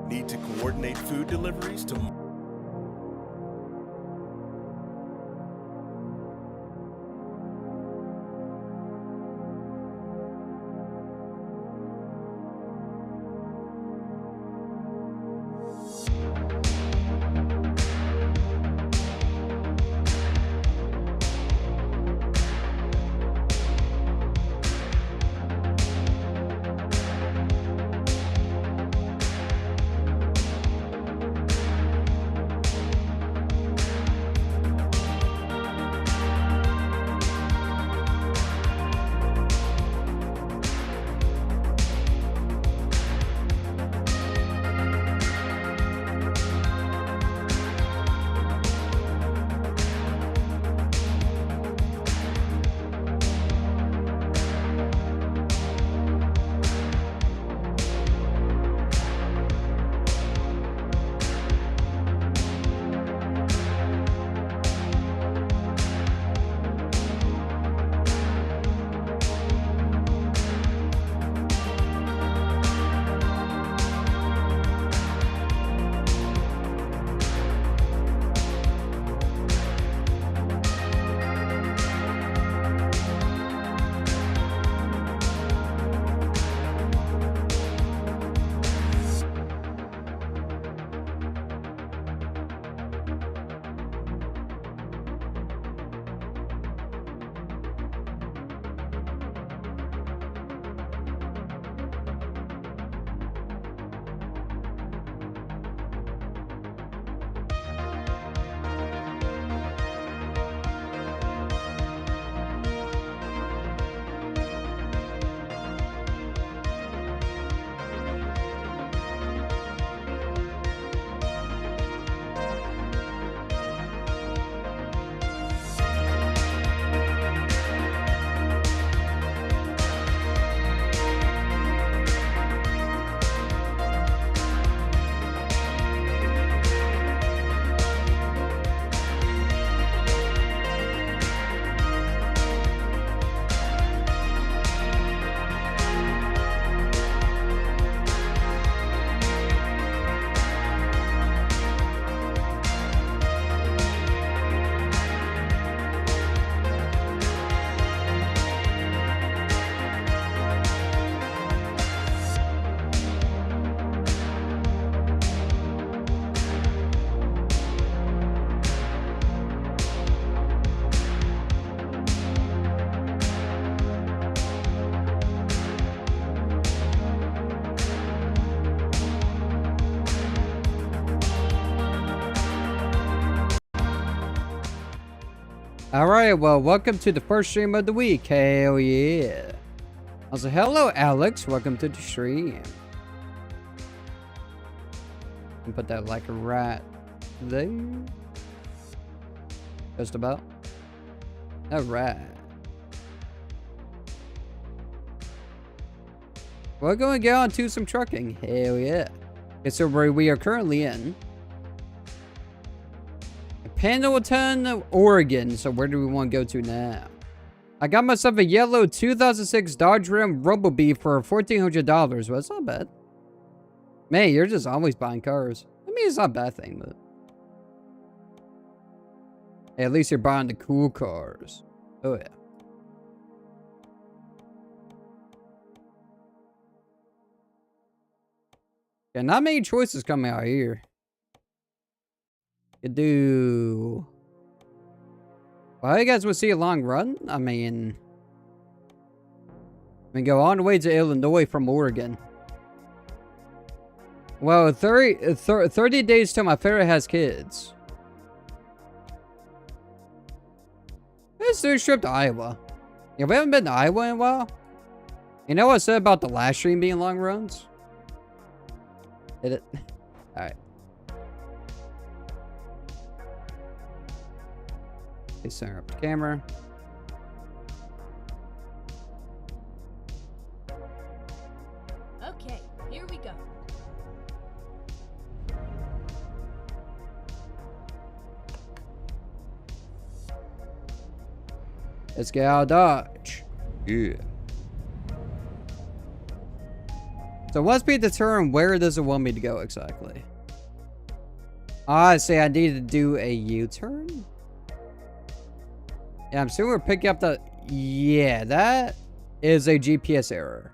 Need to coordinate food deliveries to... Alright, well, welcome to the first stream of the week. Hell yeah. Also, hello, Alex. Welcome to the stream. And put that like right there. Just about. Alright. We're going to get on to some trucking. Hell yeah. Okay, so we are currently in Pendleton, Oregon. So where do we want to go to now? I got myself a yellow 2006 Dodge Ram Rumblebee for $1,400. Well, it's not bad. Man, you're just always buying cars. I mean, it's not a bad thing, but... Hey, at least you're buying the cool cars. Oh, yeah. Yeah, not many choices coming out here. You do... Well, you guys will see a long run. I mean, go all the way to Illinois from Oregon. Well, 30 days till my ferret has kids. Let's do a trip to Iowa. Yeah, we haven't been to Iowa in a while. You know what I said about the last stream being long runs? Did it? Alright. Okay, center up the camera. Okay, here we go. Let's get out of Dodge. Yeah. So once we determine where does it want me to go exactly? I say I need to do a U-turn. Yeah, I'm assuming we're picking up the... Yeah, that is a GPS error.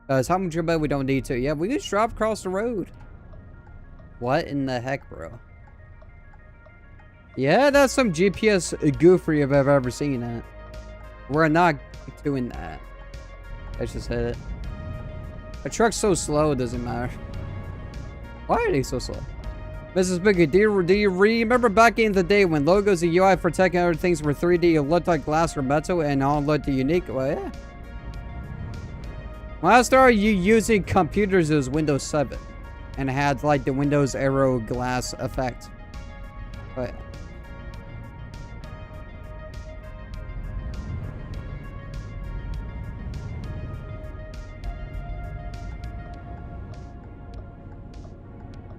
Because how much about we don't need to? Yeah, we just drive across the road. What in the heck, bro? Yeah, that's some GPS goofery if I've ever seen that. We're not doing that. Let's just hit it. A truck's so slow, it doesn't matter. Why are they so slow? Mrs. Biggie, do you remember back in the day when logos and UI for tech and other things were 3D, it looked like glass or metal, and all looked unique? Well, yeah. When I started using computers, it was Windows 7. And it had, like, the Windows Aero glass effect. But...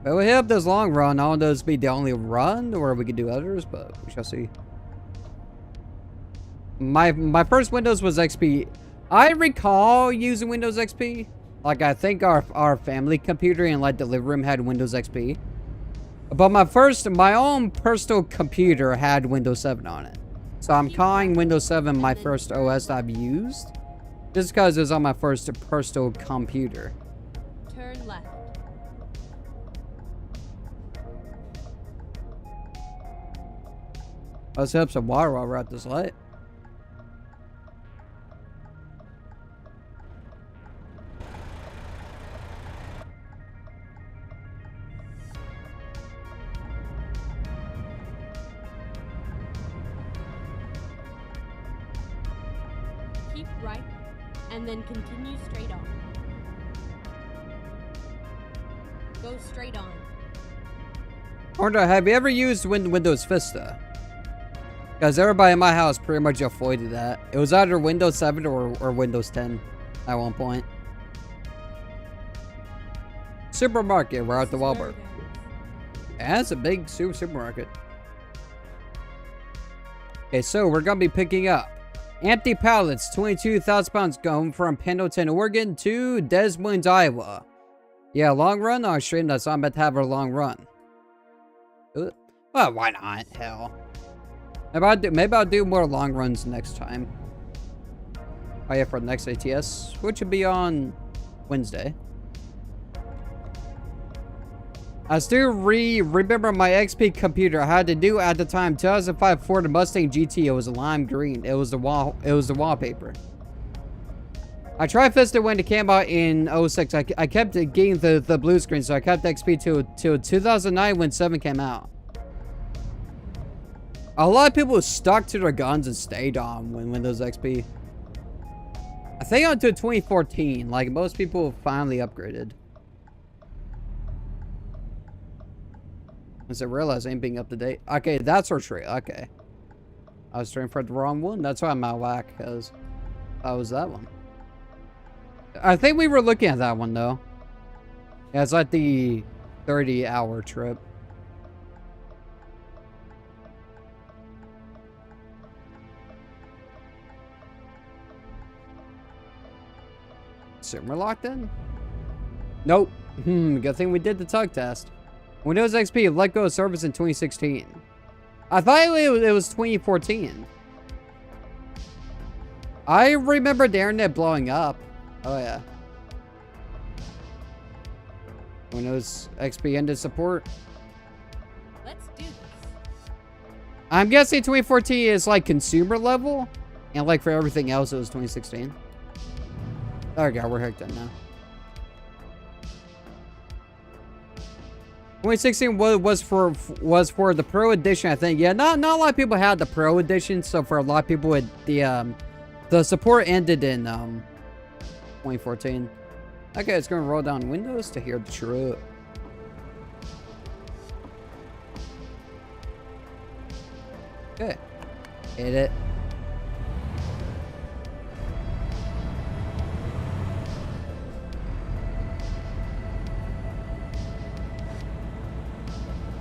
But we have this long run. I don't know if this be the only run, or we could do others, but we shall see. My first Windows was XP. I recall using Windows XP. Like, I think our family computer in, like, the living room had Windows XP. But my own personal computer had Windows 7 on it. So I'm calling Windows 7 my first OS I've used. Just because it was on my first personal computer. Turn left. Let's hit up some water while we're at this light. Keep right, and then continue straight on. Go straight on. Order, have you ever used Windows Vista? Because everybody in my house pretty much avoided that. It was either Windows 7 or Windows 10 at one point. Supermarket, we're at the Walmart. Yeah, it's a big supermarket. Okay, so we're going to be picking up empty pallets, 22,000 pounds going from Pendleton, Oregon to Des Moines, Iowa. Yeah, long run? Oh, stream that, so I'm about to have a long run. Well, why not? Hell. Maybe I'll do more long runs next time. Oh yeah, for the next ATS, which will be on Wednesday. I still remember my XP computer I had to do at the time 2005 Ford Mustang GT. It was lime green. It was the wallpaper. I tried Vista when it came out in 06. I kept getting the blue screen, so I kept XP till 2009 when 7 came out. A lot of people stuck to their guns and stayed on when Windows XP. I think until 2014, like most people finally upgraded. Once I realized I ain't being up to date. Okay, that's our tree. Okay. I was trying for the wrong one. That's why I'm out of whack, because that was that one. I think we were looking at that one, though. Yeah, it's like the 30-hour trip. So we're locked in? Nope. Good thing we did the tug test. Windows XP let go of service in 2016. I thought it was 2014. I remember the internet blowing up. Oh yeah. Windows XP ended support. Let's do this. I'm guessing 2014 is like consumer level, and like for everything else it was 2016. There we go, we're hooked in now. 2016 was for the Pro Edition, I think. Yeah, not a lot of people had the Pro Edition, so for a lot of people, the support ended in 2014. Okay, it's gonna roll down windows to hear the truck. Okay, hit it.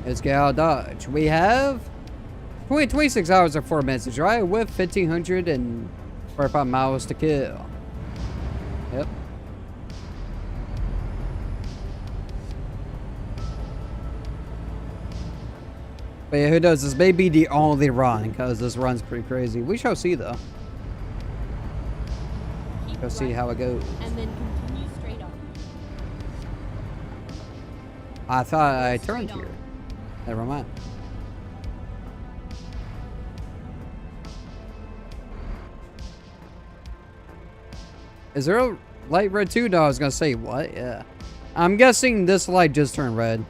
Let's get out of Dodge. We have 26 hours and 4 minutes to drive with 1,545 miles to kill. Yep. But yeah, who knows? This may be the only run, because this run's pretty crazy. We shall see, though. Keep Go see right, how it goes. and then continue straight on. I thought I Straight turned on. here. Never mind. Is there a light red too? No, I was gonna say what? Yeah. I'm guessing this light just turned red.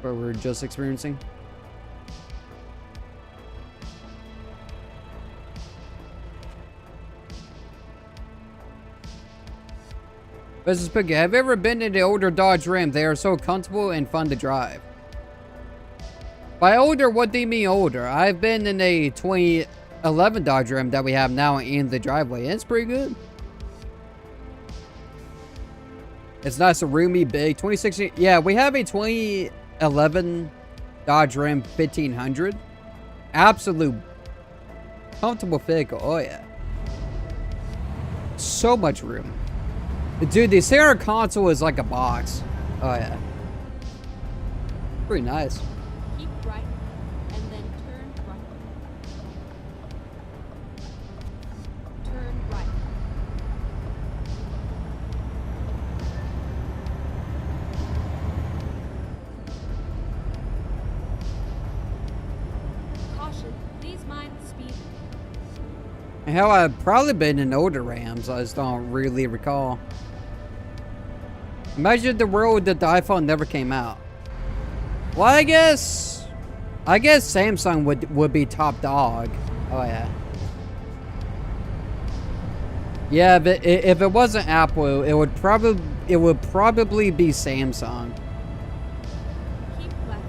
What we're just experiencing. Business Piggy, have you ever been in the older Dodge Ram? They are so comfortable and fun to drive. By older, what do you mean older? I've been in a 2011 Dodge Ram that we have now in the driveway. It's pretty good. It's nice and roomy, big. 2016. Yeah, we have a 2011 Dodge Ram 1500. Absolute comfortable vehicle. Oh, yeah. So much room. Dude, the center console is like a box. Oh, yeah. Pretty nice. Keep right, and then turn right. Turn right. Caution, please mind the speed. Hell, I've probably been in older Rams. I just don't really recall. Imagine the world that the iPhone never came out. Well, I guess Samsung would be top dog. Oh yeah. Yeah, but if it wasn't Apple, it would probably be Samsung. Keep left.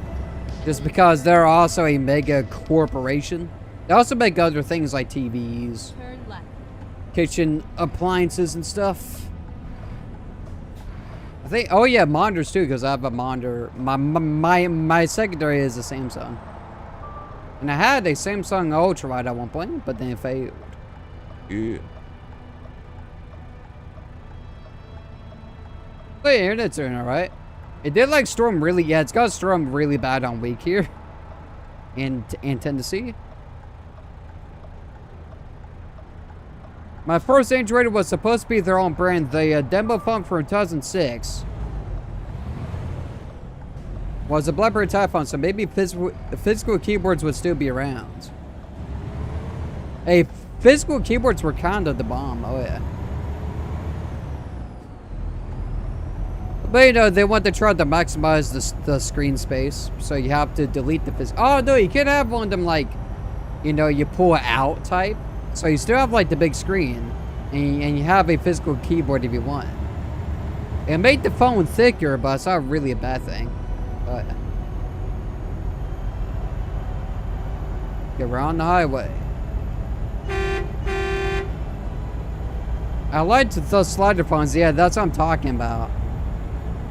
and Just then because turn- they're also a mega corporation. They also make other things like TVs, Turn left. kitchen appliances and stuff. I think, oh yeah, monitors too, because I have a monitor. My secondary is a Samsung. And I had a Samsung Ultralight at one point, but then it failed. Yeah. But yeah, internet's doing alright. It did like storm really, yeah, it's got storm really bad on week here. In Tennessee. My first Android was supposed to be their own brand. The demo phone from 2006 was a BlackBerry type phone, so maybe physical keyboards would still be around. Hey, physical keyboards were kind of the bomb. Oh, yeah. But, you know, they want to try to maximize the screen space, so you have to delete the physical. Oh, no, you could have one of them, like, you know, you pull it out type. So you still have like the big screen, and you have a physical keyboard if you want. It made the phone thicker, but it's not really a bad thing. But yeah, we're on the highway. I liked those slider phones. Yeah, that's what I'm talking about.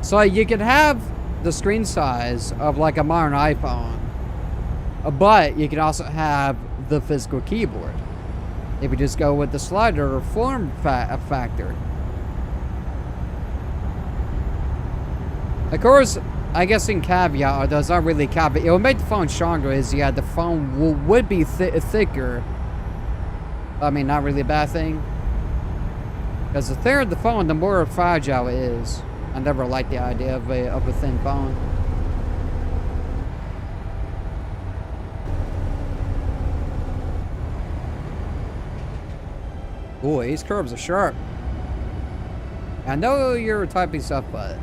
So you could have the screen size of like a modern iPhone, but you can also have the physical keyboard. If you just go with the slider or form factor. Of course, I guess in caveat, or does not really caveat, it would make the phone stronger is, yeah, the phone would be thicker. I mean, not really a bad thing. Because the thinner the phone, the more fragile it is. I never liked the idea of a thin phone. Boy, these curves are sharp. I know you're typing stuff, but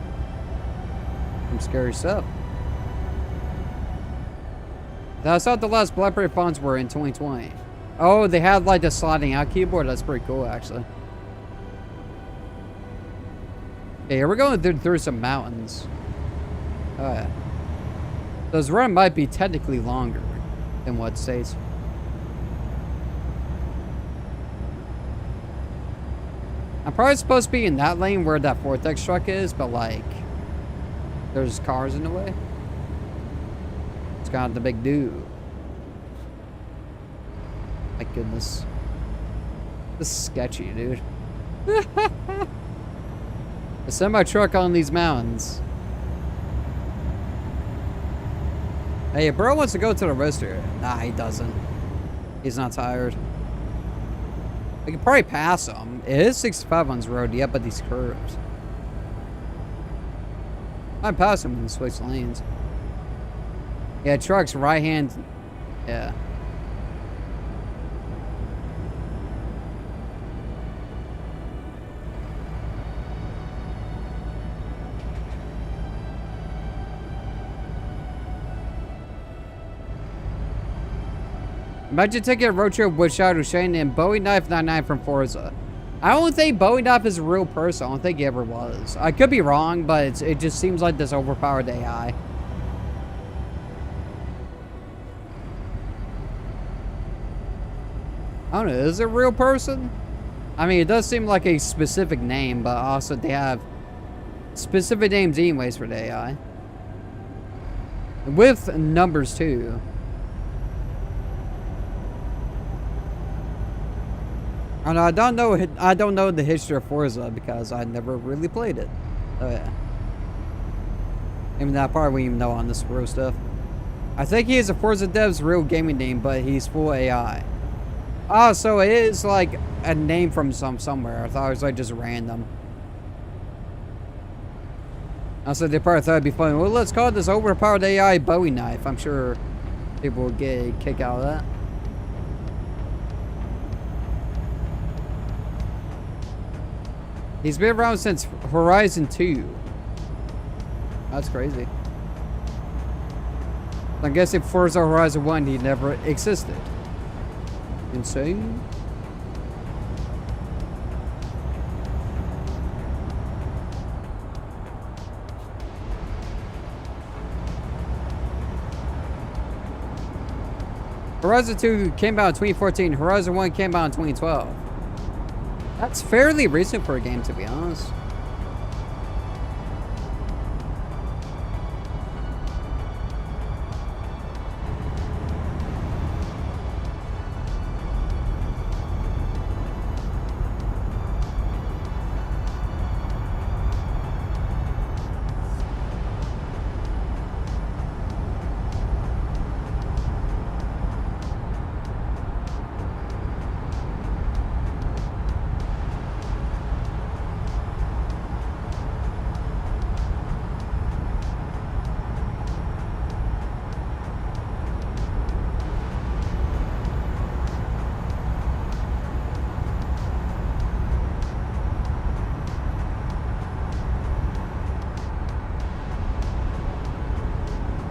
some scary stuff. That's how the last BlackBerry phones were in 2020. Oh, they had like the sliding out keyboard. That's pretty cool, actually. Okay, here we're going through some mountains. Oh yeah. This run might be technically longer than what it states. I'm probably supposed to be in that lane where that Vortex truck is, but like, there's cars in the way. It's got the big dude. My goodness. This is sketchy, dude. A semi truck on these mountains. Hey, bro wants to go to the roaster. Nah, he doesn't. He's not tired. We could probably pass him. It is 65 on this road, yeah, but these curves. I'd pass him and switch lanes. Yeah, truck's right hand. Yeah. Imagine taking a road trip with Shadow Shane and Bowie Knife 99 from Forza. I don't think Bowie Knife is a real person. I don't think he ever was. I could be wrong, but it just seems like this overpowered AI. I don't know. Is it a real person? I mean, it does seem like a specific name, but also they have specific names anyways for the AI. With numbers too. And I don't know the history of Forza because I never really played it. Oh yeah. Even that part we even know on this real stuff. I think he is a Forza dev's real gaming name, but he's full AI. Oh, so it is like a name from somewhere. I thought it was like just random. Also, they probably thought it'd be funny. Well, let's call this overpowered AI Bowie Knife. I'm sure people would get a kick out of that. He's been around since Horizon 2. That's crazy. I guess if Forza Horizon 1, he never existed. Insane. Horizon 2 came out in 2014. Horizon 1 came out in 2012. That's fairly recent for a game, to be honest.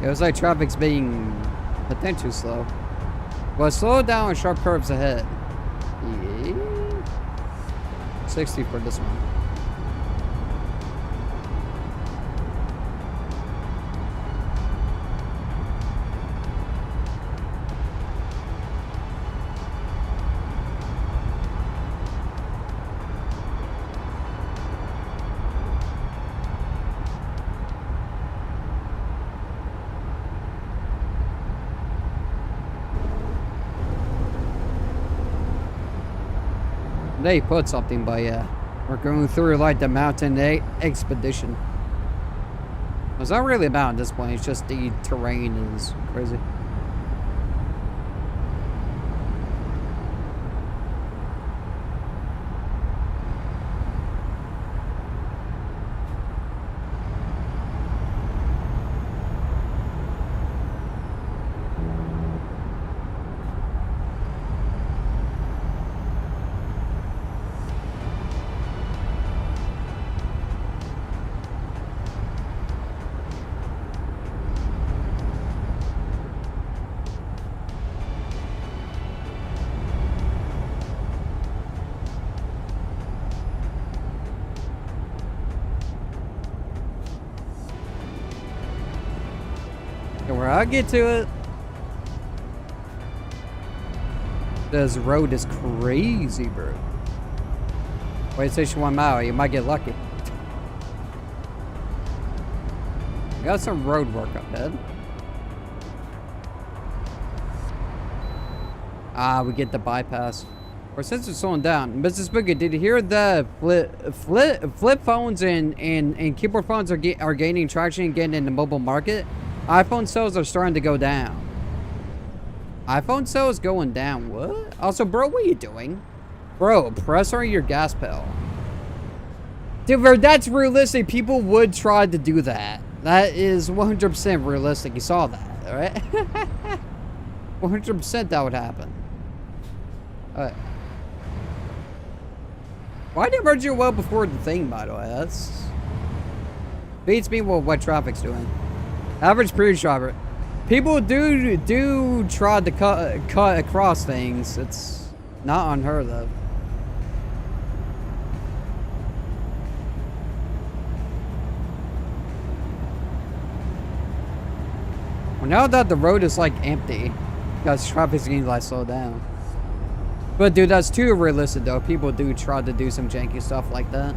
It was like traffic's being potentially slow. Well, slow down on sharp curves ahead. Yeah. 60 for this one. They put something, but yeah. We're going through like the mountain expedition. It's not really a mountain at this point, it's just the terrain is crazy. Where I get to it, this road is crazy, bro. Wait station 1 mile, you might get lucky. Got some road work up ahead. Ah, we get the bypass. Or since it's slowing down, Mrs. Boogie, did you hear the flip phones and keyboard phones are gaining traction again in the mobile market? iPhone sales are starting to go down. iPhone sales going down. What? Also, bro, what are you doing? Bro, press on your gas pedal. Dude, bro, that's realistic. People would try to do that. That is 100% realistic. You saw that, right? 100% that would happen. Why did merge your well before the thing, by the way? That's... beats me what traffic's doing. Average previous driver. People do try to cut across things. It's not unheard of. Well, now that the road is like empty, because traffic's getting like slowed down. But dude, that's too realistic though. People do try to do some janky stuff like that.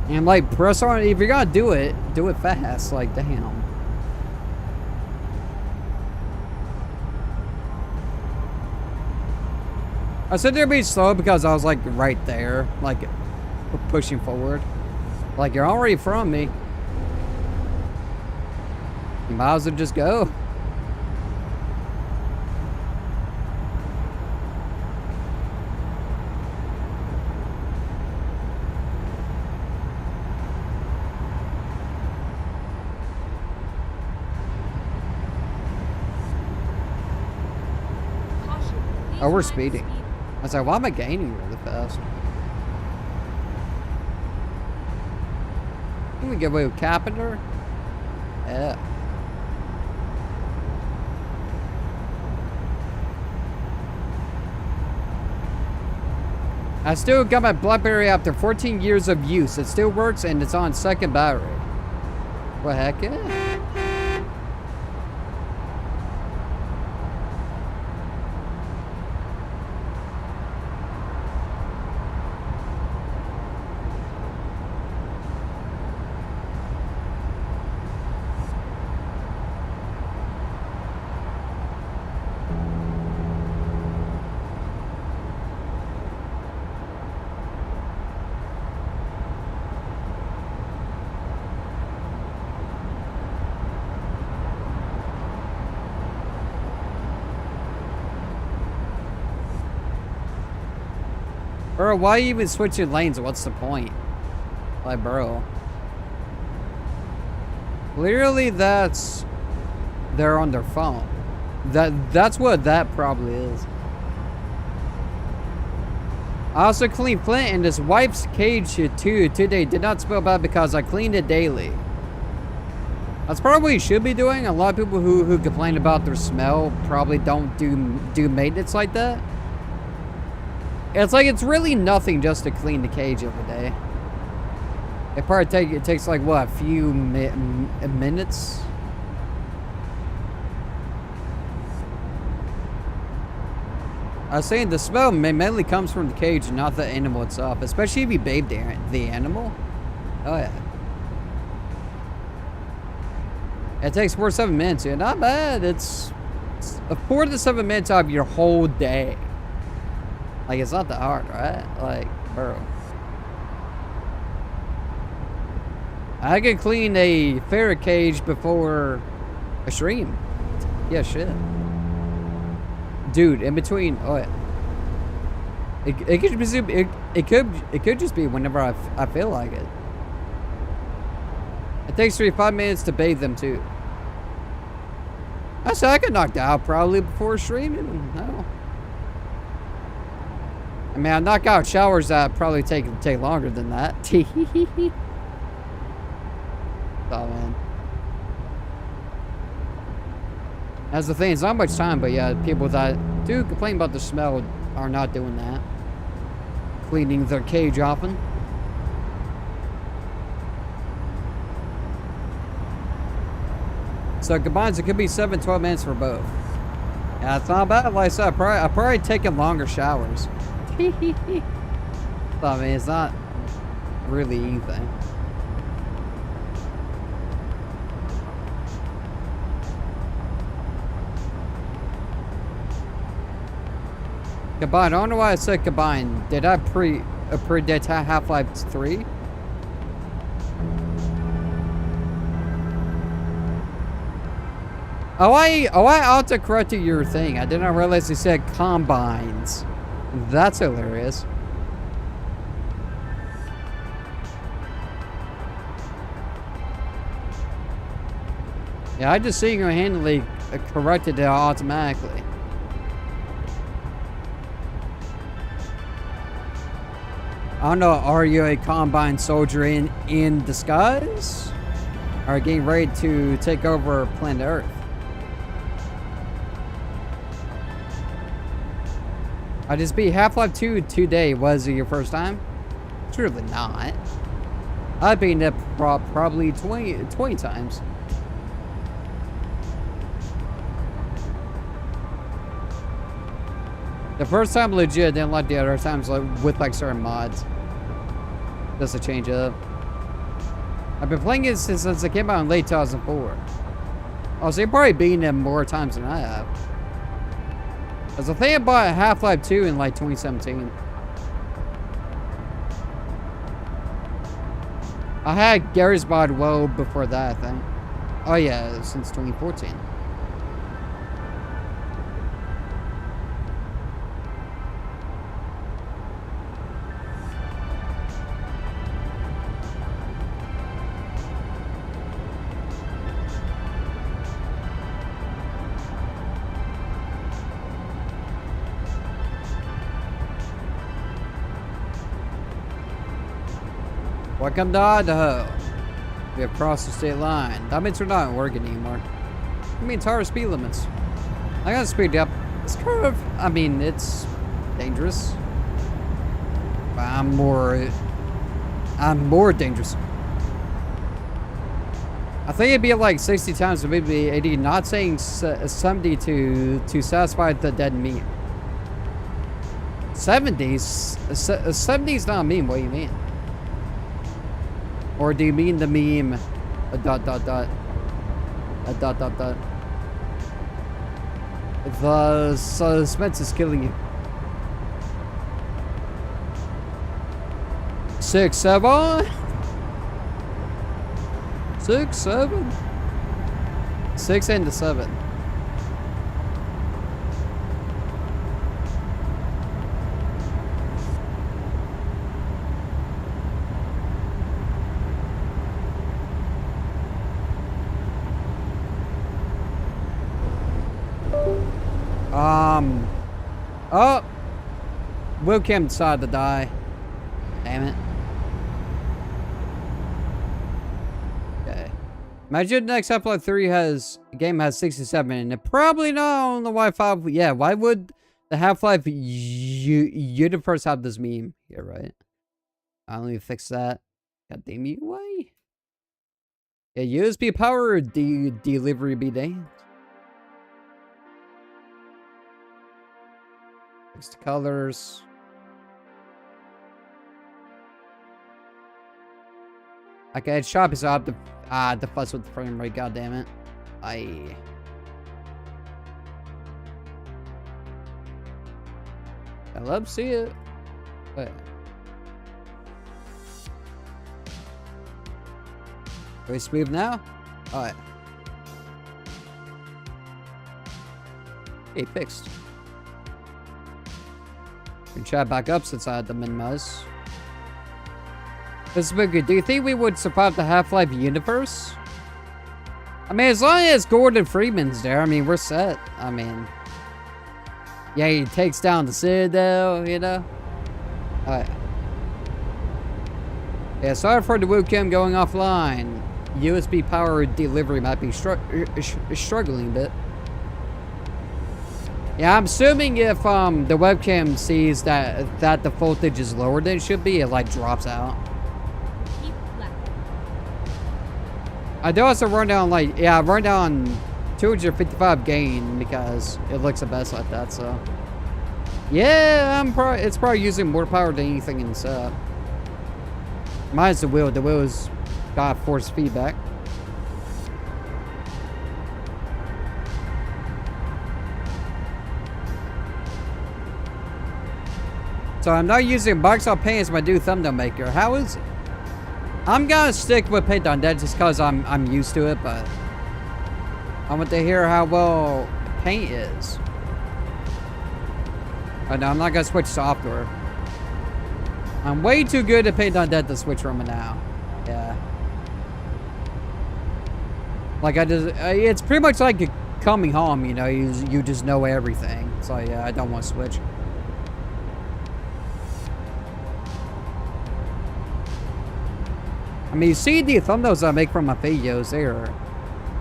And like press on, if you're gonna do it fast. Like damn. I said they'd be slow because I was like right there, like pushing forward. Like you're already from me. You might as well just go. Oh, we're speeding. I was like, why am I gaining really fast? Can we get away with Carpenter? Yeah. I still got my BlackBerry after 14 years of use. It still works and it's on second battery. Well, heck yeah. Bro, why are you even switching lanes? What's the point? Like, bro. Clearly that's... they're on their phone. That's what that probably is. I also cleaned Flint and his wife's cage too today. Did not smell bad because I cleaned it daily. That's probably what you should be doing. A lot of people who complain about their smell probably don't do maintenance like that. It's like it's really nothing just to clean the cage every day. It takes like what, a few minutes. I was saying the smell mainly comes from the cage and not the animal itself, especially if you bathe the animal. Oh yeah. It takes 4 to 7 minutes. Yeah, not bad. It's 4 to 7 minutes out of your whole day. Like, it's not that hard, right? Like, bro. I could clean a ferret cage before a stream. Yeah, shit. Dude, in between, oh yeah. It could just be whenever I feel like it. It takes 5 minutes to bathe them too. I said I could knock that out probably before streaming. No. I mean, I knock out showers that probably take longer than that. Oh man. That's the thing, it's not much time, but yeah, people that do complain about the smell are not doing that. Cleaning their cage often. So combined, it could be 7 to 12 minutes for both. Yeah, it's not bad. Like I said, I've probably taken longer showers. So, I mean, it's not really anything. Combined. I don't know why I said combined. Did I predate Half-Life 3? I auto-corrected your thing. I did not realize it said combines. That's hilarious. Yeah, I just single-handedly corrected it automatically. I don't know, are you a combine soldier in disguise? Or getting ready to take over planet Earth? I just beat Half-Life 2 today. Was it your first time? Truly not. I've been it probably 20 times. The first time legit, didn't like the other times like with like certain mods. Just to change it up. I've been playing it since it came out in late 2004. Oh, so you're probably beaten it more times than I have. Because I think I bought Half-Life 2 in like 2017. I had Gary's mod well before that, I think. Oh yeah, since 2014. Welcome to Idaho. We have crossed the state line. That means we're not in Oregon anymore. It means higher speed limits. I gotta speed up. This curve, I mean, it's dangerous. But I'm more dangerous. I think it'd be like 60 times, or maybe 80, not saying 70 to satisfy the dead meat. 70s? 70's not a meme, what do you mean? Or do you mean the meme, The suspense is killing you. 6, 7? 6, 7? 6 and 7. Oh! Webcam decided to die. Damn it. Okay. Imagine the next Half-Life 3 game has 67 and it probably not on the Wi-Fi. Yeah, why would the Half-Life universe have this meme? Yeah, right. I'll let me fix that. God damn you, why? Yeah, USB power delivery be damned. Fix the colors. Okay, it's sharp as I have to fuss with the frame rate, god damn it. I love to see it. Wait. Are we smooth now? Alright. Okay, fixed. Can chat back up since I had to minimize. This is good. Do you think we would survive the Half-Life universe? I mean, as long as Gordon Freeman's there, I mean, we're set. I mean, yeah, he takes down the Citadel, you know? Alright. Yeah, sorry for the webcam going offline. USB power delivery might be struggling a bit. Yeah, I'm assuming if the webcam sees that the voltage is lower than it should be, it like drops out. Keep left. I do also run down run down 255 gain because it looks the best like that. So yeah, it's probably using more power than anything in the setup. Mine's the wheel. The wheel's got force feedback. So I'm not using Microsoft Paint as my new thumbnail maker. How is it? I'm gonna stick with Paint on that just cause I'm used to it, but I want to hear how well paint is. Oh no, I'm not gonna switch software. I'm way too good at Paint on Dead to switch from it now. Yeah. Like it's pretty much like coming home, you know, you just know everything. So yeah, I don't want to switch. I mean, you see the thumbnails I make from my videos, they're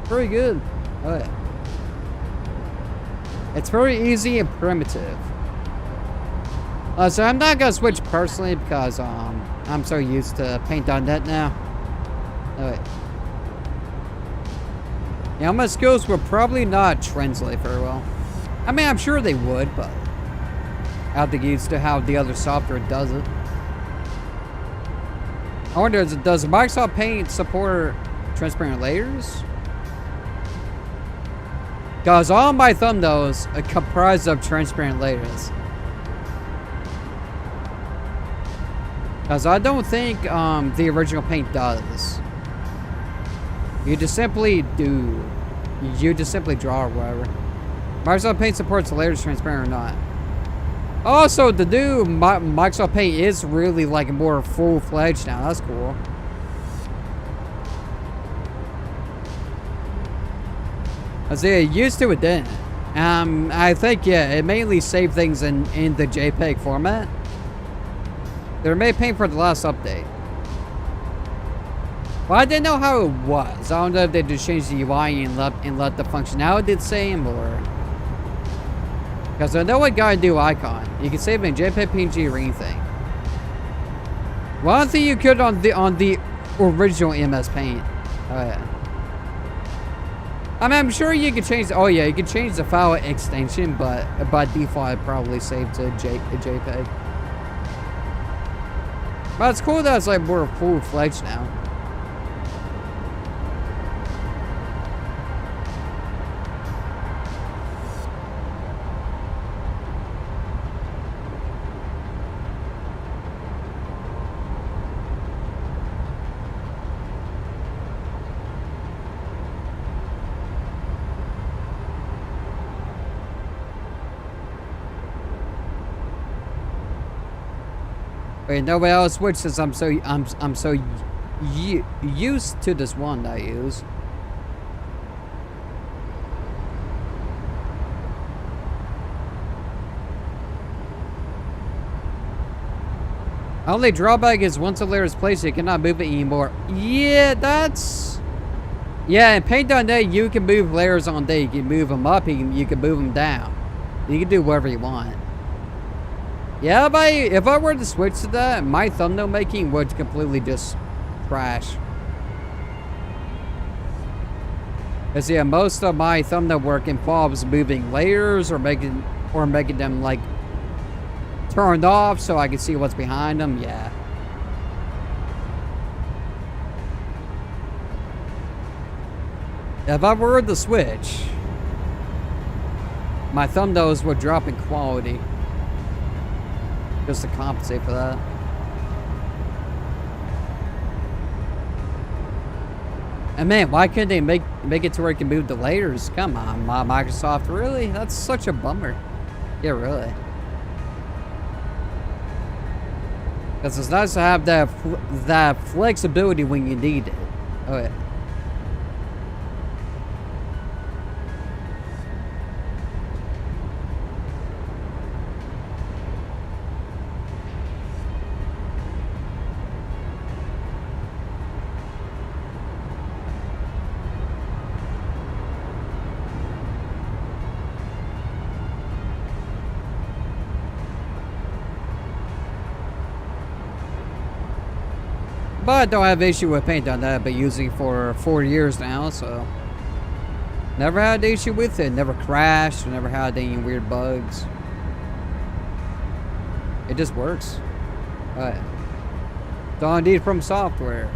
pretty good. But it's very easy and primitive. So I'm not gonna switch personally because I'm so used to Paint on Net now. Yeah, my skills would probably not translate very well. I mean, I'm sure they would, but I have to get used to how the other software does it. I wonder, does Microsoft Paint support transparent layers? Because all my thumbnails are comprised of transparent layers. Because I don't think the original Paint does. You just simply do. You just simply draw or whatever. Microsoft Paint supports layers transparent or not. Also, the new Microsoft Paint is really like more full-fledged now. That's cool. I say used to it then. I think yeah, it mainly saved things in the JPEG format. They made Paint for the last update. Well, I didn't know how it was. I don't know if they just changed the UI and let the functionality the same or. Because I know I got a new icon. You can save it in JPEG, PNG, or anything. One thing you could on the original MS Paint. Oh yeah. I mean, I'm sure you could change. Oh yeah, you could change the file extension, but by default, it probably saved to JPEG. But it's cool that it's like more full-fledged now. Wait, nobody else switched since I'm so used to this one that I use. Only drawback is once a layer is placed, you cannot move it anymore. Yeah, that's. Yeah, in Paint on Day, you can move layers on day. You can move them up, you can move them down. You can do whatever you want. Yeah, if I were to switch to that, my thumbnail making would completely just crash. Cause yeah, most of my thumbnail work involves moving layers or making them like turned off so I can see what's behind them. Yeah. If I were to switch, my thumbnails would drop in quality. Just to compensate for that. And man, why couldn't they make it to where you can move the layers? Come on, Microsoft, really? That's such a bummer. Yeah, really. Because it's nice to have that flexibility when you need it. Oh yeah. But I don't have issue with Paint on that. I've been using it for 4 years now, so never had an issue with it. Never crashed. Never had any weird bugs. It just works. Alright. It's all I need from software.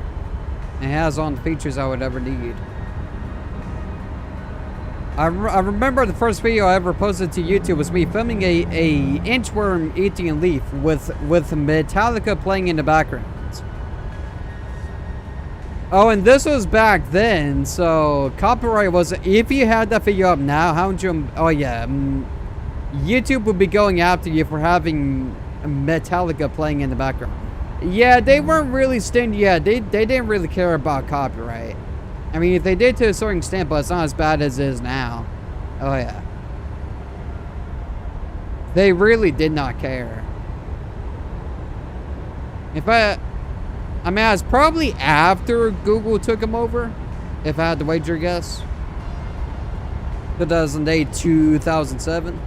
It has all the features I would ever need. I remember the first video I ever posted to YouTube was me filming a inchworm eating a leaf with Metallica playing in the background. Oh, and this was back then, so copyright wasn't. If you had that video up now, how would you? Oh yeah, YouTube would be going after you for having Metallica playing in the background. Yeah, they weren't really stingy. Yeah, they didn't really care about copyright. I mean, if they did to a certain extent, but it's not as bad as it is now. Oh yeah, they really did not care. If I mean, it's probably after Google took them over, if I had to wager guess. 2008, 2007.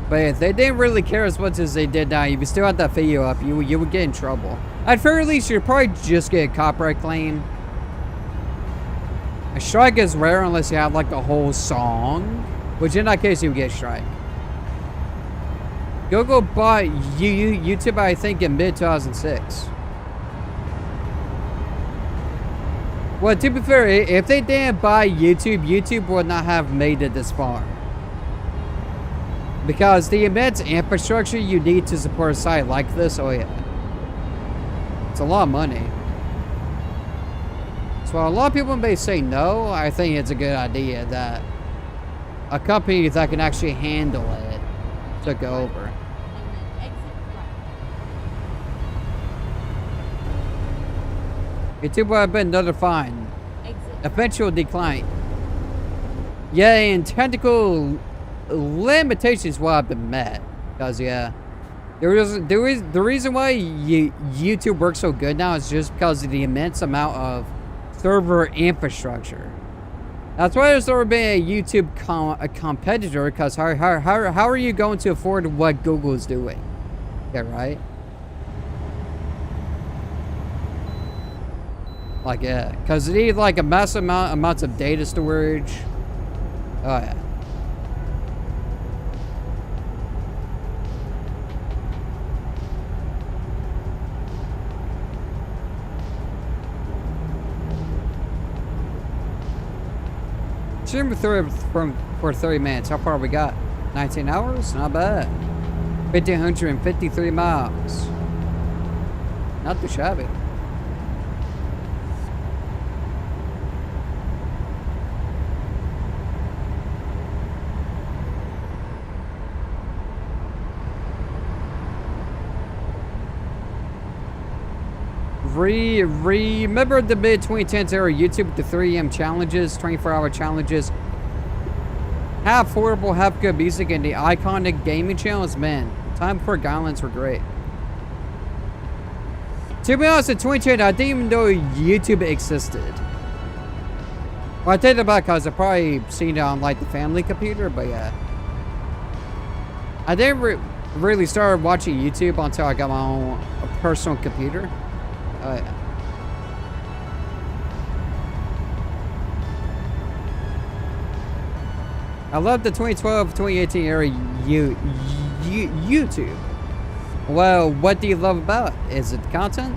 But if they didn't really care as much as they did now, if you still had that video up, you would get in trouble. At very least, you'd probably just get a copyright claim. A strike is rare unless you have like a whole song, which in that case you would get a strike. Google bought YouTube, I think, in mid-2006. Well, to be fair, if they didn't buy YouTube, YouTube would not have made it this far. Because the immense infrastructure you need to support a site like this, oh yeah. It's a lot of money. So while a lot of people may say no, I think it's a good idea that a company that can actually handle it took over. YouTube will have been another fine. Eventual decline. Yeah, and technical limitations will have been met. Because, yeah. The reason why YouTube works so good now is just because of the immense amount of server infrastructure. That's why there's never been a YouTube competitor, because how are you going to afford what Google is doing? Yeah, right? Like, yeah, because you need like a massive amounts of data storage. Oh yeah. Stream for 30 minutes. How far we got? 19 hours? Not bad. 1,553 miles. Not too shabby. Remember the mid-2010s era YouTube with the 3 AM challenges, 24-hour challenges, half horrible, half good music, and the iconic gaming channels? Man, time before guidelines were great. To be honest, in 2010, I didn't even know YouTube existed. Well, I take that back because I probably seen it on like the family computer, but yeah. I didn't really start watching YouTube until I got my own personal computer. Oh, yeah. I love the 2012-2018 era YouTube. Well, what do you love about it? Is it the content?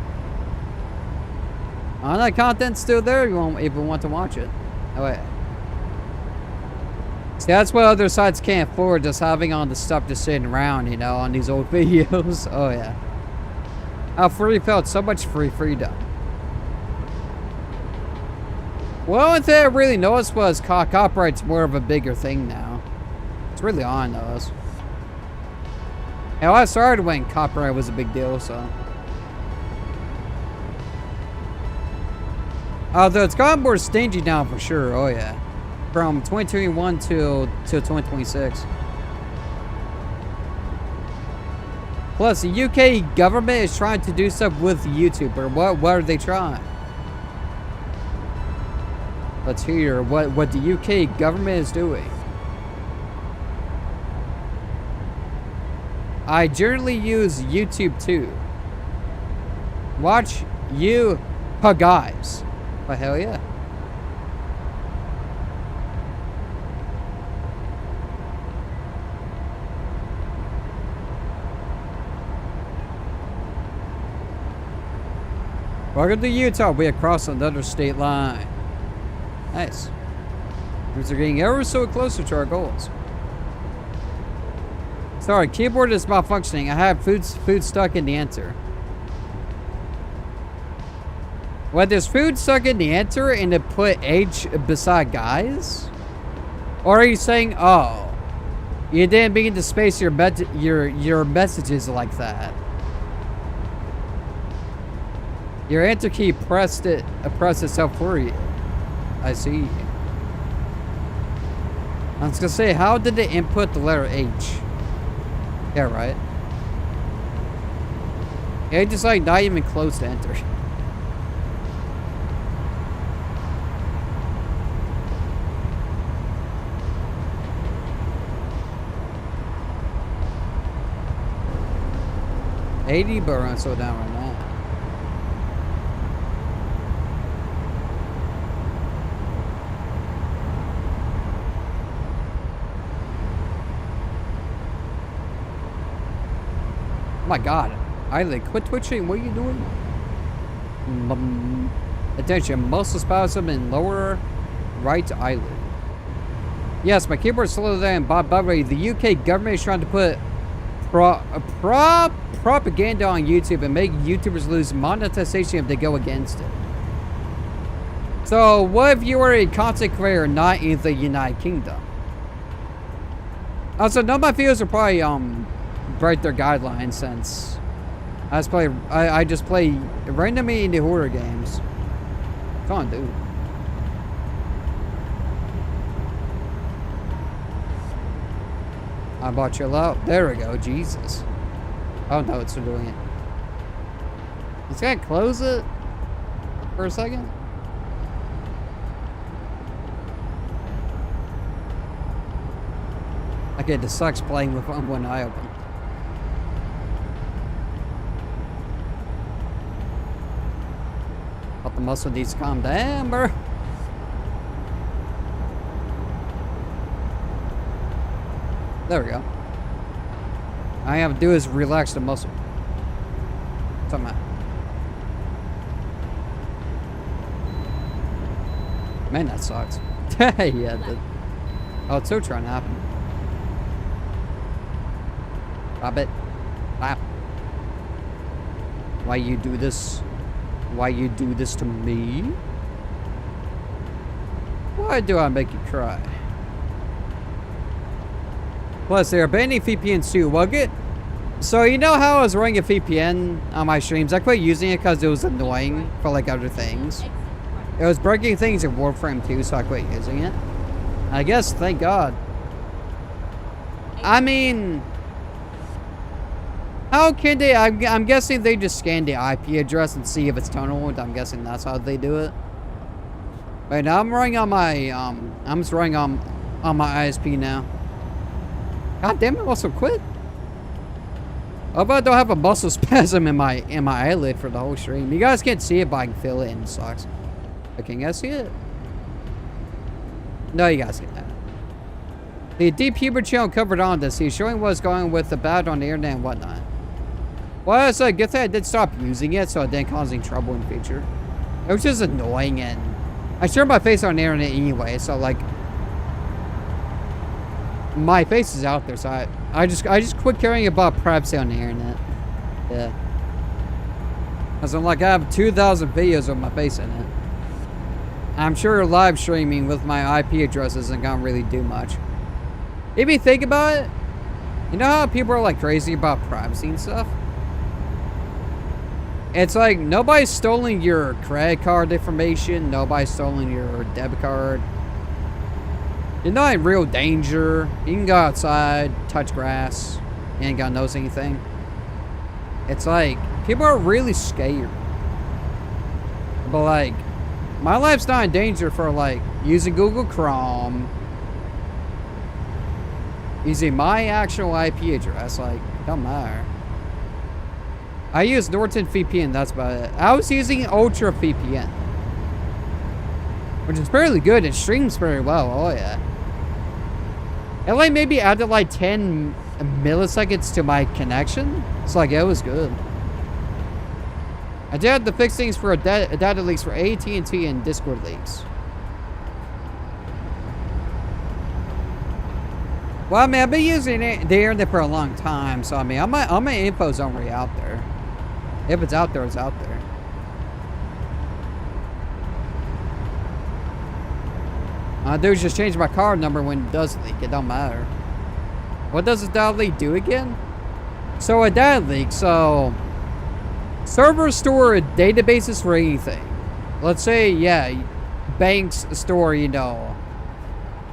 Oh, that content's still there if you won't even want to watch it. Oh, yeah. See, that's what other sites can't afford, just having all the stuff just sitting around, you know, on these old videos. Oh, yeah. How free felt, so much freedom. Well, the only thing I really noticed was copyright's more of a bigger thing now. It's really on those. Hell, I started when copyright was a big deal, so. Although it's gotten more stingy now for sure, oh yeah. From 2021 till 2026. Plus, the UK government is trying to do stuff with YouTube. Or what are they trying? Let's hear what the UK government is doing. I generally use YouTube too. Watch you guys. But hell yeah. Welcome to Utah. We across another state line. Nice. We're getting ever so closer to our goals. Sorry, keyboard is malfunctioning. I have food stuck in the enter. Well, there's food stuck in the enter and it put H beside guys? Or are you saying, oh, you didn't begin to space your messages like that? Your enter key pressed itself for you. I see. I was gonna say, how did it input the letter H? Yeah, right. H is like not even close to enter. $80, but we're gonna slow down right now. Oh my god. Eyelid, quit twitching. What are you doing? Attention, muscle spasm in lower right eyelid. Yes, my keyboard slowed down. By the way, the UK government is trying to put propaganda on YouTube and make YouTubers lose monetization if they go against it. So, what if you were a content creator not in the United Kingdom? Also, none of my videos are probably break their guidelines since I just play randomly into horror games. Come on, dude. I bought you out. There we go. Jesus. Oh no, it's still doing it. It's gonna close it for a second. Okay, this sucks playing with one eye open. But the muscle needs to calm down, bro. There we go. All I have to do is relax the muscle. Somehow. Man, that sucks. Yeah. Oh, it's still trying to happen. Stop it. Stop. Why you do this? Why you do this to me? Why do I make you cry? Plus, they're banning VPNs too. Well, good. So, you know how I was running a VPN on my streams? I quit using it because it was annoying for, like, other things. It was breaking things in Warframe too, so I quit using it. I guess, thank God. I mean... How can they... I'm guessing they just scan the IP address and see if it's tunneled. I'm guessing that's how they do it. Right now, I'm running on my... I'm just running on my ISP now. God damn it, muscle quit. I hope I don't have a muscle spasm in my eyelid for the whole stream. You guys can't see it, but I can feel it and it sucks. But can you guys see it? No, you guys can't. The Deep Humor channel covered on this. He's showing what's going on with the bad on the internet and whatnot. Well, it's a good thing I did stop using it so it didn't cause any trouble in the future. It was just annoying and I share my face on the internet anyway, so like my face is out there, so I just quit caring about privacy on the internet. Yeah. Cause I'm like, I have 2,000 videos with my face in it. I'm sure live streaming with my IP address isn't gonna really do much. If you think about it, you know how people are like crazy about privacy and stuff? It's like nobody's stolen your credit card information, nobody's stolen your debit card. You're not in real danger. You can go outside, touch grass. You ain't gonna notice anything. It's like, people are really scared. But like, my life's not in danger for like, using Google Chrome. Using my actual IP address. Like, don't matter. I use Norton VPN, that's about it. I was using Ultra VPN. Which is fairly good. It streams very well. Oh, yeah. It like maybe added like 10 milliseconds to my connection. It's like, it was good. I did have to fix things for data leaks for AT&T and Discord leaks. Well, I mean, I've been using the internet for a long time, so I mean, all my info's already out there. If it's out there, it's out there. All I do is just change my card number when it does leak. It don't matter. What does a data leak do again? So a data leak, so servers store databases for anything. Let's say, yeah, banks store, you know,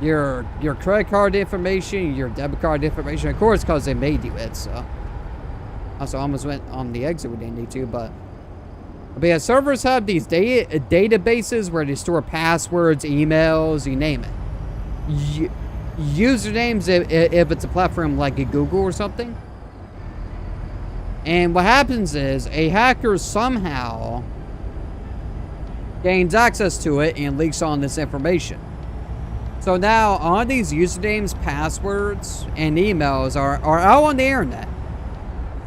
your credit card information, your debit card information, of course, because they made you it, so. Also, almost went on the exit we didn't need to, but yeah, servers have these databases where they store passwords, emails, you name it. Usernames if it's a platform like a Google or something. And what happens is a hacker somehow gains access to it and leaks on this information. So now all these usernames, passwords, and emails are out on the internet.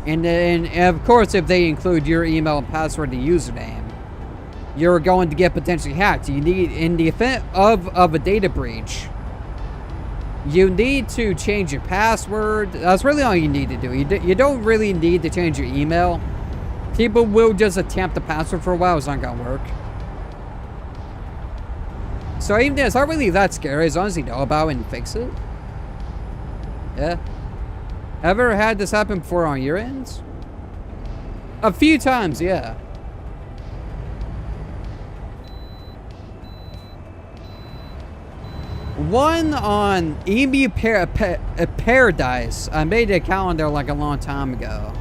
And then, of course, if they include your email and password and username, you're going to get potentially hacked. You need, in the event of a data breach, you need to change your password. That's really all you need to do. You don't really need to change your email. People will just attempt the password for a while. It's not going to work. So even though it's not really that scary, as long as you know about it and fix it. Yeah. Ever had this happen before on your ends? A few times, yeah. One on Emu Paradise. I made an account on there like a long time ago.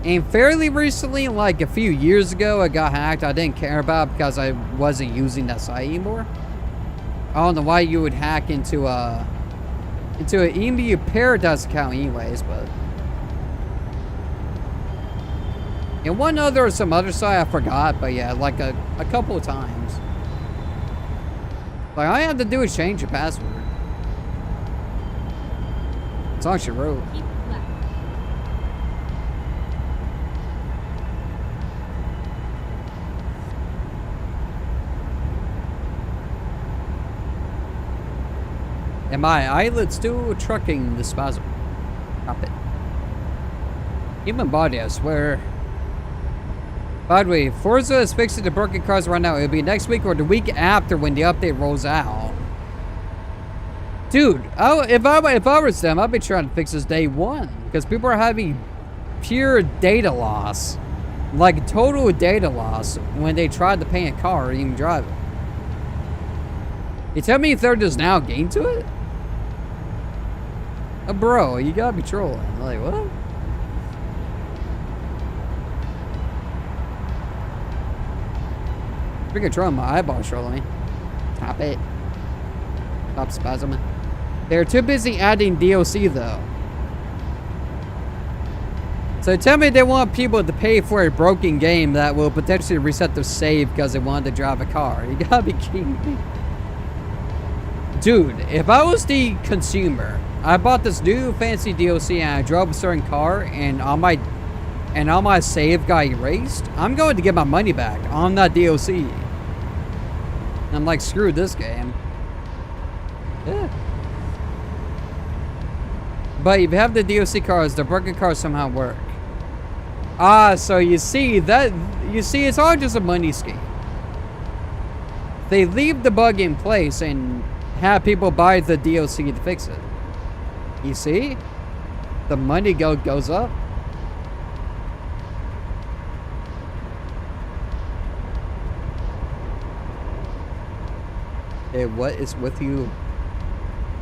And fairly recently, like a few years ago, it got hacked. I didn't care about it because I wasn't using that site anymore. I don't know why you would hack into an Emu Paradise account anyways, but. And one other, some other site I forgot, but yeah, like a couple of times. Like, all you have to do is change your password. It's on your road. Keep left. And my eyelids still trucking the spasm. Stop it. Human body, I swear. By the way, Forza is fixing the broken cars right now. It'll be next week or the week after when the update rolls out. Dude, if I was them, I'd be trying to fix this day one. Because people are having pure data loss. Like total data loss when they tried to paint a car or even drive it. You tell me if they're just now getting to it? Bro, you gotta be trolling. Like, what? Freaking trolling, my eyeballs trolling me. Stop it. Stop spasming. They're too busy adding DLC though. So tell me they want people to pay for a broken game that will potentially reset their save because they wanted to drive a car. You gotta be kidding me. Dude, if I was the consumer, I bought this new fancy DLC and I drove a certain car and all my save got erased, I'm going to get my money back on that DLC. And I'm like, screw this game. Yeah. But if you have the DLC cars, the broken cars somehow work. So you see, it's all just a money scheme. They leave the bug in place and have people buy the DLC to fix it. You see? The money goes up. Hey, what is with you?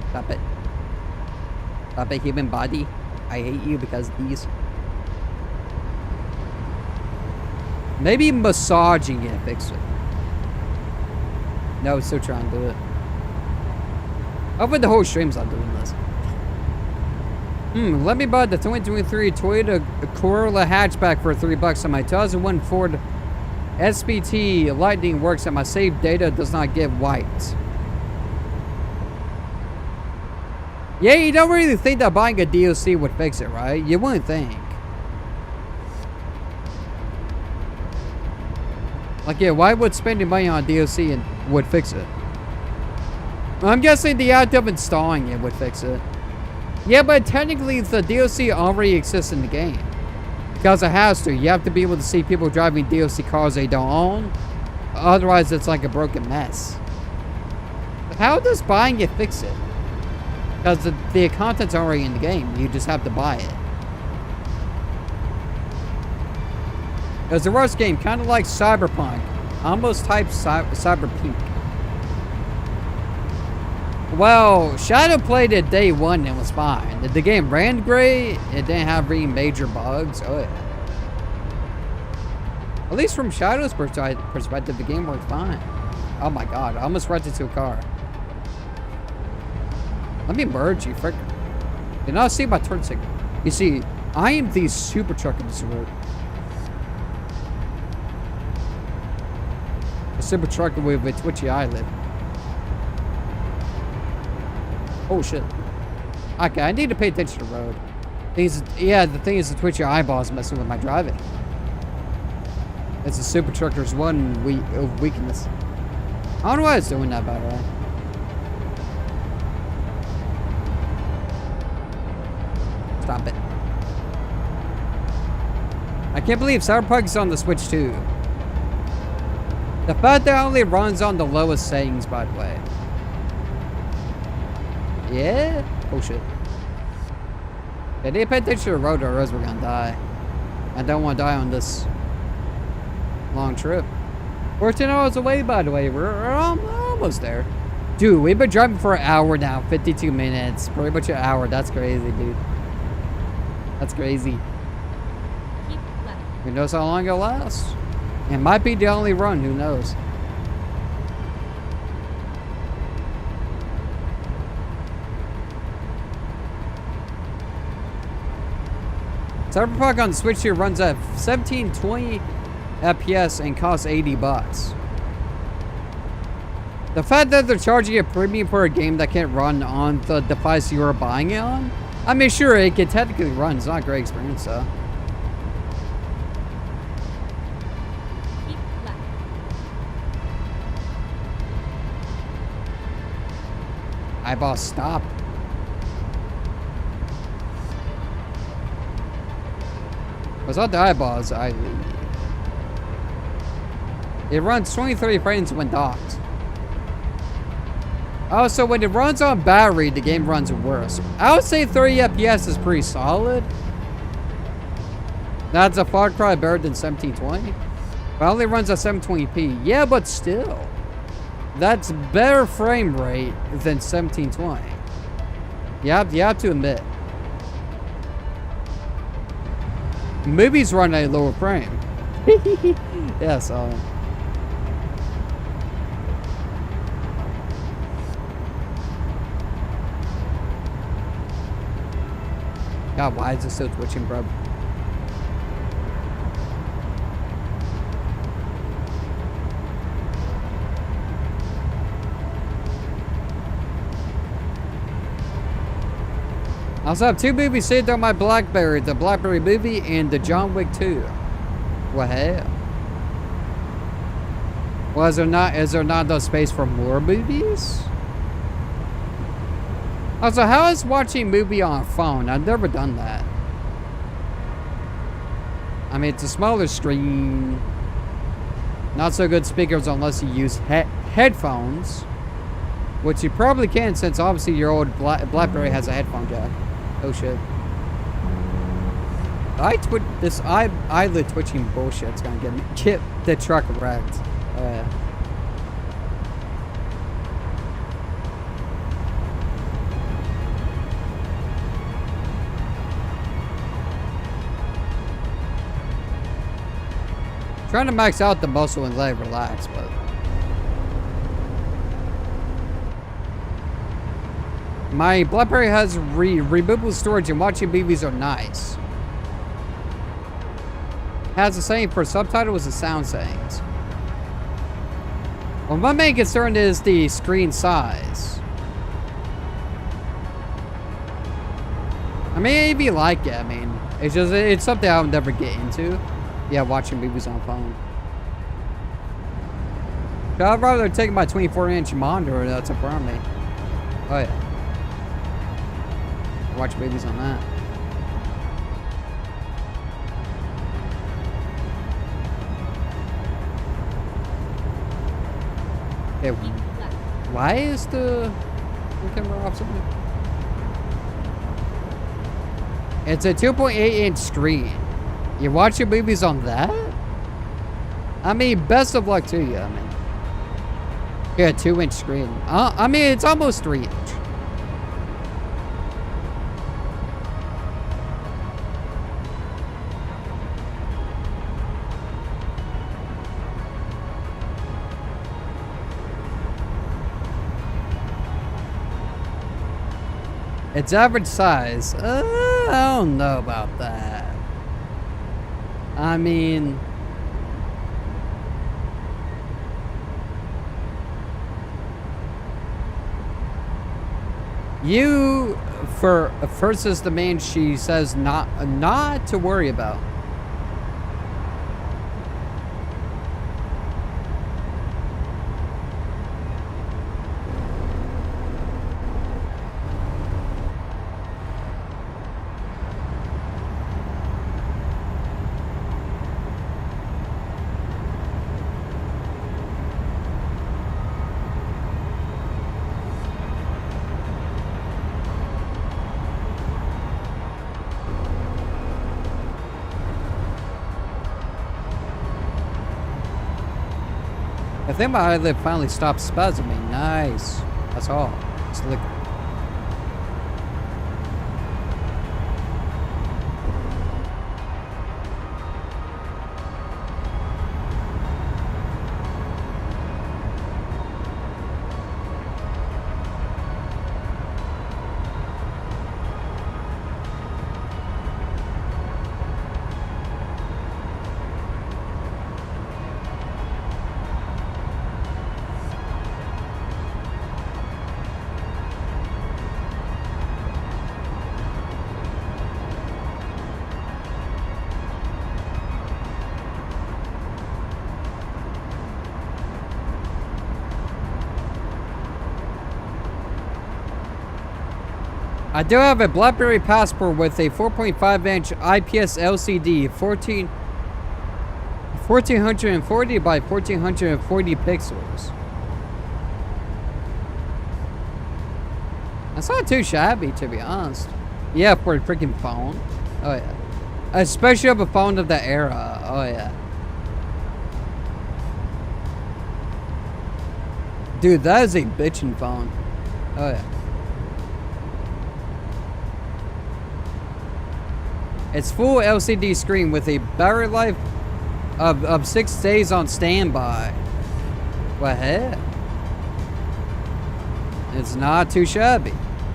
Stop it. Stop it, human body. I hate you because of these. Maybe massaging it fix it. No, still trying to do it. Over the whole stream's not doing this. Let me buy the 2023 Toyota Corolla hatchback for $3 on my 2001 Ford SPT Lightning works and my saved data does not get wiped. Yeah, you don't really think that buying a DLC would fix it, right? You wouldn't think. Like, yeah, why would spending money on DLC would fix it? I'm guessing the act of installing it would fix it. Yeah, but technically the DLC already exists in the game. Because it has to. You have to be able to see people driving DLC cars they don't own. Otherwise, it's like a broken mess. How does buying it fix it? Because the content's already in the game. You just have to buy it. It was a rush game, kind of like Cyberpunk. Almost type Cyberpunk. Well, Shadow played it day one and was fine. The game ran great. It didn't have any major bugs. Oh yeah. At least from Shadow's perspective, the game worked fine. Oh my god, I almost wrecked into a car. Let me merge you, frick. Did not see my turn signal. You see, I am the super truck in this road. A super truck with a twitchy eyelid. Oh shit. Okay, I need to pay attention to the road. Yeah, the thing is the twitchy eyeballs messing with my driving. It's a super trucker's one weakness. I don't know why it's doing that, by the way. Stop it. I can't believe Cyberpunk's on the Switch too. The fact that it only runs on the lowest settings, by the way. Yeah? Oh shit. I need to pay attention to the road or else we're gonna die. I don't want to die on this long trip. 14 hours away, by the way. We're almost there. Dude, we've been driving for an hour now. 52 minutes. Pretty much an hour. That's crazy, dude. That's crazy. Keep left. Who knows how long it'll last? It might be the only run. Who knows? Cyberpunk on the Switch here runs at 1720 FPS and costs $80. The fact that they're charging a premium for a game that can't run on the device you are buying it on, I mean, sure, it can technically run. It's not a great experience, though. Keep left. Eyeball, stop. Without the eyeballs, it runs 23 frames when docked. Oh, so when it runs on battery, the game runs worse. I would say 30 FPS is pretty solid. That's a far cry better than 1720. It only runs at 720p. Yeah, but still. That's better frame rate than 1720. You have to admit. Movies run at a lower frame. Yeah, so. God, why is it still twitching, bro? I also have 2 movies saved on my BlackBerry. The BlackBerry movie and the John Wick 2. What hell? Well, is there not the space for more movies? Also, how is watching a movie on a phone? I've never done that. I mean, it's a smaller screen. Not so good speakers unless you use headphones. Which you probably can, since obviously your old BlackBerry has a headphone jack. Oh shit. This eyelid twitching bullshit's gonna get the truck wrecked. Oh yeah. Trying to max out the muscle and let it relax, but my BlackBerry has removable storage and watching movies are nice. Has the same for subtitles and sound settings. Well, my main concern is the screen size. I mean, if you like it, I mean, it's something I would never get into. Yeah, watching movies on phone. I'd rather take my 24-inch monitor that's in front of me. Oh yeah. Watch babies on that. Okay, Keep left. why is the camera off something? It's a 2.8-inch screen. You watch your movies on that? I mean, best of luck to you. I mean, yeah, 2-inch screen. I mean, it's almost 3-inch. It's average size. I don't know about that. I mean, you versus the man she says not to worry about. I think my eyelid finally stopped spasming. Nice. That's all. It's liquid. I do have a BlackBerry Passport with a 4.5-inch IPS LCD, 1440 by 1440 pixels. That's not too shabby, to be honest. Yeah, for a freaking phone. Oh yeah. Especially of a phone of that era. Oh yeah. Dude, that is a bitchin' phone. Oh yeah. It's full LCD screen with a battery life of 6 days on standby. What heck? It's not too shabby.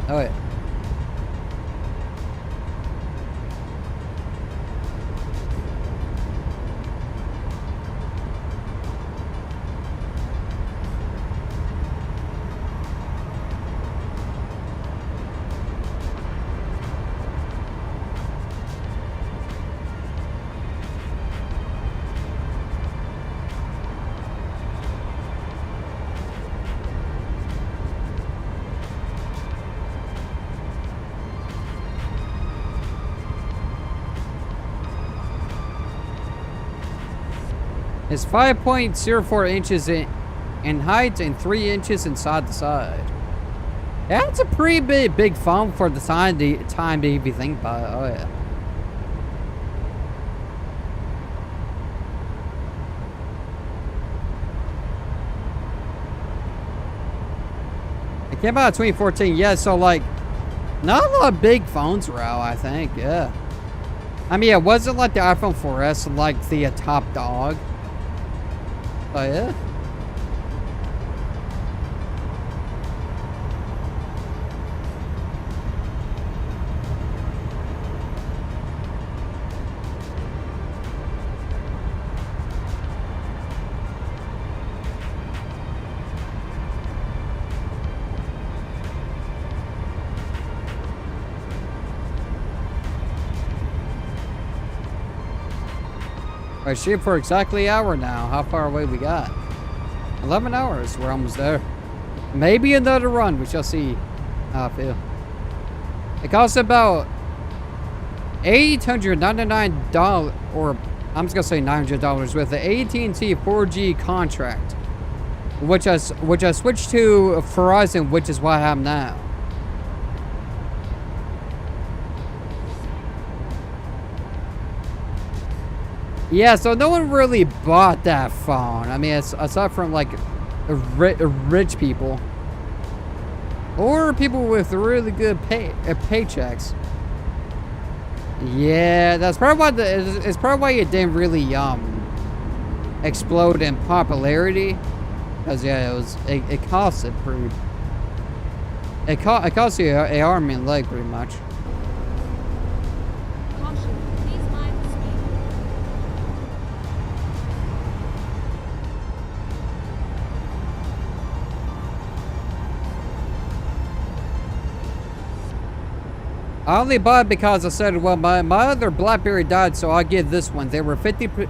Oh yeah. It's 5.04 inches in height and 3 inches inside the side. That's a pretty big phone for the time to even think about it. Oh yeah. It came out in 2014. Yeah, so like, not a lot of big phones were out, I think. Yeah. I mean, it wasn't like the iPhone 4S, like the top dog. Oh yeah? Alright, shoot for exactly an hour now. How far away we got? 11 hours. We're almost there. Maybe another run. We shall see. I feel. It costs about $899, or I'm just gonna say $900 with the AT&T 4G contract, which I switched to Verizon, which is what I have now. Yeah, so no one really bought that phone. I mean, aside from like rich people or people with really good paychecks. Yeah, that's probably why it's probably why it didn't really explode in popularity. Cause yeah, it cost it pretty. It cost you an arm and leg pretty much. Caution, please mind the speed. I only bought it because I said, well, my other BlackBerry died, so I'll get this one. They were 50%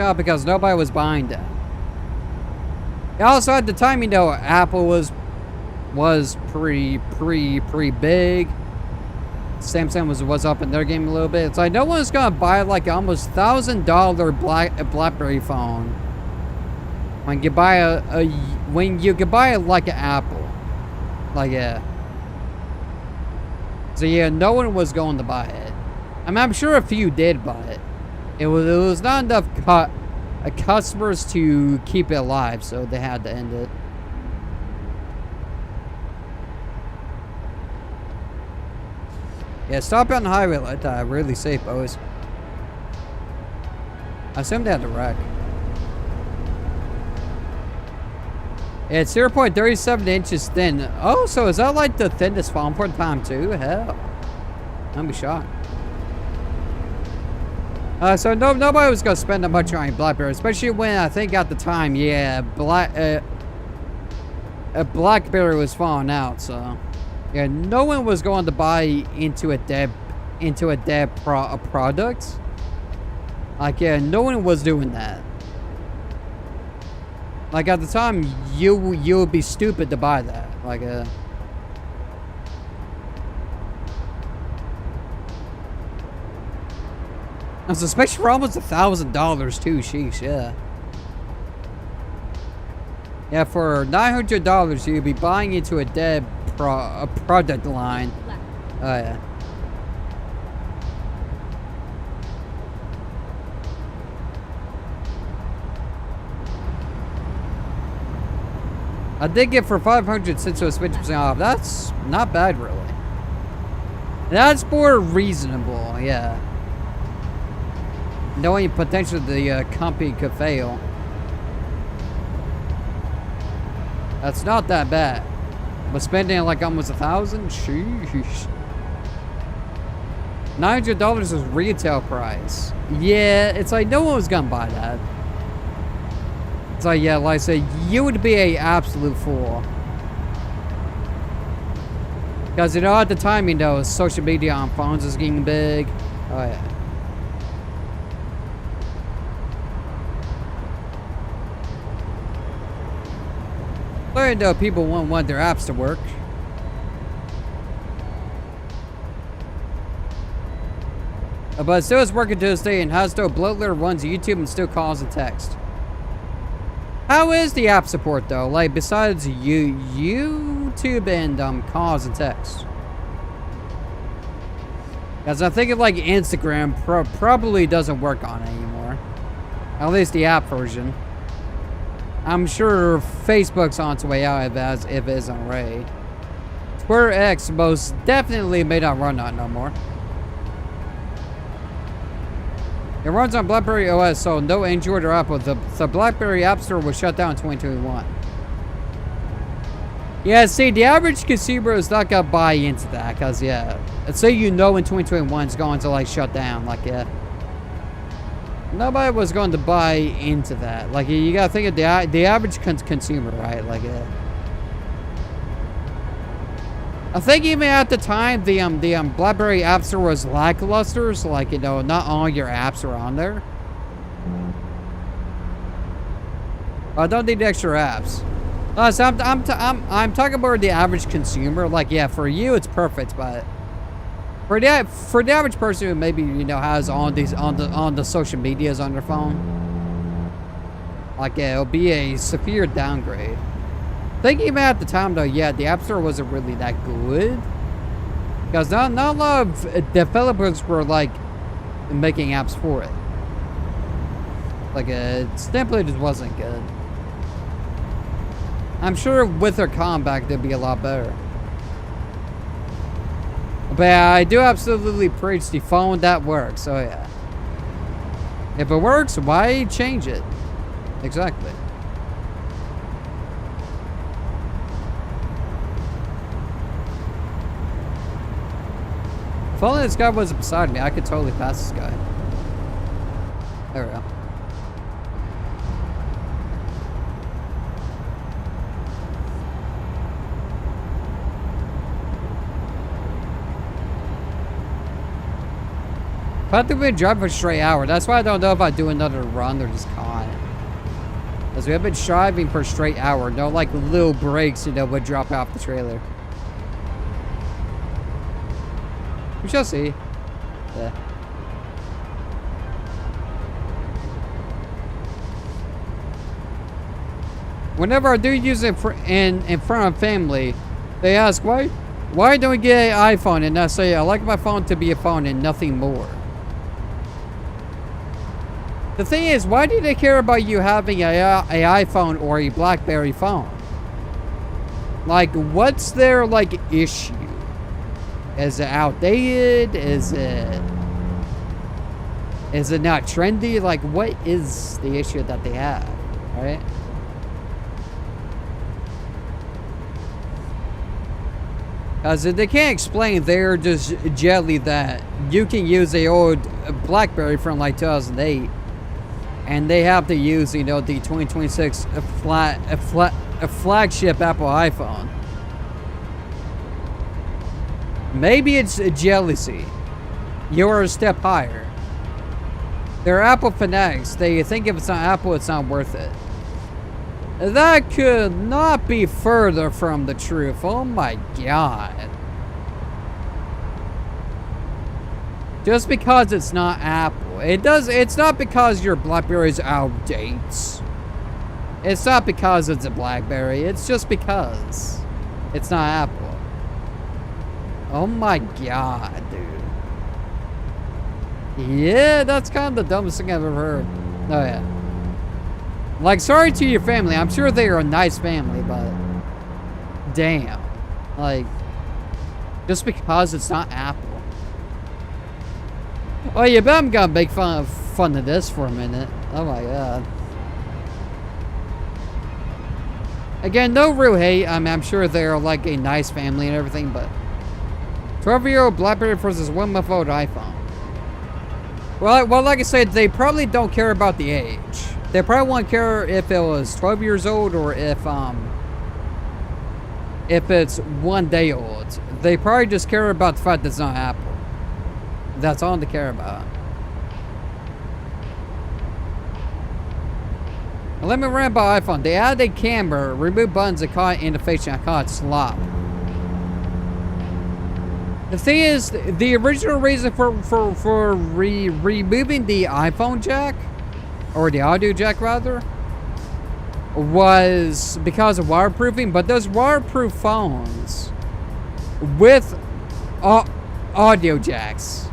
off because nobody was buying them. Also, at the time, you know, Apple was pretty big. Samsung was up in their game a little bit. It's like no one's gonna buy like almost $1,000 BlackBerry phone when you buy when you could buy it like an Apple, like yeah. So yeah, no one was going to buy it. I mean, I'm sure a few did buy it. It was not enough customers to keep it alive, so they had to end it. Yeah, stop on the highway like that. Really safe, boys. I assume they had to wreck. It's 0.37 inches thin. Oh, so is that like the thinnest phone for the time too? Hell, I'd be shocked. So nobody was gonna spend that much on BlackBerry, especially when I think at the time, yeah, BlackBerry was falling out. So yeah, no one was going to buy into a dead product. Like yeah, no one was doing that. Like at the time, you would be stupid to buy that. Like especially for almost $1,000 too. Sheesh, yeah. Yeah, for $900, you'd be buying into a dead product line. Oh yeah. I did get for $500 since it was 50% off. That's not bad, really. That's more reasonable, yeah. Knowing potentially the company could fail. That's not that bad. But spending like almost $1,000? Sheesh. $900 is retail price. Yeah, it's like no one was gonna buy that. It's like, yeah, like I said, you would be a absolute fool. Because, you know, at the time, you know, social media on phones is getting big. Oh, yeah. So, you know, people won't want their apps to work. But it still is working to this day and has still bloatware, runs YouTube, and still calls and text. How is the app support though? Like besides YouTube and calls and text? Because I think like Instagram probably doesn't work on it anymore. At least the app version. I'm sure Facebook's on its way out if it isn't already. Twitter X most definitely may not run on no more. It runs on BlackBerry OS, so no Android or Apple. The BlackBerry App Store was shut down in 2021. Yeah, see, the average consumer is not gonna buy into that, because, yeah. Let's say you know in 2021 it's going to, like, shut down. Like, yeah. Nobody was going to buy into that. Like, you gotta think of the average consumer, right? Like, yeah. I think even at the time, the BlackBerry App Store was lackluster, so like, you know, not all your apps are on there. I don't need extra apps. So I'm talking about the average consumer. Like, yeah, for you it's perfect, but for the average person who maybe, you know, has on the social medias on their phone, like, yeah, it'll be a severe downgrade. Thinking about it at the time though, yeah, the App Store wasn't really that good because not a lot of developers were like making apps for it. Like, it simply just wasn't good. I'm sure with their comeback, they'd be a lot better. But yeah, I do absolutely preach the phone that works, so yeah. If it works, why change it? Exactly. If only this guy wasn't beside me, I could totally pass this guy. There we go. If I have to be driving for a straight hour, that's why I don't know if I do another run or just call it. Because we have been driving for a straight hour. No, like, little breaks, you know, would drop off the trailer. We shall see. Yeah. Whenever I do use it in front of family, they ask, why don't we get an iPhone? And I say, I like my phone to be a phone and nothing more. The thing is, why do they care about you having a iPhone or a BlackBerry phone? Like, what's their, like, issue? Is it outdated? Is it not trendy? Like, what is the issue that they have, right? Because they can't explain, they're just jelly that you can use a old BlackBerry from like 2008, and they have to use, you know, the 2026 flagship Apple iPhone. Maybe it's jealousy. You're a step higher. They're Apple fanatics. They think if it's not Apple, it's not worth it. That could not be further from the truth. Oh my god. Just because it's not Apple. It's not because your BlackBerry's outdates. It's not because it's a BlackBerry. It's just because it's not Apple. Oh my god, dude. Yeah, that's kind of the dumbest thing I've ever heard. Oh yeah. Like, sorry to your family. I'm sure they are a nice family, but damn. Like, just because it's not Apple. Oh, you bet I'm gonna make fun of this for a minute. Oh my god. Again, no real hate. I mean, I'm sure they're like a nice family and everything, but 12-year-old BlackBerry versus 1-month-old iPhone. Well, like I said, they probably don't care about the age. They probably won't care if it was 12 years old or if it's 1 day old. They probably just care about the fact that it's not Apple. That's all they care about. Now, let me rant about iPhone. They added a camera, remove buttons, and call it interface, and I call it slop. The thing is, the original reason for removing the iPhone jack, or the audio jack rather, was because of waterproofing. But those waterproof phones with audio jacks,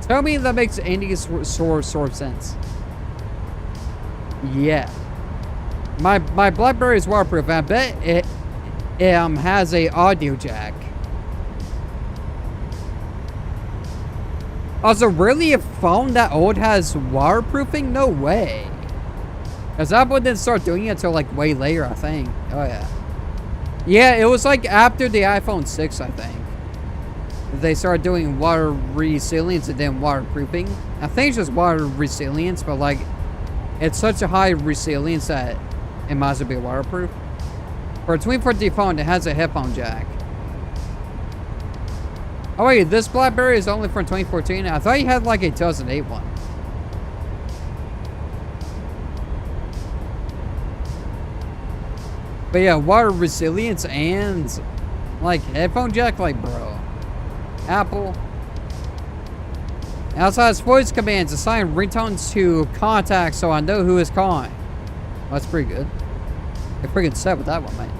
tell me that makes any sort of sense. Yeah, my BlackBerry is waterproof, and I bet it has a audio jack. Also, really, a phone that old has waterproofing? No way. Because Apple didn't start doing it until like way later, I think. Oh yeah. Yeah, it was like after the iPhone 6, I think. They started doing water resilience and then waterproofing. I think it's just water resilience, but like, it's such a high resilience that it might as well be waterproof. For a 2014 phone, it has a headphone jack. Oh wait, this BlackBerry is only from 2014? I thought you had like a 2008 one. But yeah, water resilience and like headphone jack, like bro. Apple. It also has voice commands, assign ringtones to contacts so I know who is calling. Well, that's pretty good. You're freaking set with that one, mate.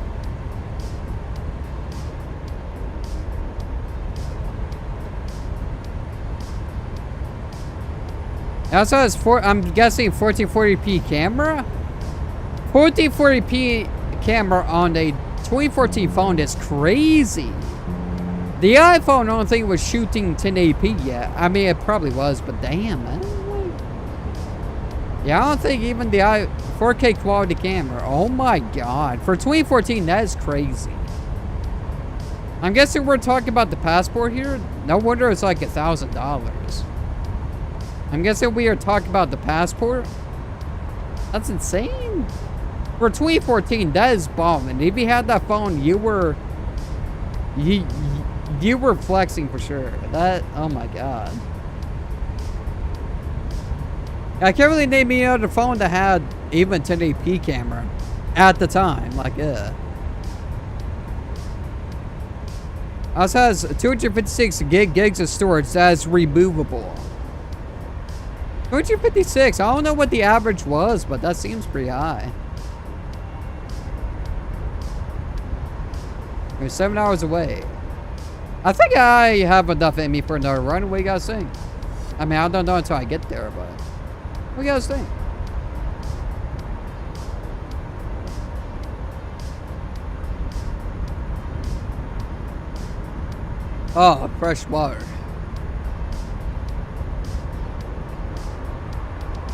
It also has I'm guessing 1440p camera? 1440p camera on a 2014 phone is crazy. The iPhone, I don't think it was shooting 1080p yet. I mean, it probably was, but damn, man. Yeah, I don't think even the 4K quality camera. Oh my god. For 2014, that is crazy. I'm guessing we're talking about the Passport here. No wonder it's like $1,000. I'm guessing we are talking about the Passport. That's insane. For 2014, that is bombing. If you had that phone, you were flexing for sure. That, oh my god. I can't really name any other phone that had even 1080p camera at the time. Like, yeah. Also has 256 gigs of storage that is removable. 256. I don't know what the average was, but that seems pretty high. We're 7 hours away. I think I have enough in me for another run. What do you guys think? I mean, I don't know until I get there, but what do you guys think? Oh, fresh water.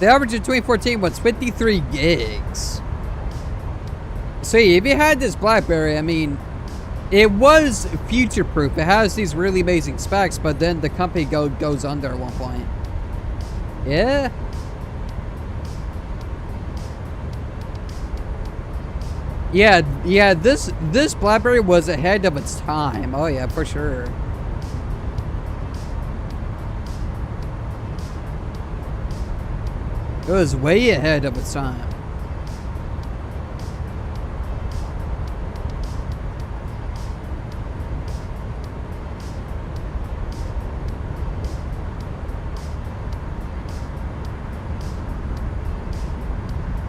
The average in 2014 was 53 gigs. See, if you had this BlackBerry, I mean, it was future-proof. It has these really amazing specs, but then the company goes under at one point. Yeah. Yeah, this BlackBerry was ahead of its time. Oh yeah, for sure. It was way ahead of its time.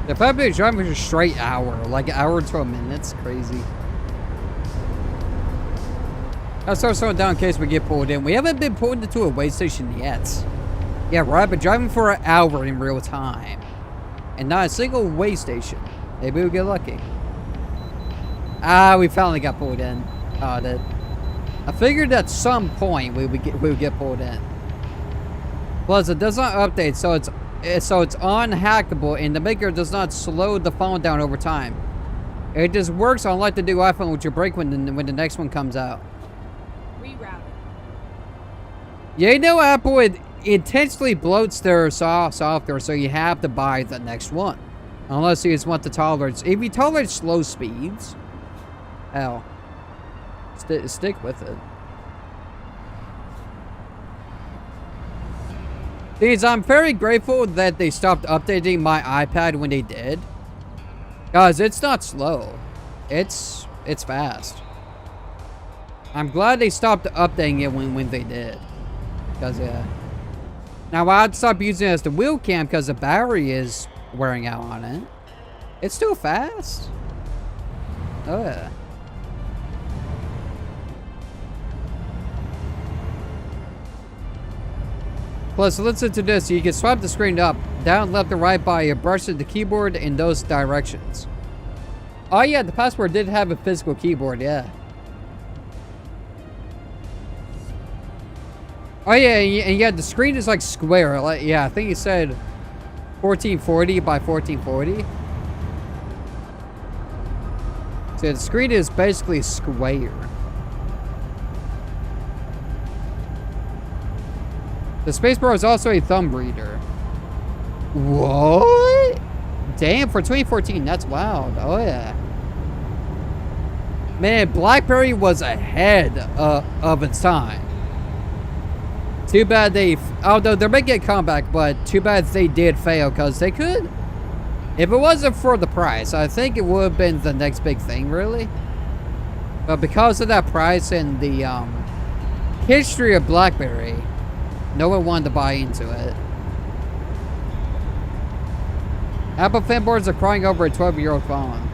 If I've been driving for a straight hour, like an hour to a minute, it's crazy. I'll start slowing down in case we get pulled in. We haven't been pulled into a weigh station yet. Yeah, right, I've been driving for an hour in real time. And not a single weigh station. Maybe we'll get lucky. Ah, we finally got pulled in. Oh, that. I figured at some point we would get pulled in. Plus, it does not update, so it's unhackable, and the maker does not slow the phone down over time. It just works unlike the new iPhone, which will break when the next one comes out. Rerouting. Yeah, you know, Apple it intentionally bloats their software, so you have to buy the next one, unless you just want to tolerate. If you tolerate slow speeds, hell, stick with it. Things, I'm very grateful that they stopped updating my iPad when they did. Guys, it's not slow. It's fast. I'm glad they stopped updating it when they did. Because, yeah. Now, I'd stop using it as the wheel cam because the battery is wearing out on it. It's still fast. Oh, yeah. Plus, listen to this. You can swipe the screen up, down, left, and right by brushing the keyboard in those directions. Oh, yeah, the Passport did have a physical keyboard, yeah. Oh, yeah, and yeah, the screen is like square. Like, yeah, I think you said 1440 by 1440. So the screen is basically square. The spacebar is also a thumb reader. What? Damn, for 2014, that's wild. Oh, yeah. Man, BlackBerry was ahead of its time. Too bad although they're making a comeback, but too bad they did fail, because they could If it wasn't for the price, I think it would have been the next big thing, really. But because of that price and the history of BlackBerry, no one wanted to buy into it. Apple fanboys are crying over a 12-year-old phone.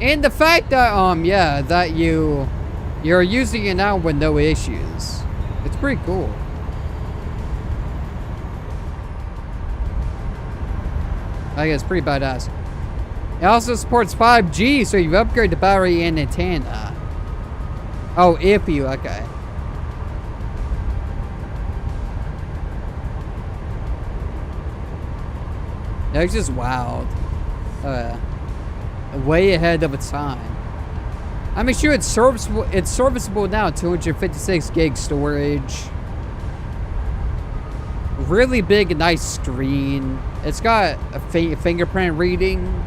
And the fact that, yeah, that you're using it now with no issues. It's pretty cool. I guess it's pretty badass. It also supports 5G, so you upgrade the battery and antenna. Oh, if you, okay. That's just wild. Oh yeah. Way ahead of its time. I mean, sure, it's serviceable now. 256 gig storage. Really big, nice screen. It's got a fingerprint reading.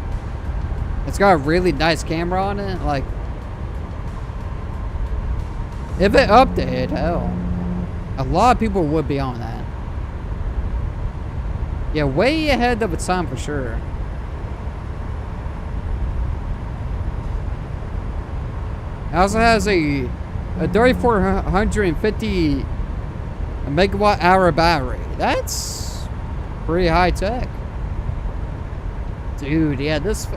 It's got a really nice camera on it. Like, if it updated, hell, a lot of people would be on that. Yeah, way ahead of its time for sure. It also has a 3450 megawatt hour battery. That's pretty high tech. Dude, yeah, this...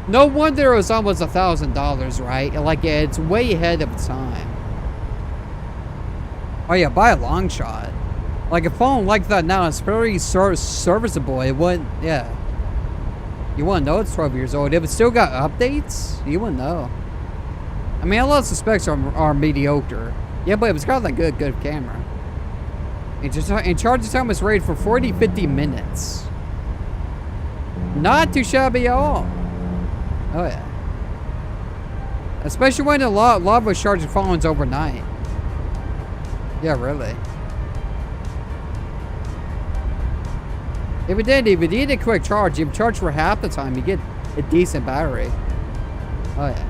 No wonder it was almost $1,000, right? Like, yeah, it's way ahead of its time. Oh yeah, by a long shot. Like, a phone like that now is very serviceable. It wouldn't, yeah. You wouldn't know it's 12 years old. If it still got updates, you wouldn't know. I mean, a lot of the specs are mediocre. Yeah, but it's got like good camera. And charging time is rated for 40-50 minutes. Not too shabby at all. Oh yeah. Especially when a lot of us charging phones overnight. Yeah, really. If you need a quick charge, you charge for half the time, you get a decent battery. Oh yeah.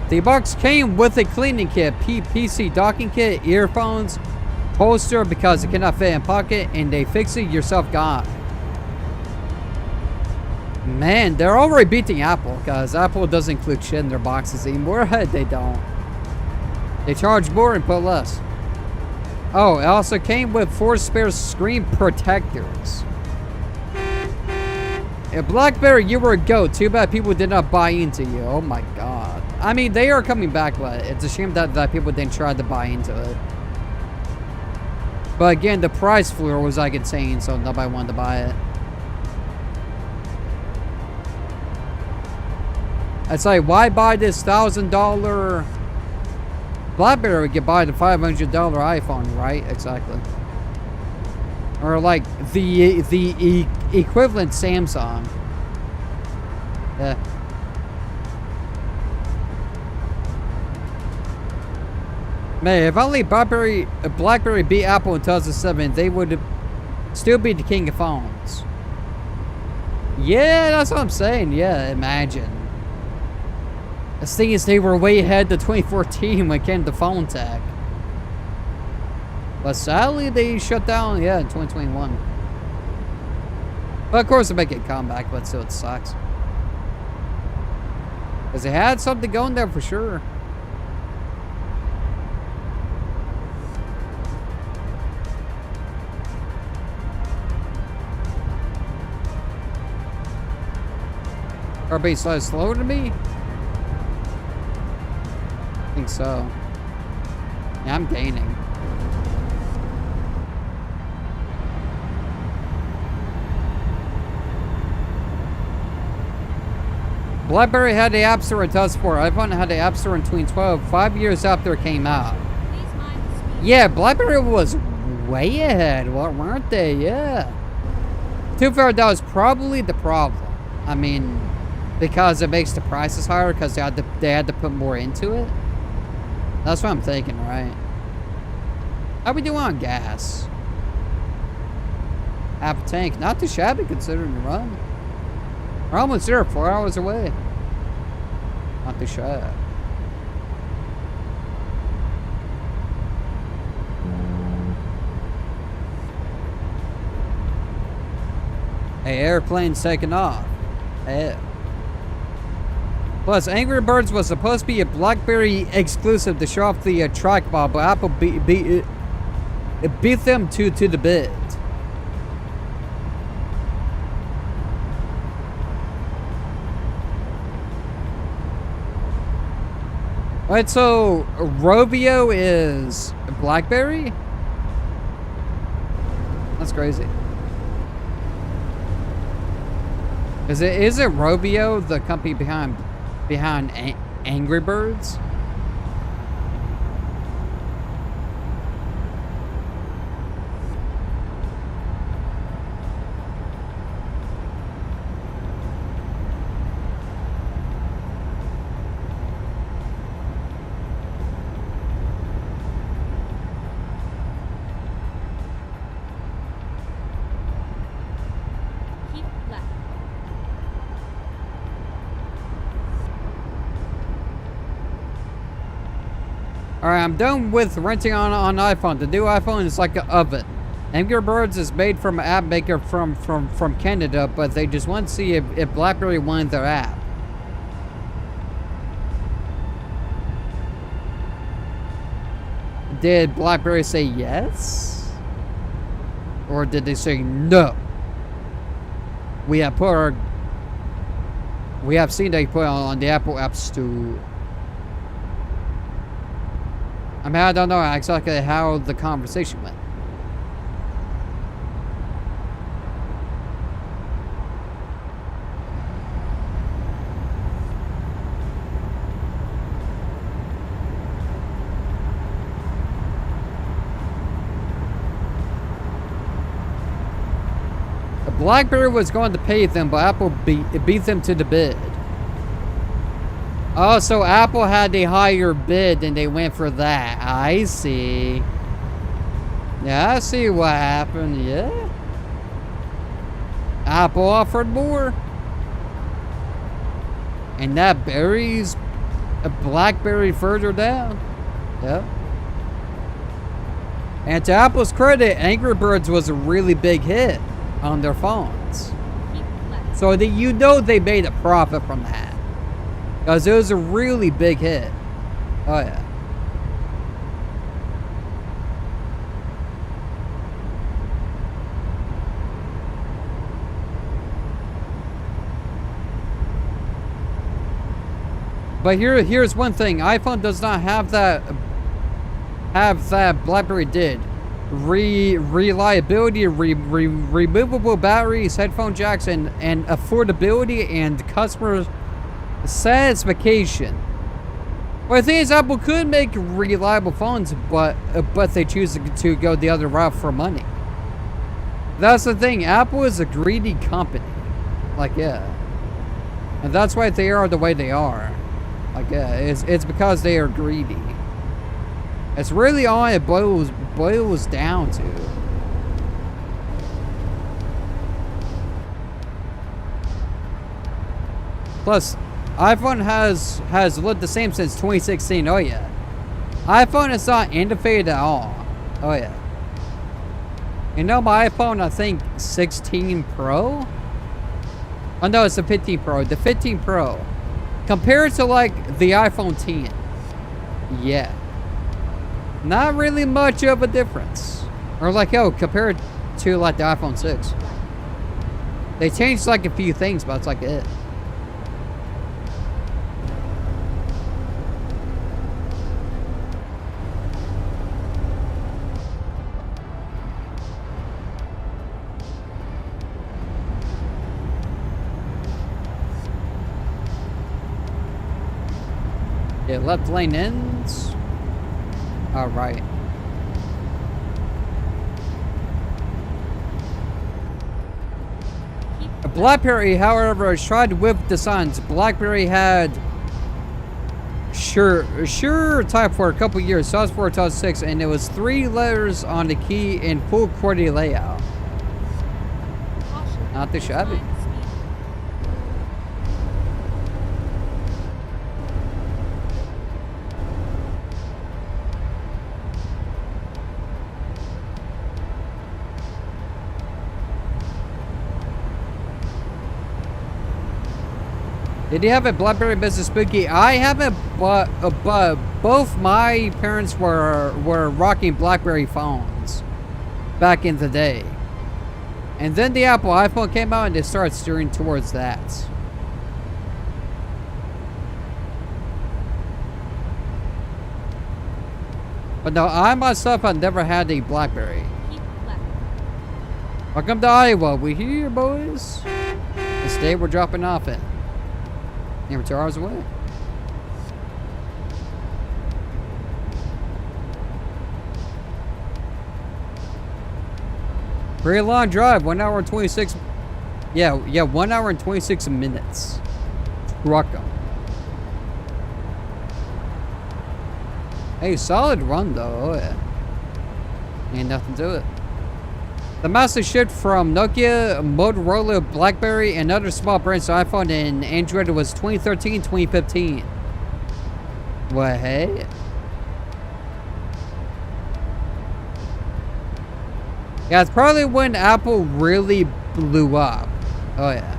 The box came with a cleaning kit, PC docking kit, earphones, holster because it cannot fit in pocket, and a fix-it-yourself guide. Man, they're already beating Apple because Apple doesn't include shit in their boxes anymore. They don't. They charge more and put less. Oh, it also came with 4 spare screen protectors. If BlackBerry, you were a goat. Too bad people did not buy into you. Oh my god. I mean, they are coming back, but it's a shame that people didn't try to buy into it. But again, the price floor was like insane, so nobody wanted to buy it. It's like, why buy this $1,000 BlackBerry? We could buy the $500 iPhone, right? Exactly. Or like the equivalent Samsung. Yeah. Man, if only BlackBerry beat Apple in 2007, they would still be the king of phones. Yeah, that's what I'm saying. Yeah, imagine. The thing is, they were way ahead to 2014 when it came to phone tech. But sadly, they shut down, yeah, in 2021. But of course, they make a comeback, but still, it sucks. Because they had something going there for sure. Everybody started slower to me? I think so. Yeah, I'm gaining. BlackBerry had the App Store in 2004. iPhone had the App Store in 2012, 5 years after it came out. Yeah, BlackBerry was way ahead, weren't they? Yeah. To be fair, that was probably the problem. I mean, because it makes the prices higher because they had to put more into it. That's what I'm thinking, right? How we doing on gas? Half a tank. Not too shabby considering the run. We're almost there, 4 hours away. Not too shabby. Hey, airplane's taking off. Hey. Plus, Angry Birds was supposed to be a BlackBerry exclusive to show off the trackball, but Apple beat them to the bid. Alright, so Rovio is BlackBerry? That's crazy. Is it Rovio, the company behind Angry Birds? Keep left. Alright, I'm done with renting on iPhone. The new iPhone is like an oven. Angry Birds is made from an app maker from Canada, but they just want to see if BlackBerry wanted their app. Did BlackBerry say yes? Or did they say no? We have seen they put on the Apple App Store. I mean, I don't know exactly how the conversation went. BlackBerry was going to pay them, but Apple beat them to the bid. Oh, so Apple had a higher bid and they went for that. I see. Yeah, I see what happened. Yeah. Apple offered more. And that buries a BlackBerry further down. Yep. And to Apple's credit, Angry Birds was a really big hit on their phones. Keep left. So that you know they made a profit from that. Because it was a really big hit. Oh yeah. But here's one thing. iPhone does not have that BlackBerry did. Reliability, removable batteries, headphone jacks, and affordability and customer satisfaction. Well, the thing is, Apple could make reliable phones, but they choose to go the other route for money. That's the thing. Apple is a greedy company. Like, yeah. And that's why they are the way they are. Like, yeah, it's because they are greedy. It's really all it boils down to. Plus, iPhone has looked the same since 2016. Oh yeah. iPhone is not innovative at all. Oh yeah. You know, my iPhone, I think 16 Pro? Oh no, it's the 15 Pro. The 15 Pro. Compared to like the iPhone 10. Yeah. Not really much of a difference. Or like, oh, compared to like the iPhone 6. They changed like a few things, but it's like it. Yeah, left lane ends. All right. BlackBerry, however, has tried with designs. BlackBerry had sure type for a couple years, SOS 4, SOS 6, and it was 3 letters on the key in full QWERTY layout. Caution. Not too shabby. Climb speed. Did you have a BlackBerry Mrs. Spooky? I haven't, but both my parents were rocking BlackBerry phones back in the day. And then the Apple iPhone came out and they started steering towards that. But no, I myself have never had a BlackBerry. Keep left. Welcome to Iowa. We here, boys. The state we're dropping off in. We're 2 hours away. Pretty long drive. 1 hour and 26. Yeah, 1 hour and 26 minutes. Truck 'em. Hey, solid run though. Oh, yeah. Ain't nothing to it. The massive shift from Nokia, Motorola, BlackBerry, and other small brands to iPhone and Android was 2013, 2015. What, hey? Yeah, it's probably when Apple really blew up. Oh, yeah.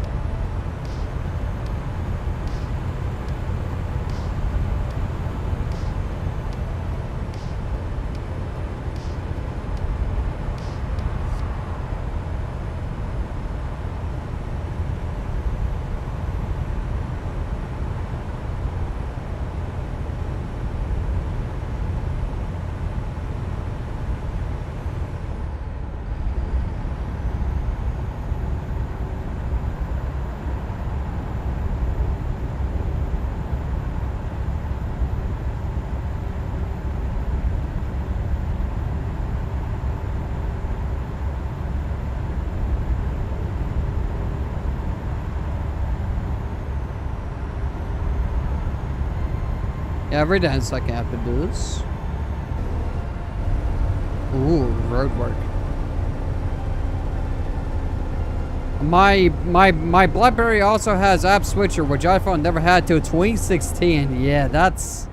Yeah, every day it's like I have to do this. Ooh, road work. My BlackBerry also has App Switcher, which iPhone never had till 2016. Yeah, that's...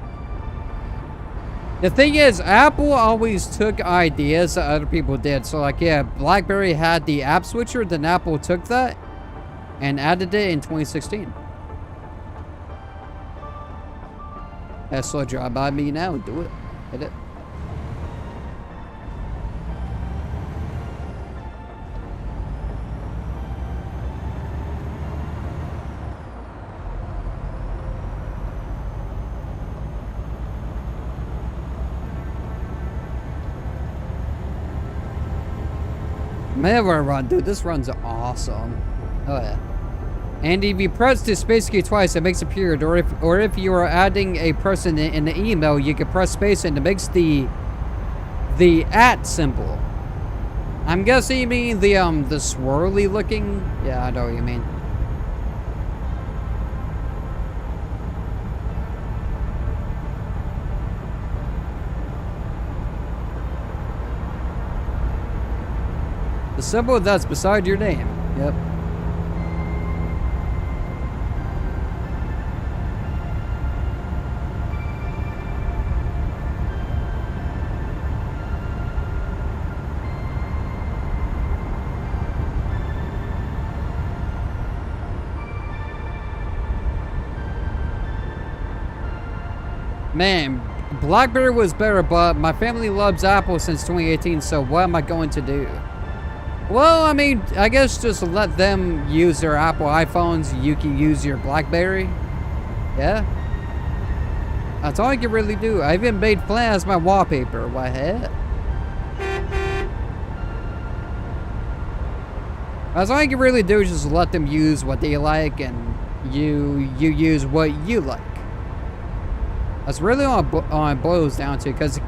The thing is, Apple always took ideas that other people did. So like, yeah, BlackBerry had the App Switcher, then Apple took that and added it in 2016. That's slow drive by me now. Do it. Hit it. Man, what a run, dude. This run's awesome. Oh yeah. And if you press the space key twice, it makes a period. Or if you are adding a person in the email, you can press space and it makes the @ symbol. I'm guessing you mean the swirly looking. Yeah, I know what you mean. The symbol that's beside your name. Yep. Man, BlackBerry was better, but my family loves Apple since 2018, so what am I going to do? Well, I mean, I guess just let them use their Apple iPhones. You can use your BlackBerry. Yeah. That's all I can really do. I even made Flan as my wallpaper. What heck? That's all I can really do is just let them use what they like and you use what you like. That's really all it boils down to, because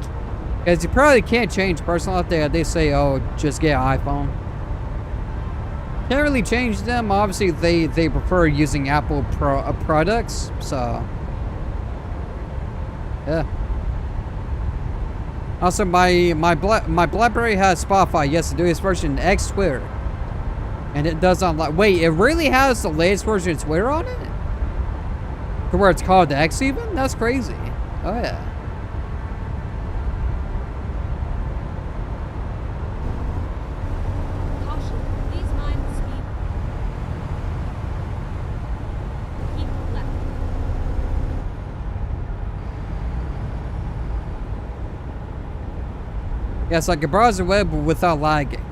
you probably can't change personal out there. They say, oh, just get an iPhone. Can't really change them. Obviously, they prefer using Apple products, so. Yeah. Also, my BlackBerry has Spotify. Yes, it do. It's version X Twitter, and it does not like. Wait, it really has the latest version of Twitter on it, to where it's called X even? That's crazy. Oh yeah. Caution, please mind the speed. Keep left. Yeah, it's like a browser web without lagging.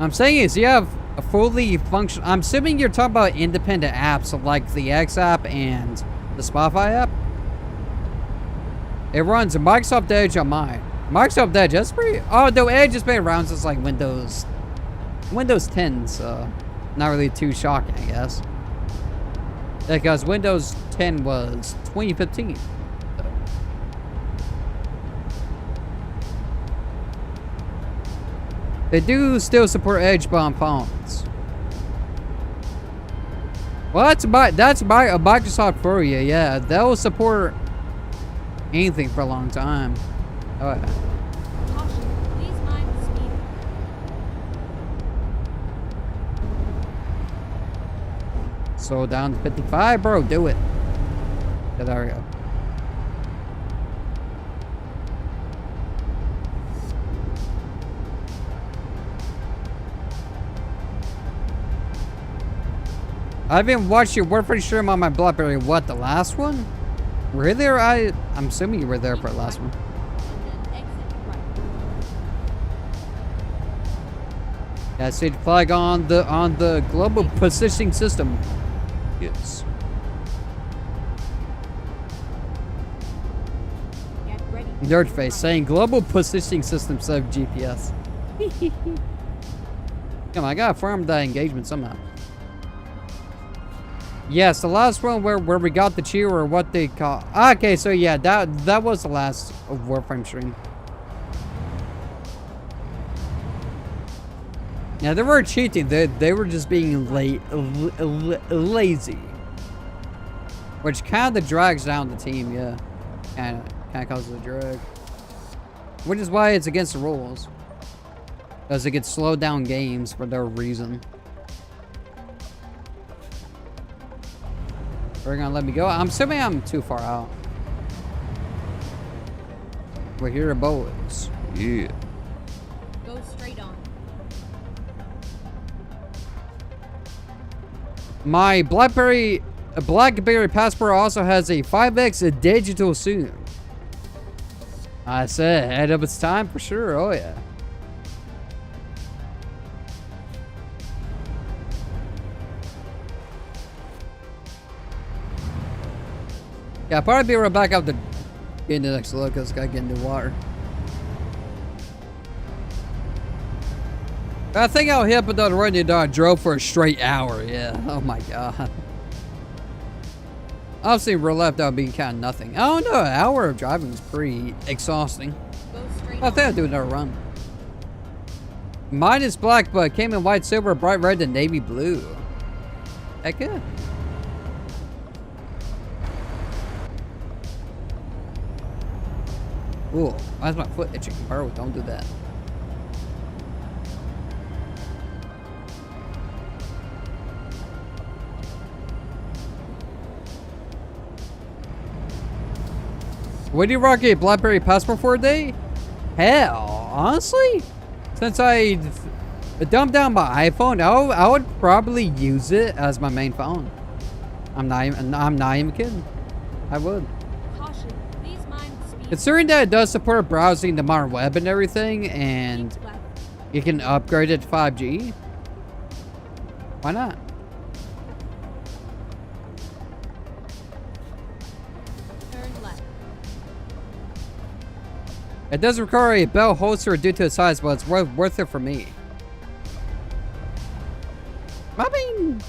I'm saying is you have a fully function. I'm assuming you're talking about independent apps like the X app and the Spotify app. It runs Microsoft Edge on mine. Microsoft Edge, that's pretty. Oh, though Edge has been around since like Windows 10, so not really too shocking, I guess. Because Windows 10 was 2015. They do still support Edge but on phones. Well, that's a Microsoft for you, yeah. They'll support anything for a long time. Oh yeah. Caution, please mind the speed. Slow down to 55, bro. Do it. Yeah, there we go. I haven't watched your Warframe stream on my BlackBerry. What, the last one? Were you there? I'm assuming you were there for the last one. And then exit right. Yeah, I see the flag on the global positioning system. Yes. Get ready. Dirtface saying global positioning system instead of GPS. Come on, I gotta farm that engagement somehow. Yes, the last one where we got the cheer or what they call. Okay, so yeah, that was the last Warframe stream. Yeah, they weren't cheating. They were just being lazy, which kind of drags down the team. Yeah, kind of causes a drag, which is why it's against the rules, because it could slow down games for no reason. They're gonna let me go. I'm assuming I'm too far out. We're here, boys. Yeah. Go straight on. My BlackBerry Passport also has a 5x digital zoom. I said ahead of its time for sure. Oh yeah. Yeah, I'll probably be right back out to get into the next look because I gotta get into water. I think I'll hit up the running dog drove for a straight hour. Yeah. Oh my god. Obviously, we're left out being kind of nothing. I don't know. An hour of driving is pretty exhausting. Go straight I think I'll on. do another run. Mine is black, but it came in white, silver, bright red, and navy blue. Heck yeah. Ooh, why is my foot itching? Bro, don't do that. Would you rock a BlackBerry Passport for a day? Hell, honestly? Since I dumped down my iPhone, I would probably use it as my main phone. I'm not even kidding. I would. Caution, please mind the speed. Considering that it does support browsing the modern web and everything, and Keep left. you can upgrade it to 5G, why not? Turn left. It does require a belt holster due to its size, but it's worth it for me. I mean,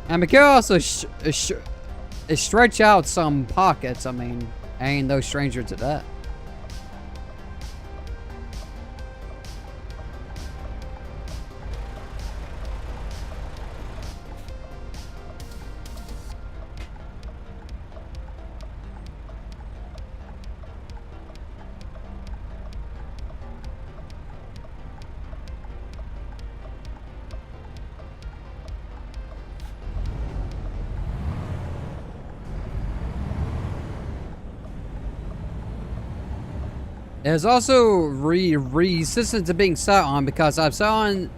and it can also stretch out some pockets. I mean, I ain't no stranger to that. It's also resistant to being sat on because I've sat on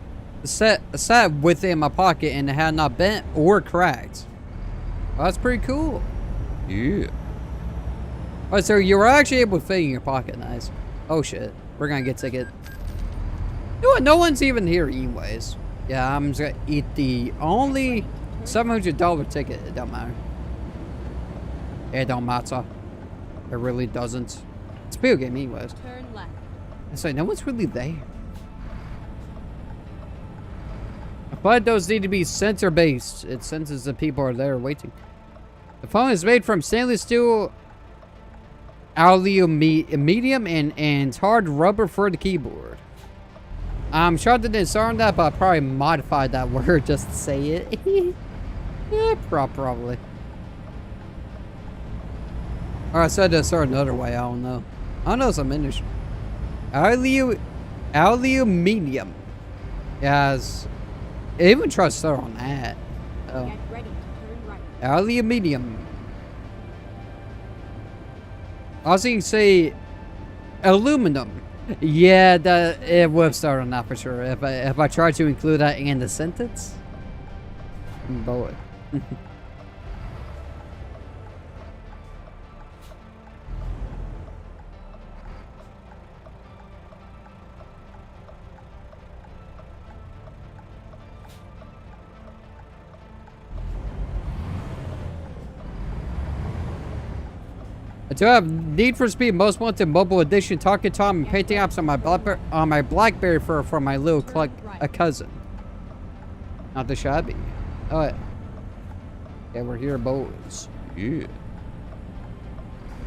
sat within my pocket and it had not bent or cracked. Well, that's pretty cool. Yeah. Alright, so you were actually able to fit in your pocket. Nice. Oh shit. We're gonna get a ticket. You know what? No one's even here anyways. Yeah, I'm just gonna eat the only $700 ticket. It don't matter. It don't matter. It really doesn't. It's a video game anyways. Turn left. It's like no one's really there. But those need to be center based. It senses that people are there waiting. The phone is made from stainless steel, medium, and hard rubber for the keyboard. I'm sure that didn't start on that, but I probably modified that word just to say it. Yeah, probably. Or I said to start another way. I don't know. I don't know some industry. Aluminium. Yes. It even tries to start on that. Oh. Get ready to turn right. Aluminium. I was going to say aluminum. Yeah, it would start on that for sure. If I try to include that in the sentence. Boy. I do have Need for Speed Most Wanted Mobile Edition Talking Tom and painting apps on my BlackBerry for my little cousin. Not the shabby. Oh yeah. Yeah, we're here, boys. Yeah. You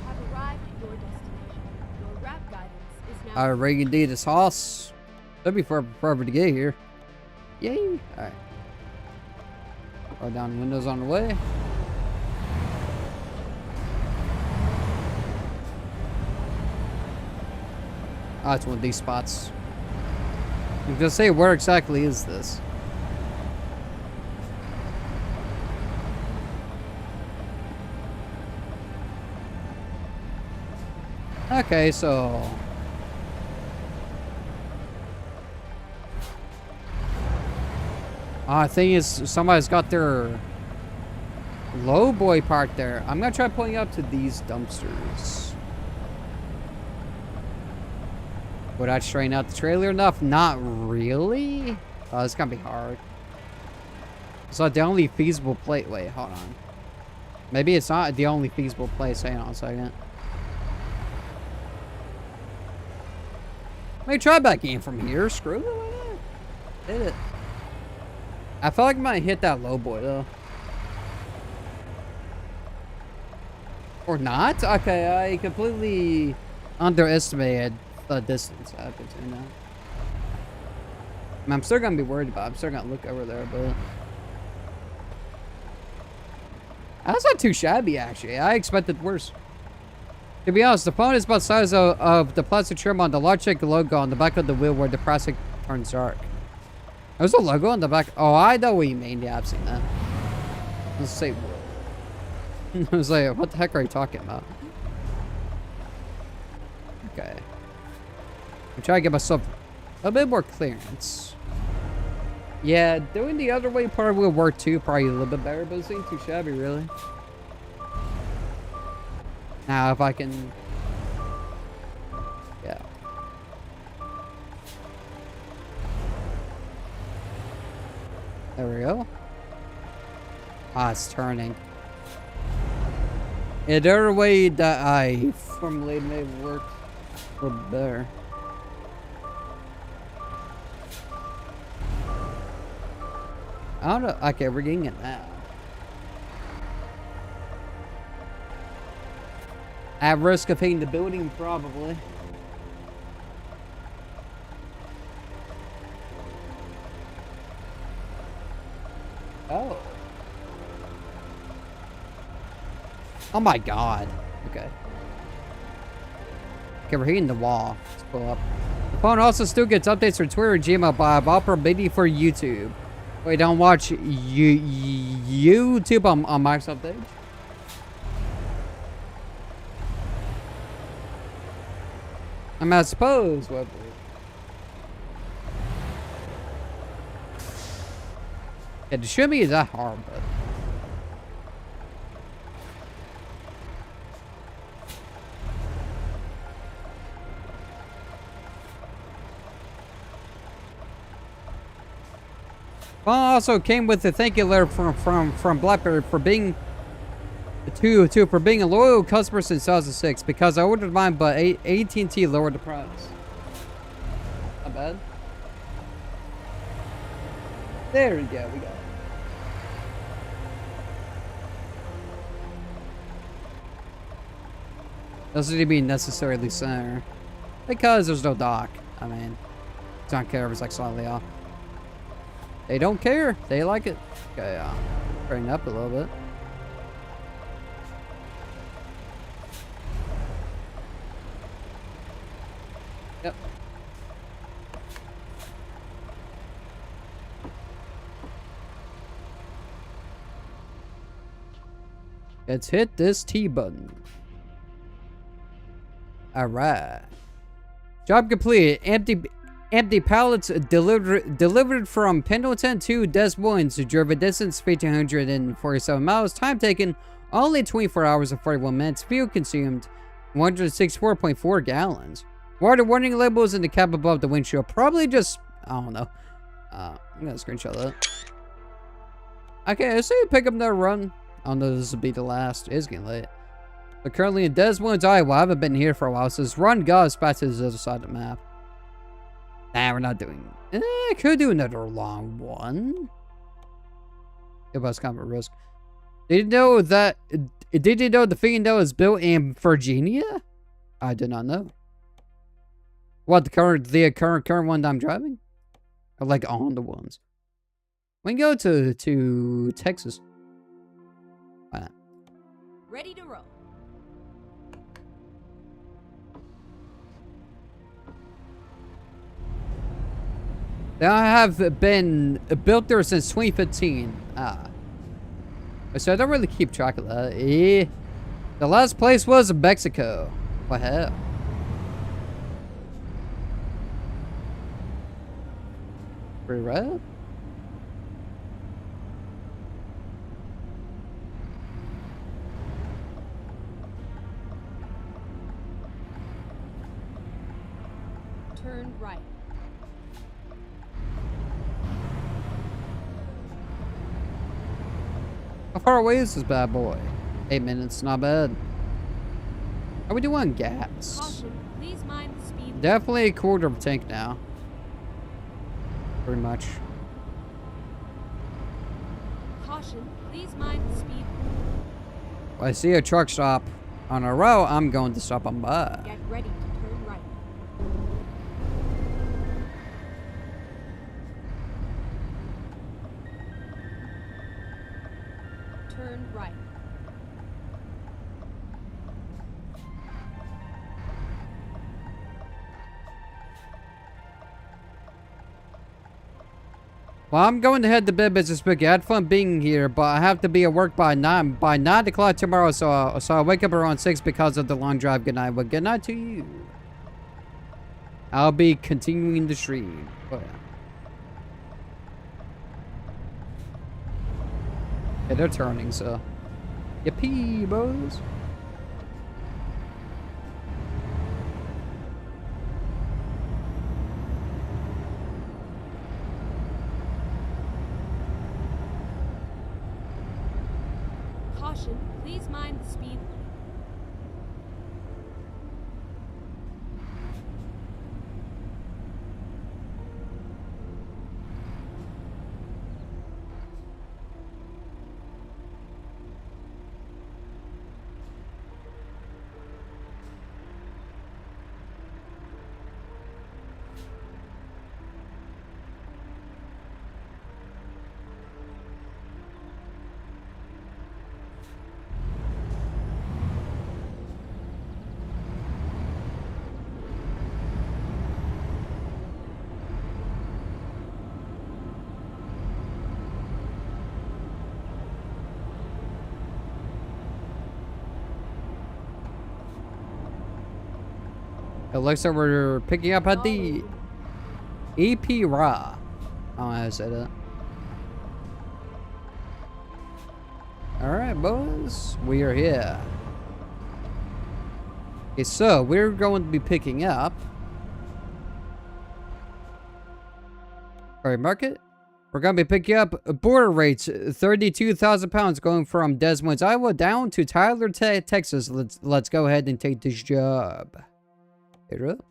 have arrived at your destination. Your route guidance is now. Reagan D this house. That'd be forever to get here. Yay. Alright. Roll down windows on the way. Oh, it's one of these spots. I was gonna say, where exactly is this? Okay, so... I think it's somebody's got their low boy parked there. I'm gonna try pulling up to these dumpsters. Would I straighten out the trailer enough? Not really. Oh, it's gonna be hard. It's not the only feasible place. Wait, hold on. Maybe it's not the only feasible place. Hang on a second. Let me try back in from here. Screw it. Why not? Hit it. I feel like I might hit that low boy though. Or not? Okay, I completely underestimated the distance I have to do now. I mean, I'm still gonna be worried about it. I'm still gonna look over there, but that's not too shabby actually. I expected worse. To be honest, the phone is about the size of the plastic trim on the Logitech logo on the back of the wheel where the plastic turns dark. There's a logo on the back. Oh, I know what you mean. Yeah, I've seen that. Let's say I was like, what the heck are you talking about? Okay. I'm trying to get myself a bit more clearance. Yeah, doing the other way part will work too, probably a little bit better, but it ain't too shabby, really. Now, if I can... Yeah. There we go. Ah, it's turning. Yeah, the other way that I formulated may work a little better. I don't know. Okay, we're getting it now. At risk of hitting the building, probably. Oh. Oh my god. Okay. Okay, we're hitting the wall. Let's pull up. The phone also still gets updates for Twitter and Gmail, but I've Opera MIDI for YouTube. Wait, don't watch YouTube on Microsoft Edge? I mean, I suppose what. It shouldn't be that hard, but. Well, also came with a thank you letter from BlackBerry for being for being a loyal customer since 2006 because I ordered mine, but AT&T lowered the price. Not bad. There we go. We got it. Doesn't need to be necessarily center because there's no dock. I mean, don't care if it's like slightly off. They don't care. They like it. Okay, bring it up a little bit. Yep. Let's hit this T button. Alright. Job complete. Empty pallets delivered from Pendleton to Des Moines. Drove a distance 1,547 miles. Time taken only 24 hours and 41 minutes. Fuel consumed 164.4 gallons. Water warning labels in the cap above the windshield. Probably just, I don't know. I'm gonna screenshot that. Okay, I see you pick up another run. I don't know if this will be the last. It is getting late. We're currently in Des Moines, Iowa. I haven't been here for a while. So this run goes back to the other side of the map. Nah, we're not doing. Could do another long one. It was kind of a risk. Did you know that? Did you know the Fiendo is built in Virginia? I did not know. What the current one that I'm driving? Or like on the ones. We can go to Texas. Why not? Ready to roll. They have been built there since 2015. So I don't really keep track of that. The last place was Mexico. What the hell? Pretty red? Turn right. How far away is this bad boy? 8 minutes, not bad. How we doing on gas? Caution, please mind the speed. Definitely a quarter of a tank now. Pretty much. Caution, please mind the speed. Well, I see a truck stop on a row. I'm going to stop on by. Get ready to turn right. Turn right. Well, I'm going to head to bed, Business Bookie. I had fun being here, but I have to be at work by 9 o'clock tomorrow, so I'll wake up around 6 because of the long drive. Good night. Well, good night to you. I'll be continuing the stream. Oh, yeah. Yeah, they're turning, so. Yippee, boys. Caution, please mind the speed. looks like we're picking up at the EP Raw. I don't know how to say that. Alright, boys. We are here. Okay, so we're going to be picking up. Alright, market. We're going to be picking up border rates, 32,000 pounds going from Des Moines, Iowa down to Tyler, Texas. Let's go ahead and take this job. Here up.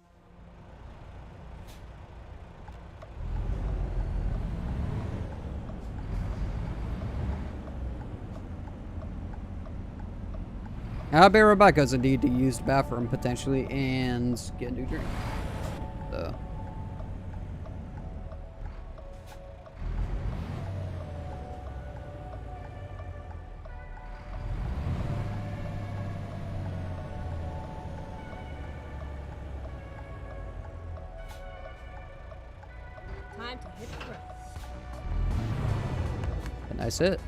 I'll be right back because I need to use the bathroom potentially and get a new drink. So. Time to hit the road. A nice hit.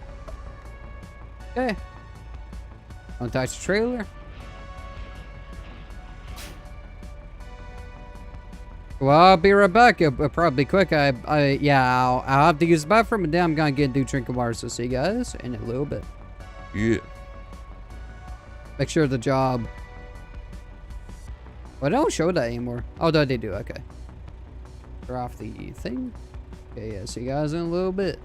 Okay. Don't touch the trailer. Well, I'll be right back. It'll probably be quick. Yeah, I'll have to use the bathroom, and then I'm gonna get a new drink of water. So see you guys in a little bit. Yeah. Make sure the job. Well, they don't show that anymore. Oh, no, they do. Okay. They're off the thing. Okay, yeah. See you guys in a little bit.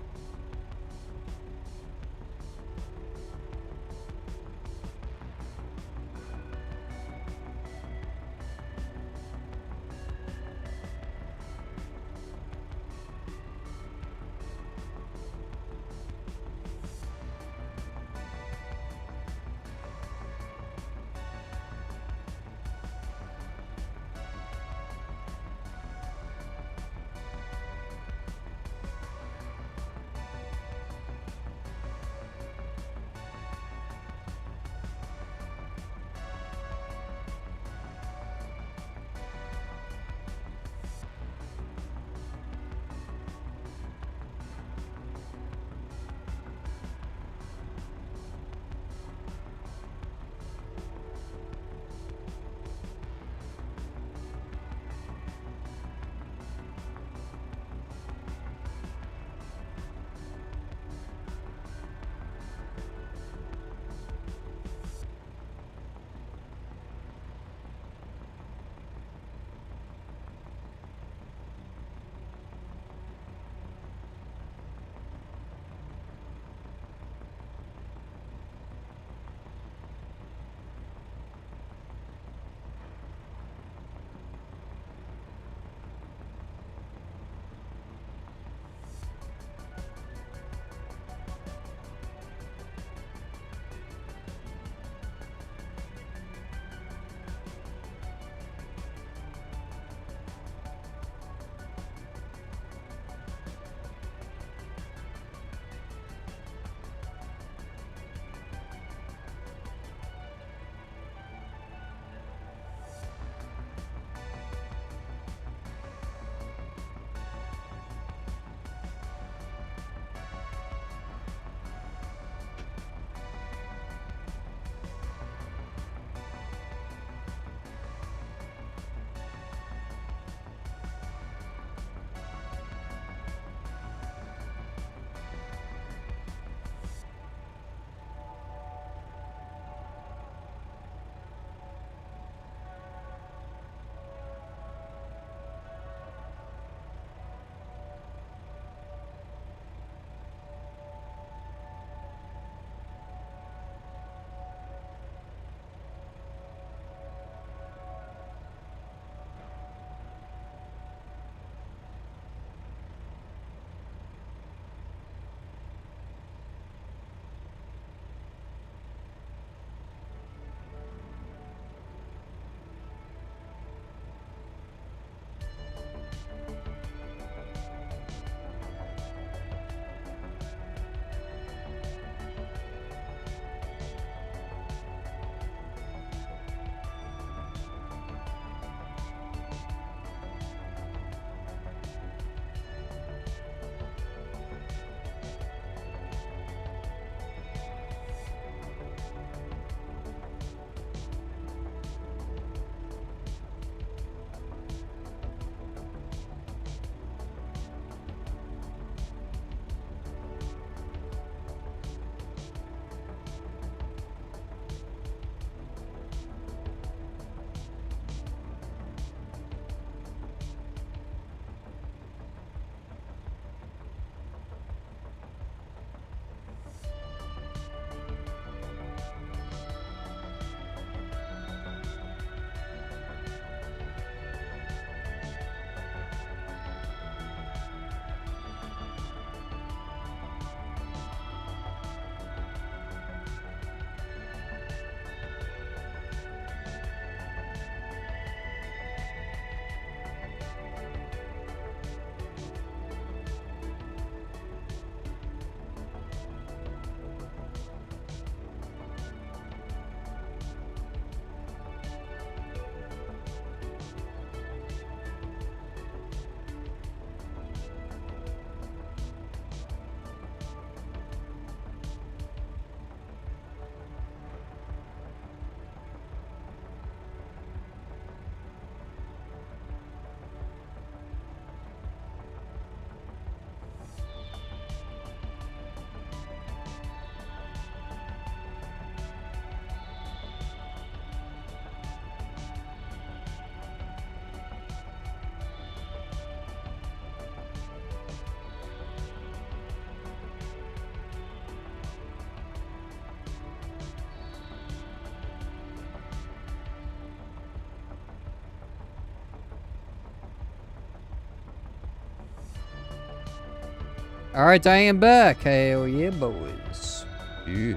Alright, I am back. Hell yeah, boys. Yeah.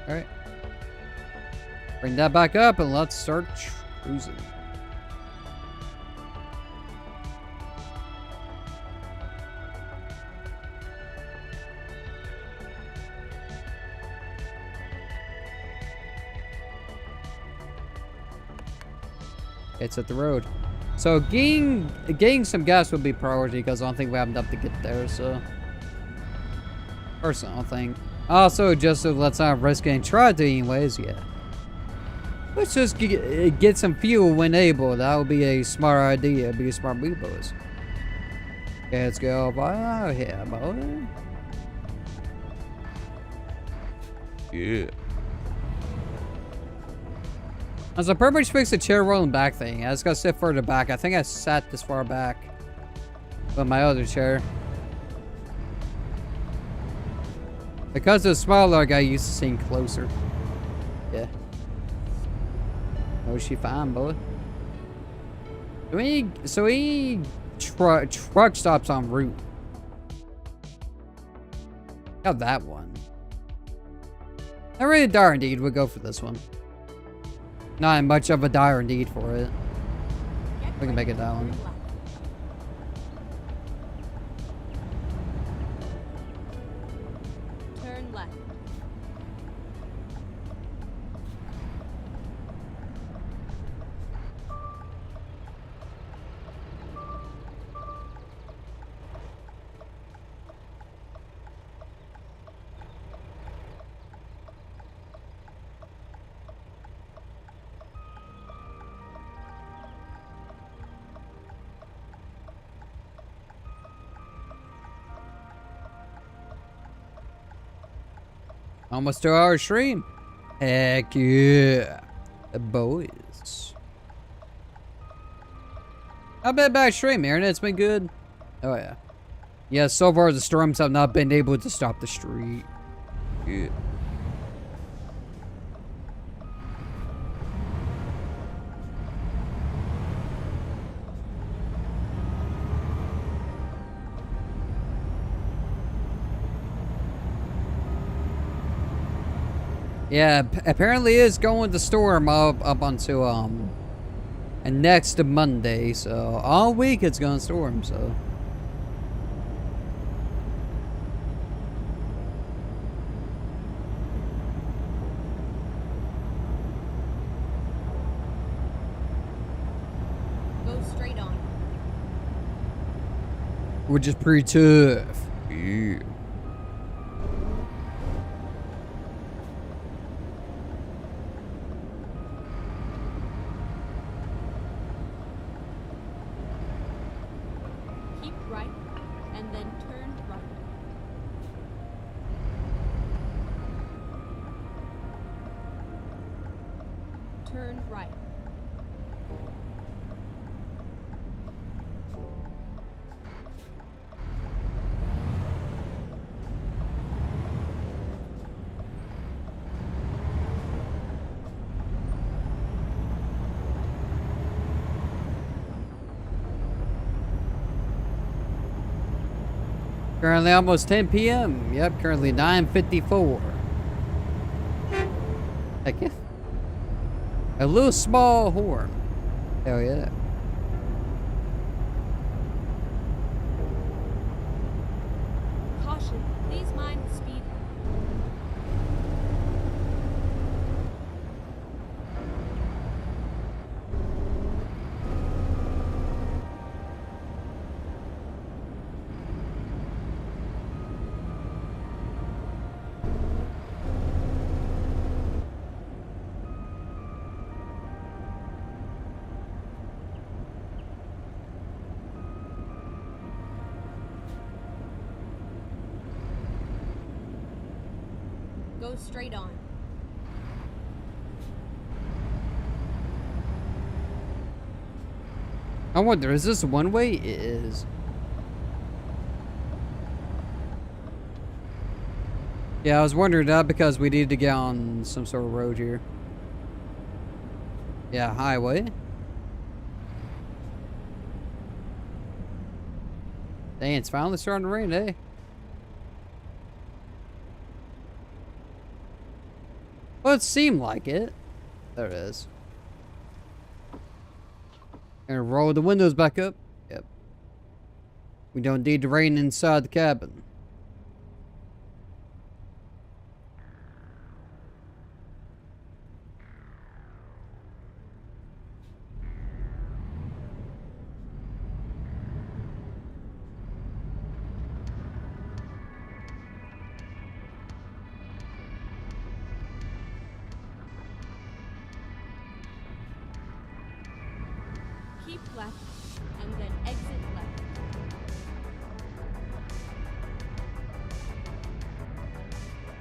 Alright. Bring that back up and let's start cruising. It's at the road. So getting some gas would be priority because I don't think we have enough to get there, so. Personally, I don't think. Also, just so let's not risk getting tried to anyways, yeah. Let's just get some fuel when able. That would be a smart idea. It'd be a smart move, boys. Okay, let's go out here, boy. Yeah. As a purpose fix the chair rolling back thing. I just gotta sit further back. I think I sat this far back with my other chair. Because it's smaller, I got used to seeing closer. Yeah. Oh, she fine, boy. So we truck stops en route. Got that one. Not really dire indeed. We'll go for this one. Not much of a dire need for it. We can make it that one. Turn left. Almost 2 hour stream. Heck yeah. Boys. Not bad stream, Aaron. It's been good. Oh, yeah. Yeah, so far the storms have not been able to stop the street. Yeah. Yeah, apparently it's going to storm up onto and next Monday, so all week it's gonna storm, so. Go straight on. Which is pretty tough. Yeah. Keep right, and then turn right. Turn right. Currently almost 10 p.m. Yep, currently 9:54. Heck yeah. A little small horn. Hell yeah. Caution, please mind the speed. Go straight on. I wonder, is this one way? It is. Yeah, I was wondering that because we need to get on some sort of road here. Yeah, highway. Dang, it's finally starting to rain, eh? Well, it seemed like it. There it is. And roll the windows back up. Yep. We don't need the rain inside the cabin. Keep left, and then exit left.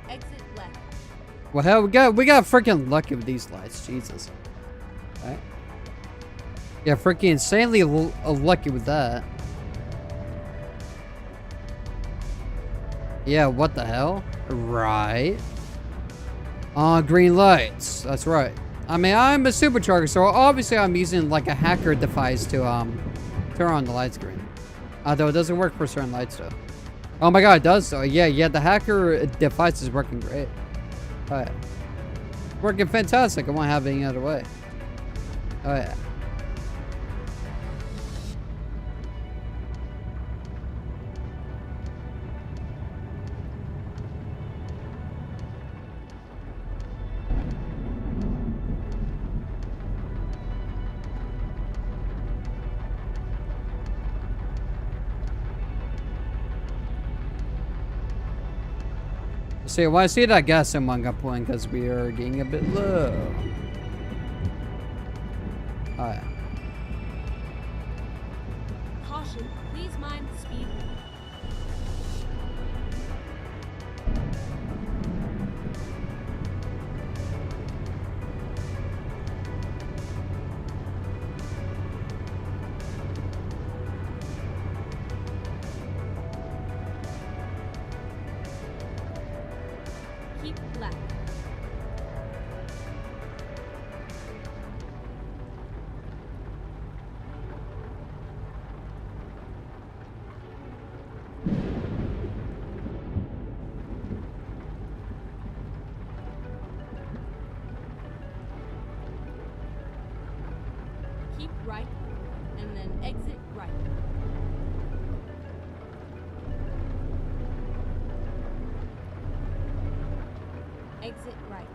Exit left. Well, hell, we got freaking lucky with these lights. Jesus. Alright. Yeah, freaking insanely lucky with that. Yeah, what the hell? Right. Green lights. That's right. I mean, I'm a supercharger, so obviously I'm using like a hacker device to turn on the light screen. Though it doesn't work for certain lights though. Oh my god, it does though. Yeah, the hacker device is working great. Oh yeah. Working fantastic. I won't have it any other way. Oh yeah. See, well, I see that gas in one got pulling because we are getting a bit low. Oh yeah. Caution, please mind the speed limit. Keep left. Keep right, and then exit right. Exit right.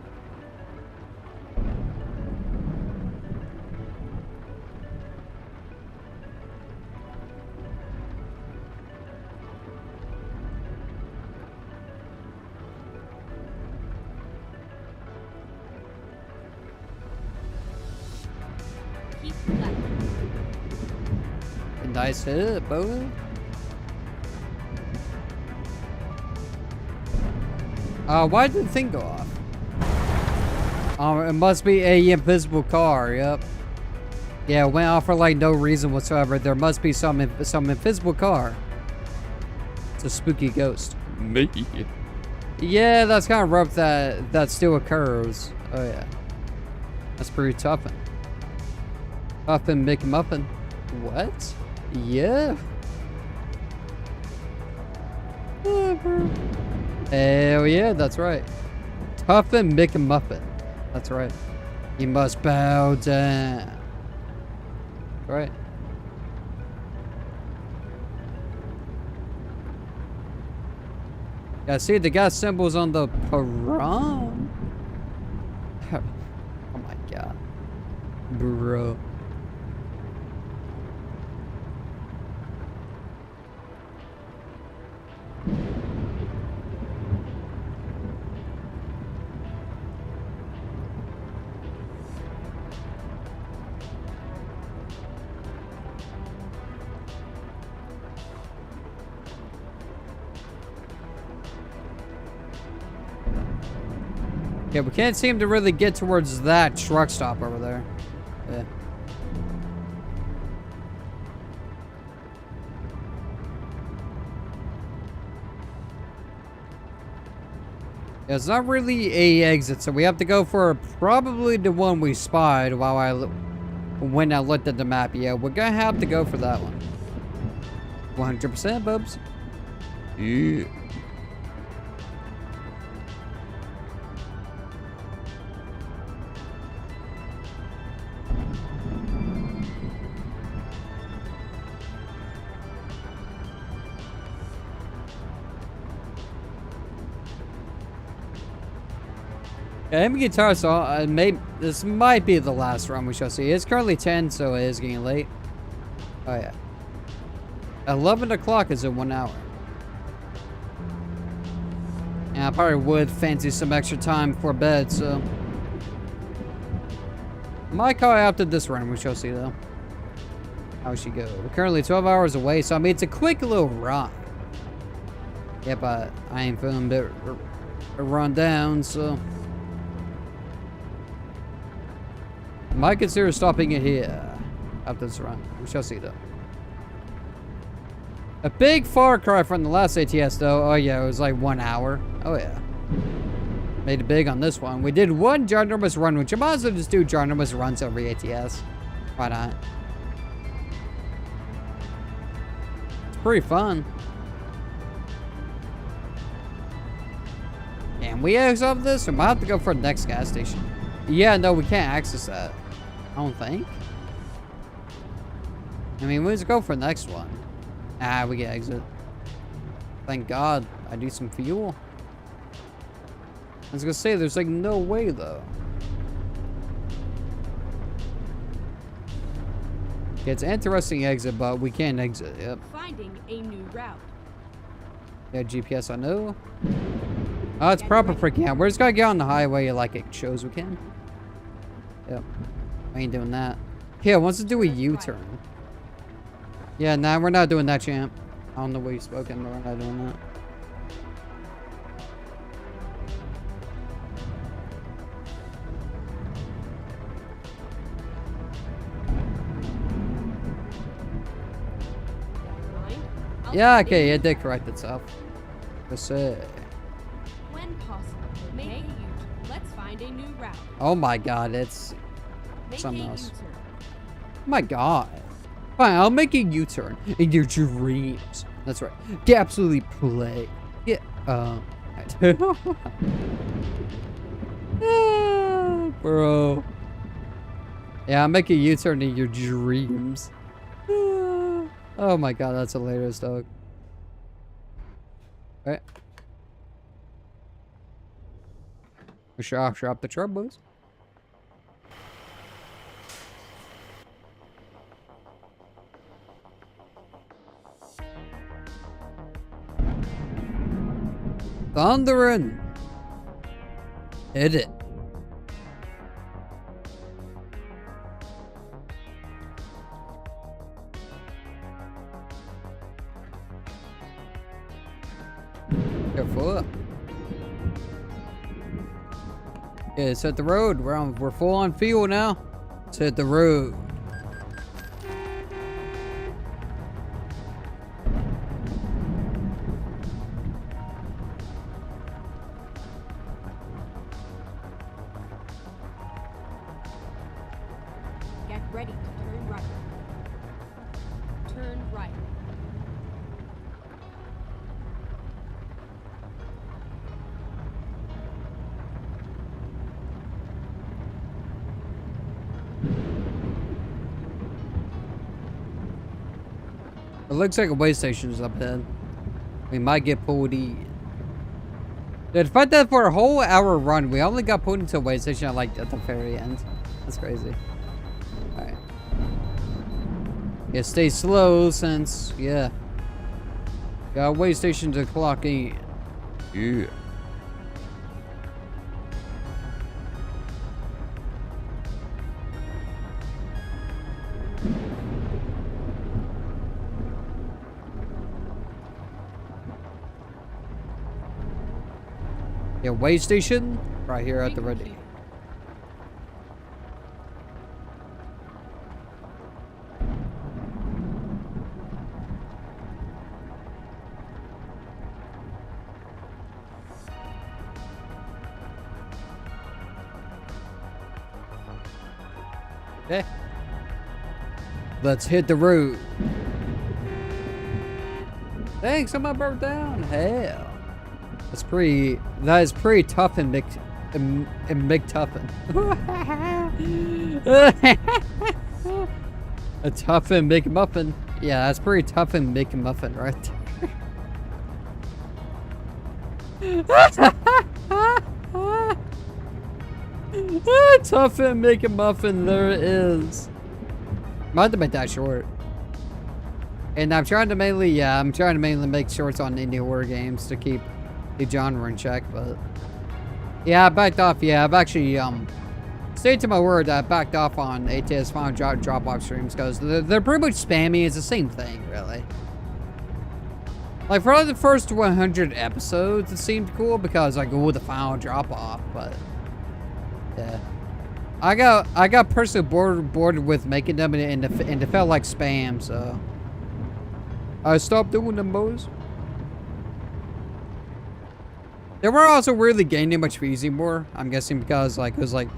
Keep left. Nice hit, boy. Why did the thing go off? It must be a invisible car. Yep. Yeah, it went off for like no reason whatsoever. There must be some invisible car. It's a spooky ghost. Me. Yeah, that's kind of rough that still occurs. Oh yeah. That's pretty tough. Toughin' McMuffin. What? Yeah. Oh, bro. Hell yeah, that's right. Toughin' McMuffin. That's right. You must bow down. Right. Yeah, see the gas symbols on the perron. Oh my god. Bro. Yeah, we can't seem to really get towards that truck stop over there. Yeah. Yeah, it's not really a exit, so we have to go for probably the one we spied when I looked at the map. Yeah, we're gonna have to go for that one. 100%, bubs. Yeah. Yeah, I'm guitar, so maybe this might be the last run we shall see. It's currently 10, so it is getting late. Oh yeah. 11 o'clock is in 1 hour. Yeah, I probably would fancy some extra time before bed, so. Might call after this run, we shall see though. How she go? We're currently 12 hours away, so I mean, it's a quick little run. Yeah, but I ain't feeling a bit run down, so. Might consider stopping it here after this run. We shall see though. A big far cry from the last ATS though. Oh yeah, it was like 1 hour. Oh yeah. Made it big on this one. We did one ginormous run, which I might as well just do ginormous runs every ATS. Why not? It's pretty fun. Can we exit this? Or might have to go for the next gas station. Yeah, no, we can't access that. I don't think. I mean, we'll just go for the next one. Ah, we can exit. Thank God. I do some fuel. I was gonna say, there's like no way though. Yeah, it's an interesting exit, but we can't exit. Yep. Finding a new route. Yeah, GPS I know. Oh, it's proper freaking out. We're just gonna get on the highway like it shows we can. Yep. I ain't doing that. Here, wants to do a U-turn. Yeah, nah, we're not doing that, champ. I don't know what you spoken, but we're not doing that. Yeah, okay, it did correct itself. Let's see. When possible, make a U-turn. Let's find a new route. Oh my God, it's Make something a else. U-turn. Oh my God. Fine, I'll make a U-turn in your dreams. That's right. Get absolutely play. Yeah. Bro. Yeah, I'll make a U-turn in your dreams. Oh my God, that's hilarious, dog. Alright. We should drop the turbos. Thundering. Hit it. Careful. Yeah, let's hit the road. We're full on fuel now. Let's hit the road. Get ready to turn right. Turn right. It looks like a way station is up ahead. We might get pulled in. Dude, if I did for a whole hour run, we only got pulled into a way station like at the very end. That's crazy. Alright. Yeah, stay slow since, yeah. Got a way station to clock in. Yeah. Yeah, way station right here at the ready. Okay. Let's hit the road. Thanks, I might burn down. Hell. That is pretty tough and McTuffin. A tough and McMuffin. Yeah, that's pretty tough and McMuffin right there. Tough and make a muffin. There it is. Might have to make that short. And I'm trying to mainly, make shorts on indie horror games to keep the genre in check, but yeah, I backed off. Yeah, I've actually, stayed to my word. I backed off on ATS final drop-off streams because they're pretty much spammy. It's the same thing, really. Like, for the first 100 episodes, it seemed cool because, like, oh, the final drop-off, but yeah. I got personally bored with making them, and it felt like spam, so I stopped doing them, boys. They weren't also really gaining much views anymore. I'm guessing because, like, it was like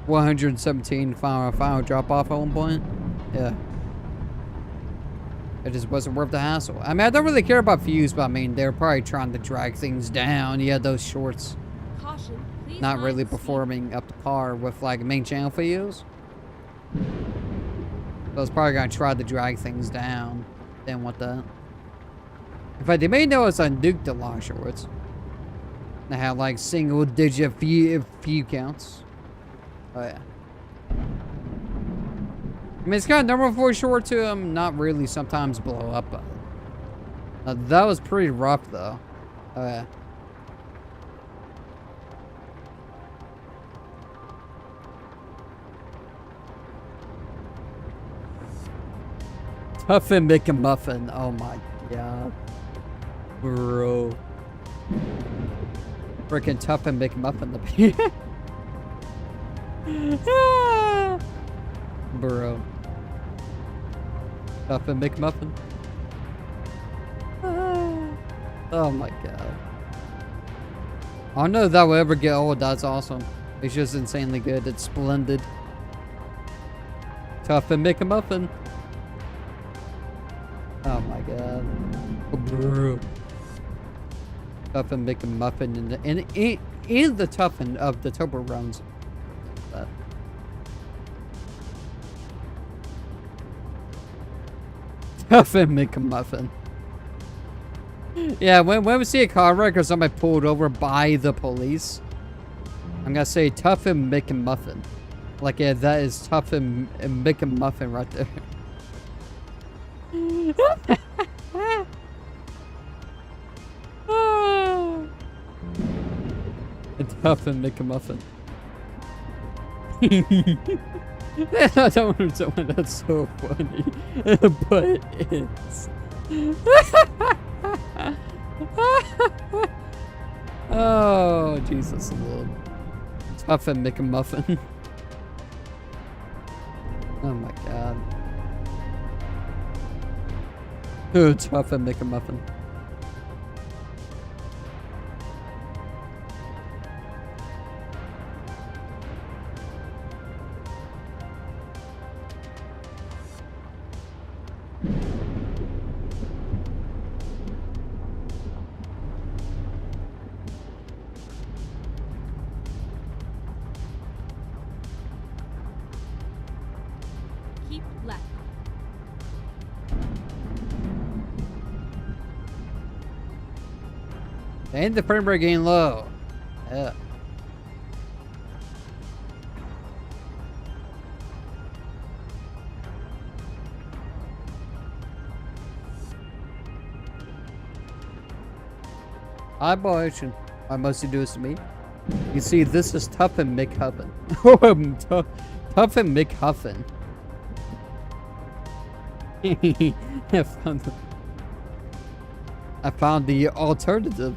117 final drop-off at one point. Yeah. It just wasn't worth the hassle. I mean, I don't really care about views, but I mean, they're probably trying to drag things down. You had those shorts Caution, please not mind really the speed. performing up to par with, like, main channel views. So it's probably gonna try to drag things down. Didn't want that. In fact, they may know it's on Duke the long shorts. They have, like, single-digit view counts. Oh, yeah. I mean, it's kind of normal for a short to not really sometimes blow up. That was pretty rough, though. Oh, yeah. Tough and make a muffin. Oh, my God. Bro. Freaking tough and make a muffin. Bro. Tough and McMuffin. Oh my god. I don't know if that will ever get old. That's awesome. It's just insanely good. It's splendid. Tough and McMuffin. Oh my god. Bro. Tough and McMuffin in the toughen of the Tober runs. Tough and make a muffin. Yeah, when we see a car wreck or somebody pulled over by the police, I'm gonna say tough and make a muffin. Like, yeah, that is tough and make a muffin right there. Tough and make a muffin. I don't understand why that's so funny, but it's. Oh, Jesus Lord. Tough and make a muffin. Oh my god. Oh, tough and make a muffin. Keep left. And the frame rate getting low. Yeah. Eyeball I mostly do this to me. You see, this is Tough and McHuffin. Tough and McHuffin. I found the alternative.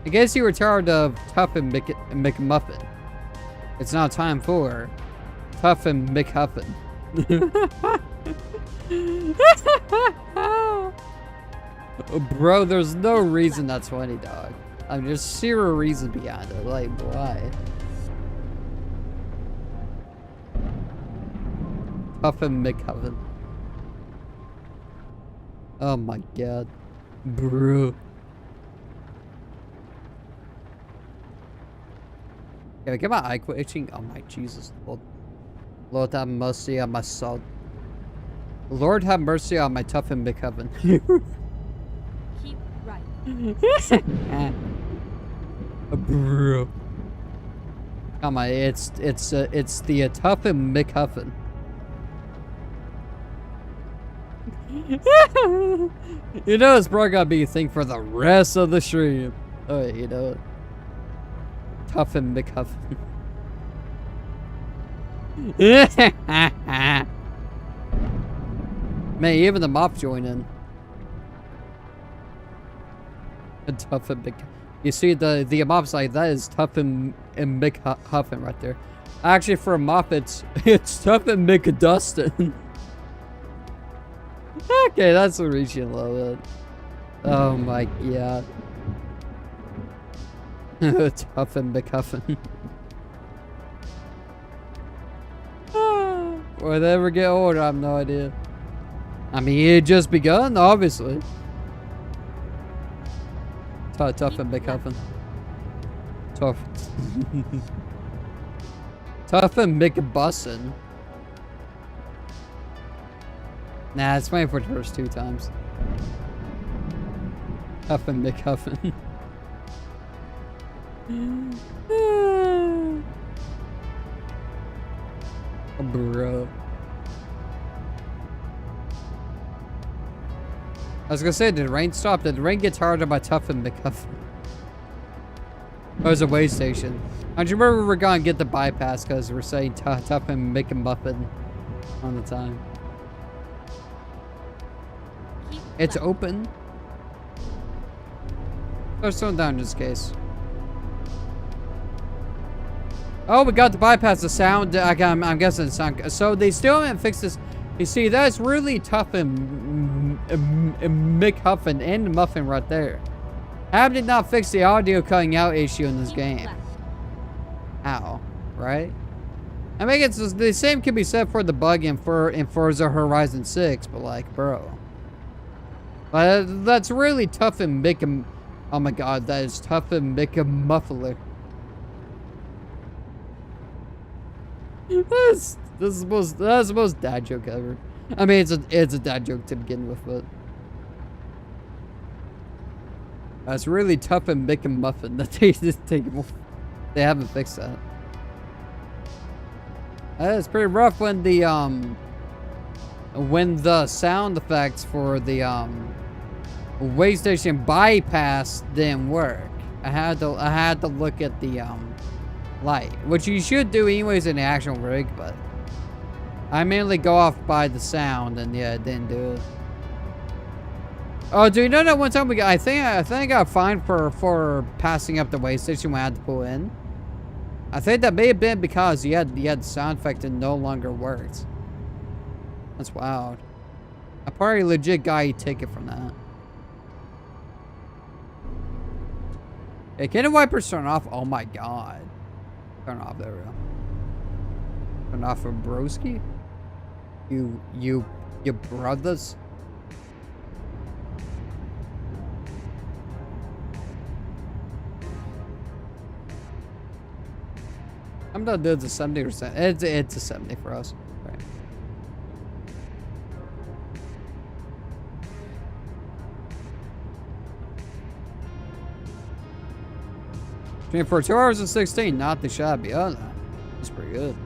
In case you were tired of Tough and McMuffin, it's now time for Tough and McHuffin. Bro, there's no reason that's funny, dog. I mean, there's zero reason behind it. Like, why? Tough and McHuffin. Oh my god. Bro. Can I get my eye quit itching? Oh my Jesus. Lord have mercy on my soul. Lord have mercy on my Tough and McHuffin. Keep right. Bro. Come on, it's the tough and McHuffin. You know it's probably gonna be a thing for the rest of the stream. Oh, wait, you know it. Tough and McHuffin. Man, even the mop join in. And tough and McHuffin. You see the mop's like that is tough and McHuffin right there. Actually, for a mop, it's tough and McDustin. Okay, that's a reaching a little bit. Oh my god. Tough and McHuffin. Will they ever get older? I have no idea. I mean, it just begun, obviously. Tough and McHuffin. Tough. Tough and McBussin. Nah, it's fine for the first 2 times. Tough and McHuffin. Bro. I was gonna say, did the rain stop? Did the rain get tired by Tough and McHuffin? It was a way station. Don't you remember we were gonna get the bypass because we're saying Tough and McMuffin on the time. It's open. Let's slow down in this case. Oh, we got the bypass. The sound. I'm guessing the sound. So they still haven't fixed this. You see, that's really tough and McHuffin and Muffin right there. How did not fix the audio cutting out issue in this game? Ow, right? I mean, it's the same can be said for the bug in Forza Horizon 6, but like, bro. That's really tough and oh my god, that is tough and muffler. That's the most dad joke ever. I mean, it's a dad joke to begin with, but that's really tough and muffin that they just take. They haven't fixed that. It's pretty rough when the sound effects for the way station bypass didn't work. I had to look at the light, which you should do anyways in the actual rig, but I mainly go off by the sound, and yeah, it didn't do it. Oh, do you know that one time we got? I think I got fined for passing up the way station when I had to pull in. I think that may have been because you had the sound effect and no longer worked. That's wild. I probably legit got a ticket from that. Hey, can the wipers turn off? Oh my god. Turn off, there we go. Turn off for broski? You brothers? I'm gonna do the 70%. It's a 70 for us. Right. For 2 hours and 16, not the shabby. Oh, no. That's pretty good.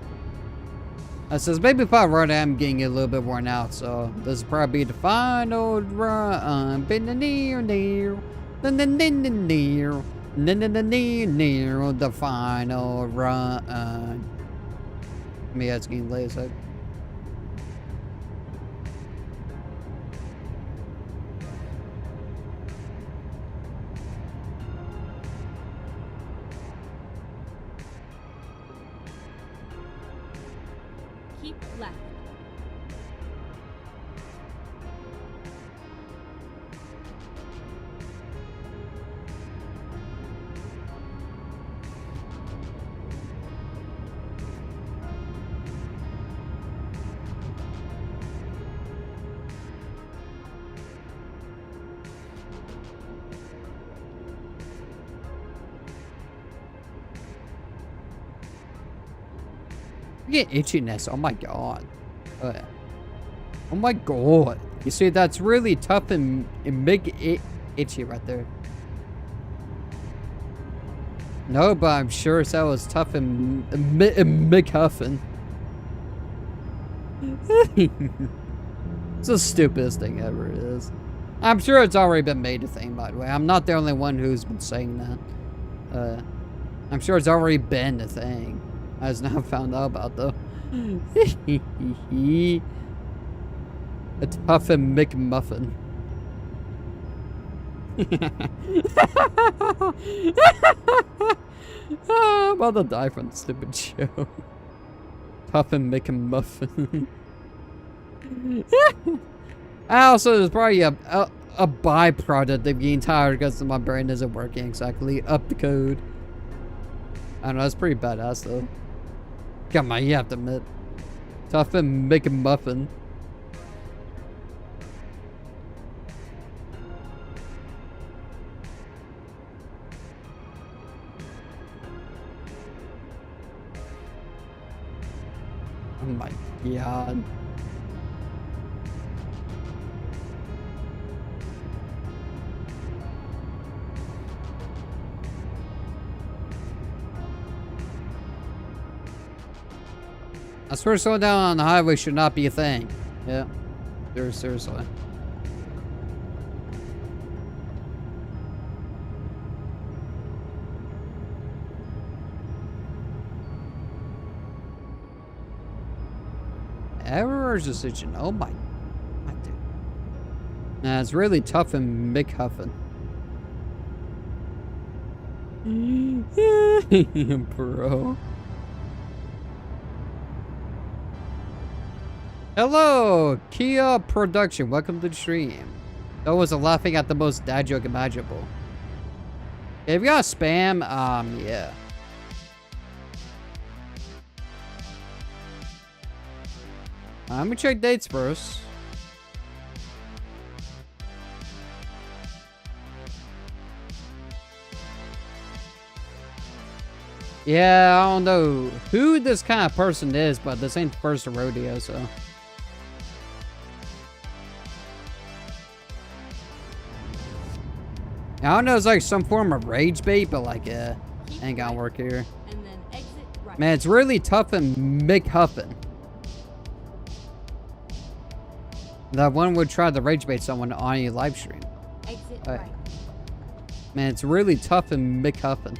That says maybe if I run, I'm getting a little bit worn out, so this will probably be the final run. The final run. Me, that's getting late as heck. Keep left. I get itchiness. Oh my god. Oh my god. You see, that's really tough and big itchy right there. No, but I'm sure that was tough and McHuffin. It's the stupidest thing ever, it is. I'm sure it's already been made a thing, by the way. I'm not the only one who's been saying that. I'm sure it's already been a thing. I was not found out about, though. A tough and McMuffin. I'm about to die from the stupid show. Tough and McMuffin. Also, there's probably a byproduct of getting tired because my brain isn't working exactly up the code. I don't know, that's pretty badass though. Come on, you have to admit. Tough and McMuffin. Oh my god. I swear slowing down on the highway should not be a thing. Yeah. Seriously. Error's decision. Oh my. What the? Nah, it's really tough and McHuffin. Bro. Hello, Kia Production. Welcome to the stream. That was a laughing at the most dad joke imaginable. If you got spam, yeah. Let me check dates first. Yeah, I don't know who this kind of person is, but this ain't the first rodeo, so. I don't know, it's like some form of rage bait, but like, yeah, ain't gonna work here. And then exit right. Man, it's really tough and McHuffin. That one would try to rage bait someone on your live stream. Exit right. Man, it's really tough and McHuffin.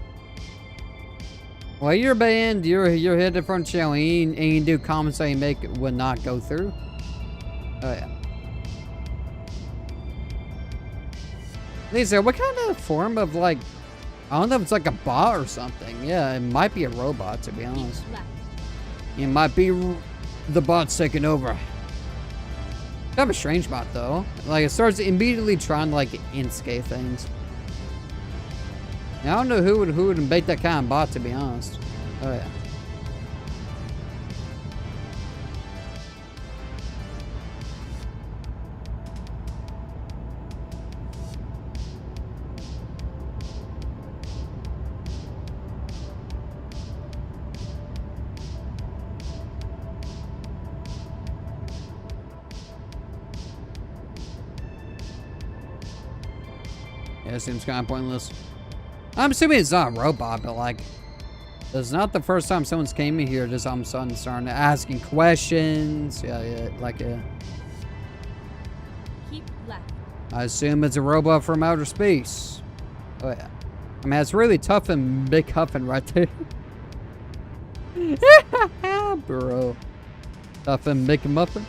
Well, you're banned. You're hit a front channel. And you do comments that you make would not go through. Oh yeah. Lisa, what kind of form of like? I don't know if it's like a bot or something. Yeah, it might be a robot to be honest. It might be the bot's taking over. Kind of a strange bot though. Like it starts immediately trying to like inscape things. I don't know who would make that kind of bot, to be honest. Oh yeah. Yeah, it seems kind of pointless. I'm assuming it's not a robot, but like, it's not the first time someone's came in here just all of a sudden starting asking questions. Yeah, like a. Keep left. I assume it's a robot from outer space. Oh yeah. I mean, it's really tough and McHuffin right there. Bro. Tough and McMuffin.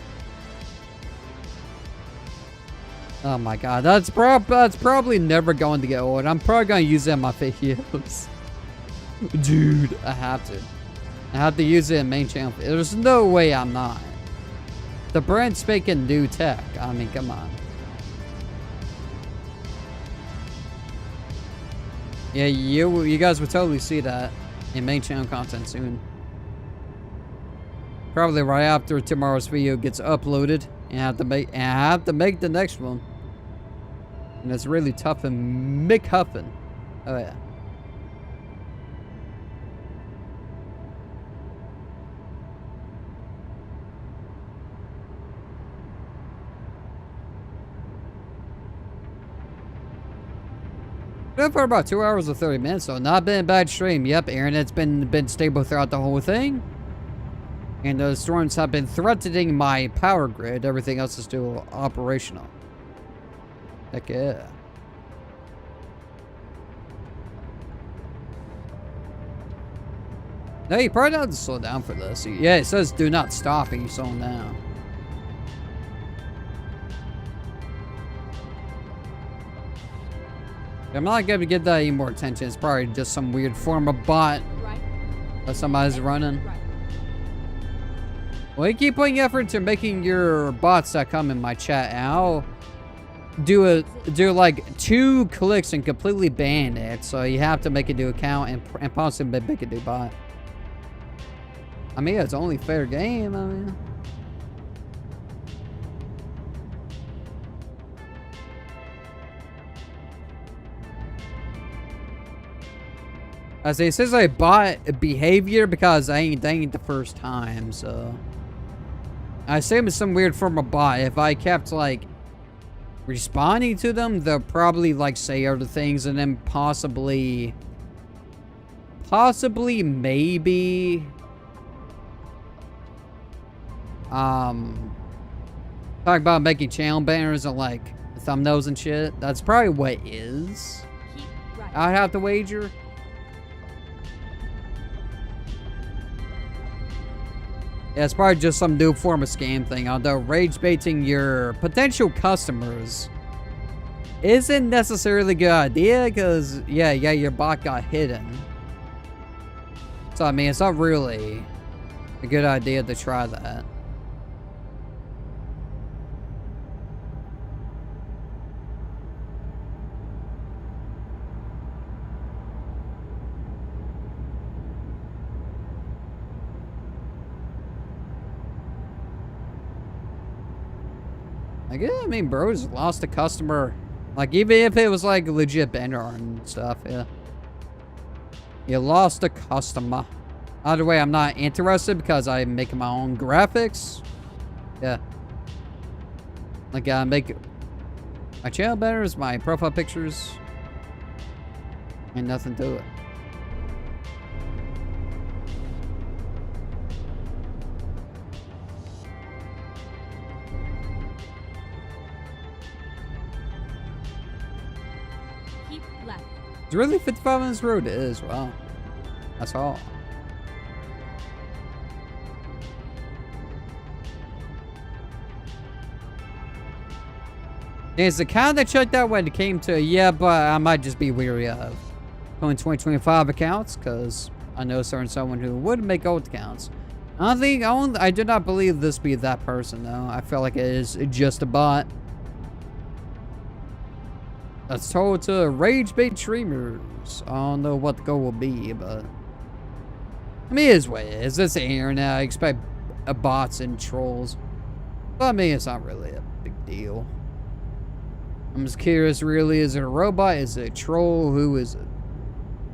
Oh my god, that's probably never going to get old. I'm probably going to use it in my videos. Dude, I have to. I have to use it in main channel. There's no way I'm not. The brand's making new tech. I mean, come on. Yeah, you guys will totally see that in main channel content soon. Probably right after tomorrow's video gets uploaded, and I have to make the next one. And it's really tough and McHuffin. Oh yeah. Been for about 2 hours and 30 minutes, so not been a bad stream. Yep, internet's been stable throughout the whole thing. And the storms have been threatening my power grid. Everything else is still operational. Heck yeah. No, you probably don't have to slow down for this. Yeah, it says do not stop and you slow down. I'm not gonna give that any more attention. It's probably just some weird form of bot that somebody's running. Well, you keep putting effort into making your bots that come in my chat, and I'll do like 2 clicks and completely ban it. So you have to make a new account and possibly make a new bot. I mean, it's only fair game. I mean. As it says I bought behavior because I ain't the first time, so I assume it's some weird form of bot. If I kept like responding to them, they'll probably like say other things and then possibly maybe talk about making channel banners and like thumbnails and shit. That's probably what it is. I'd have to wager. Yeah, it's probably just some new form of scam thing, although rage baiting your potential customers isn't necessarily a good idea, because, yeah, your bot got hidden. So, I mean, it's not really a good idea to try that. Like, yeah, I mean, bro's lost a customer. Like, even if it was, like, legit banner and stuff, yeah. You lost a customer. Either way, I'm not interested because I'm making my own graphics. Yeah. Like, I make my channel banners, my profile pictures. And nothing to it. It's really 55 minutes road? It is, wow. That's all. It's the kind that checked out when it came to, yeah, but I might just be weary of 2025 accounts, because I know someone who would make old accounts. I do not believe this be that person, though. I feel like it is just a bot. That's told to rage bait streamers. I don't know what the goal will be, but I mean, it is what it is. It's the internet. I expect bots and trolls, but I mean, it's not really a big deal. I'm just curious, really, is it a robot? Is it a troll? Who is it?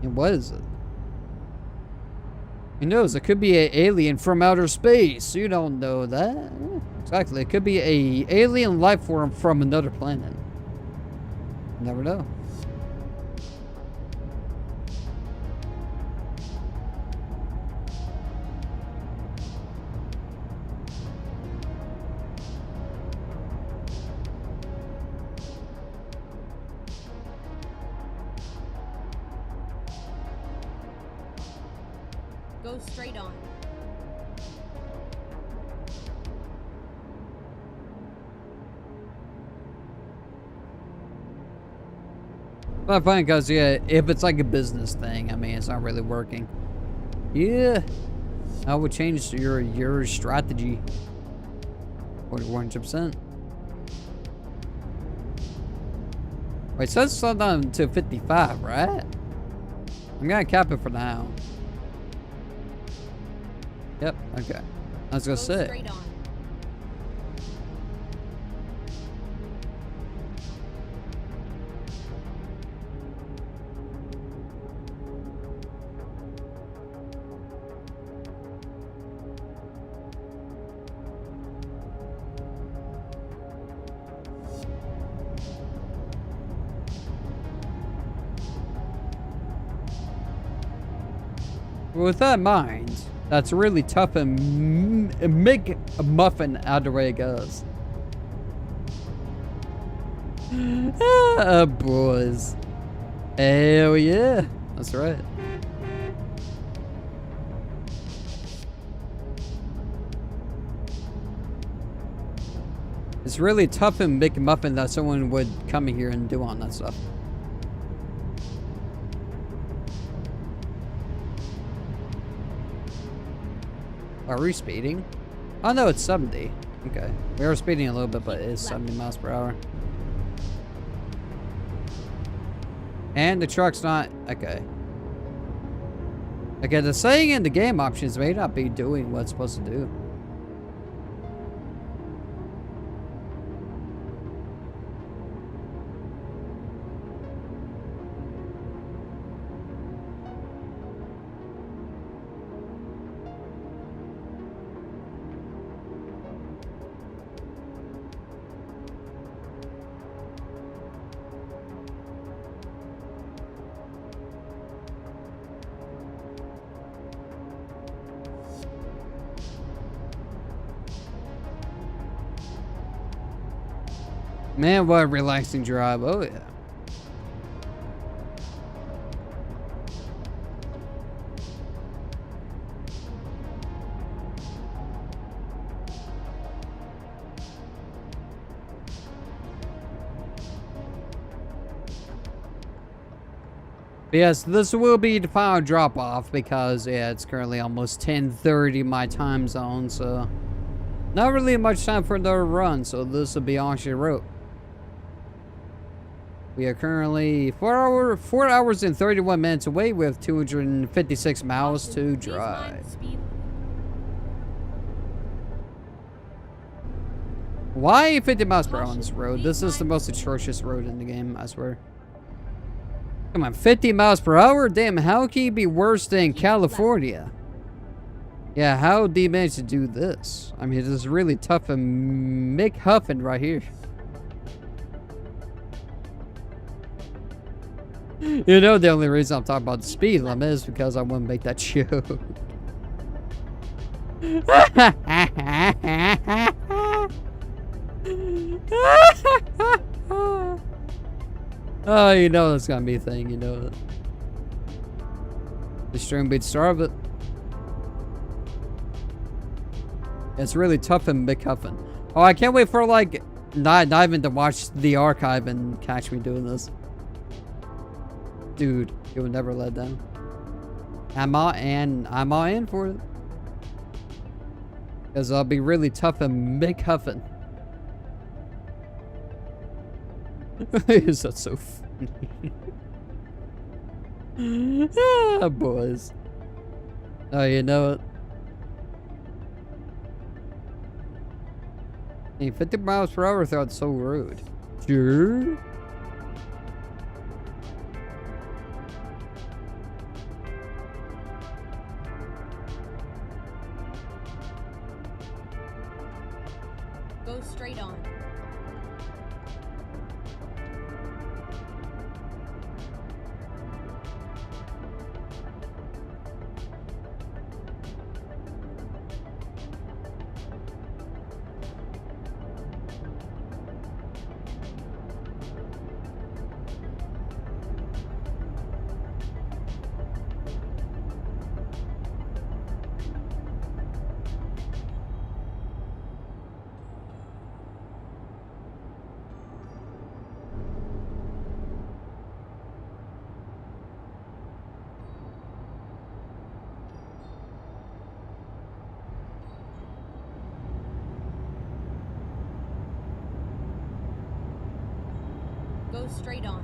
And what is it? Who knows? It could be an alien from outer space. You don't know that. Exactly. It could be an alien life form from another planet. Never know. Go straight on. But fine, because, yeah, if it's like a business thing, I mean, it's not really working. Yeah. I would change your strategy. 41%. Wait, so it's slowed down to 55, right? I'm gonna cap it for now. Yep, okay. I was gonna say. Straight on. With that in mind, that's really tough and make a muffin out of the way it goes. Ah, boys. Hell yeah. That's right. It's really tough and make a muffin that someone would come here and do on that stuff. Are we speeding? Oh no, it's 70. Okay. We are speeding a little bit, but it is 70 miles per hour. And the truck's not... Okay. Okay, the saying in the game options may not be doing what it's supposed to do. Man, what a relaxing drive. Oh, yeah. But yes, this will be the final drop off because, yeah, it's currently almost 10:30 my time zone, so not really much time for another run, so this will be on your road. We are currently 4 hours and 31 minutes away with 256 miles to drive. Why 50 miles per hour on this road? This is the most atrocious road in the game, I swear. Come on, 50 miles per hour? Damn, how can you be worse than California? Yeah, how do you manage to do this? I mean, this is really tough and Mick Huffin right here. You know, the only reason I'm talking about the speed limit is because I want to make that joke. Oh, you know that's gonna be a thing, you know it. The stream beat star of it. It's really tough and McCuffin. Oh, I can't wait for like not even to watch the archive and catch me doing this. Dude, you will never let down. I'm all in for it. Because I'll be really tough and McCuffin. Is that so funny? Ah, boys. Oh, you know it. Hey, 50 miles per hour thought so rude. Sure. Go straight on. Go straight on.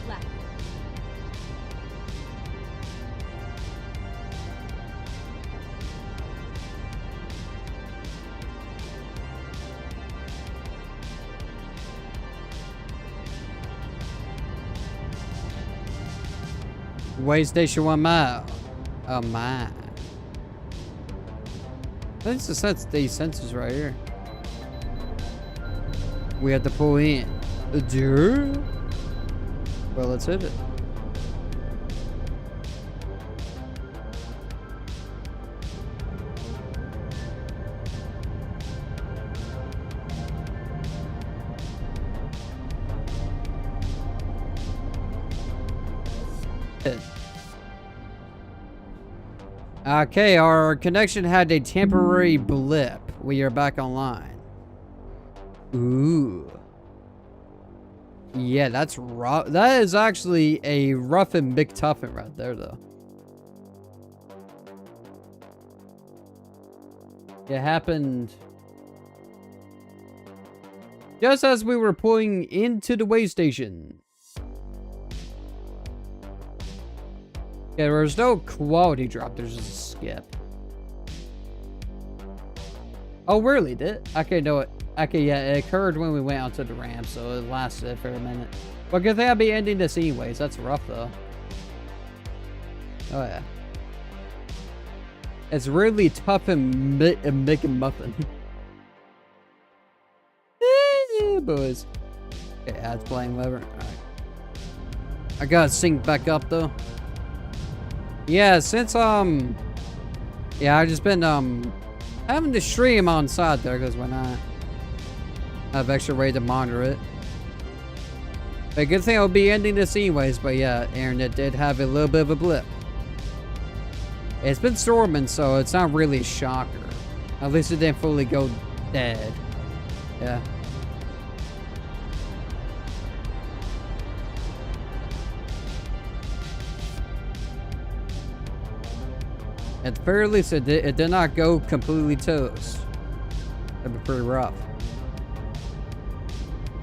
left. Way station 1 mile. Oh my. Let's just set these sensors right here. We have to pull in. Dude. Well, let's hit it. Okay, our connection had a temporary blip. We are back online. Ooh. Yeah, that's rough. That is actually a rough and big toughen right there, though. It happened just as we were pulling into the way station. Yeah, there's no quality drop. There's just a skip. Oh, really? Did? Okay, no. Okay, yeah, it occurred when we went onto the ramp, so it lasted for a minute. But good thing I'll be ending this anyways. That's rough, though. Oh, yeah. It's really tough and Mick and Muffin. Yeah, boys. Okay, ads playing whatever. Alright. I gotta sync back up, though. Yeah, since, yeah, I've just been, having to stream on side there, because why not? I have extra way to monitor it. But good thing I'll be ending this anyways, but yeah, internet did have a little bit of a blip. It's been storming, so it's not really a shocker. At least it didn't fully go dead. Yeah. At the very least, it did not go completely toast. That'd be pretty rough.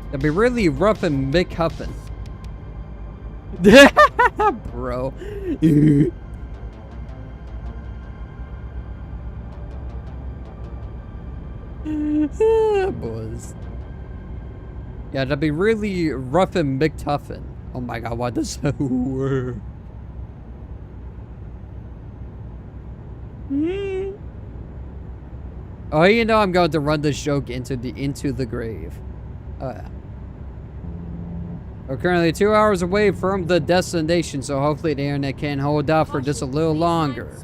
That'd be really rough and big huffing. Bro. Boys. Yeah, that'd be really rough and big toughin'. Oh my god, what does that word? Oh, you know I'm going to run this joke into the grave. Oh yeah. We're currently 2 hours away from the destination, so hopefully the internet can hold out for just a little longer.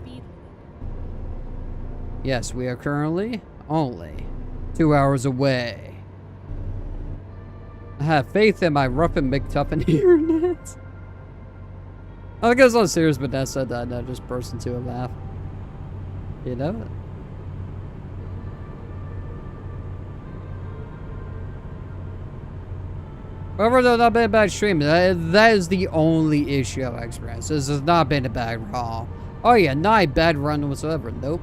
Yes, we are currently only 2 hours away. I have faith in my rough and big tough internet. I think I was on serious, but that said that I just burst into a laugh. You know it. However, though, not been a bad stream. That is the only issue I've experienced. This has not been a bad run. Oh yeah, not a bad run whatsoever. Nope.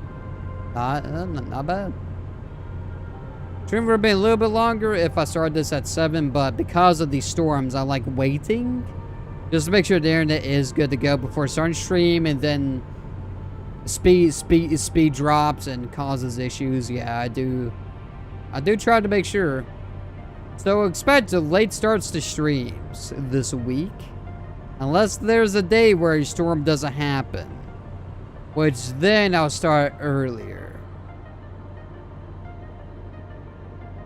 Not bad. Stream would have been a little bit longer if I started this at 7, but because of these storms, I like waiting. Just to make sure the internet is good to go before starting stream, and then speed drops and causes issues. Yeah, I do try to make sure. So expect late starts to streams this week. Unless there's a day where a storm doesn't happen. Which then I'll start earlier.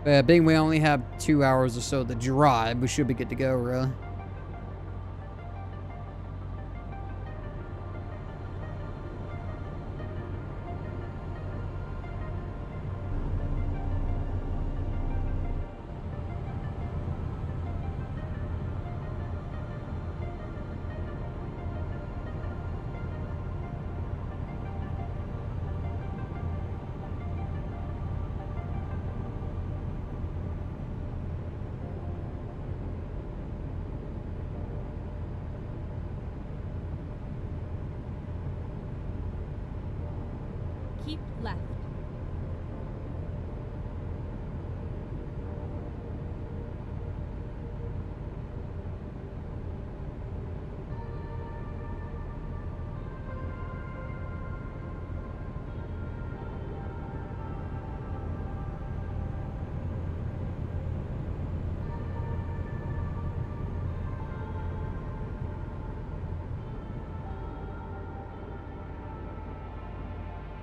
But being we only have 2 hours or so to drive, we should be good to go, really. Keep left.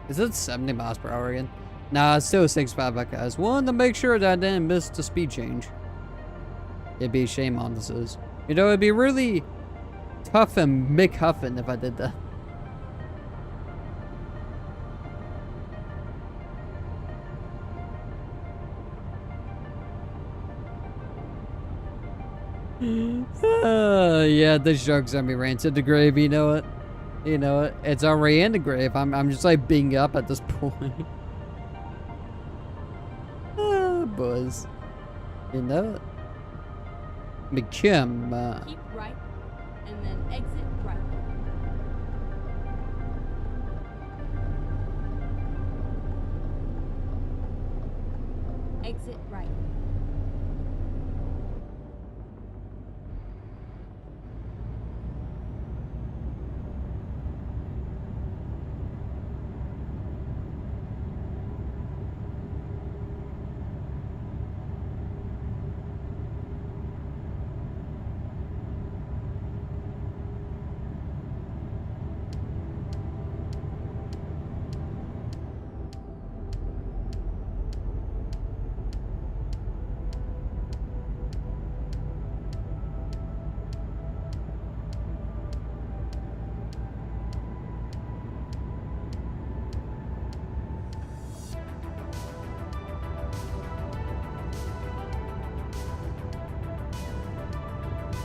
Is it 70 miles per hour again? Nah, it's still 65 back, guys. Wanted to make sure that I didn't miss the speed change. It'd be a shame on this is. You know, it'd be really tough and McHuffin if I did that. Yeah, this joke's gonna be ran to the grave, you know it. You know it. It's already in the grave. I'm just like being up at this point. Boys. You know it. Become, Keep right, and then exit right. Exit right.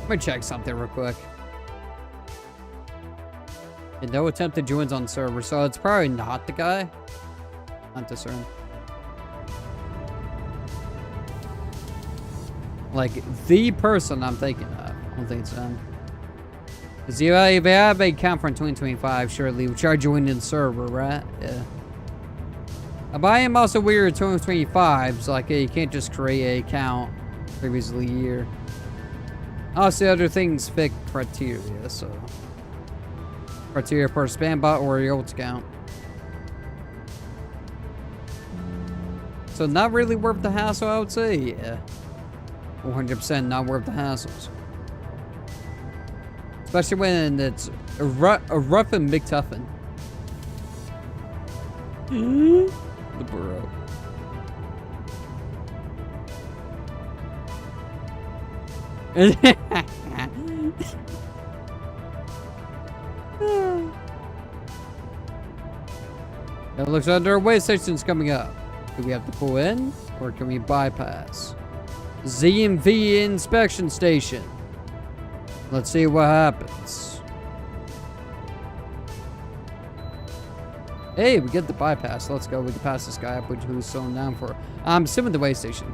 Let me check something real quick. Yeah, no attempted joins on server, so it's probably not the guy. Not discerned. Like, the person I'm thinking of. I don't think it's them. Because if I have a account from 2025, surely we try joining the server, right? Yeah. But I am also weird 2025, so like, you can't just create an account previously year. Also, other things fit criteria, so. Criteria for a spam bot or your old account. So, not really worth the hassle, I would say. Yeah. 100% not worth the hassles. Especially when it's a rough and McTuffin. The burrow. It looks like our way station's coming up. Do we have to pull in or can we bypass? ZMV inspection station. Let's see what happens. Hey, we get the bypass. Let's go. We can pass this guy up who's slowing down for. I'm assuming the way station.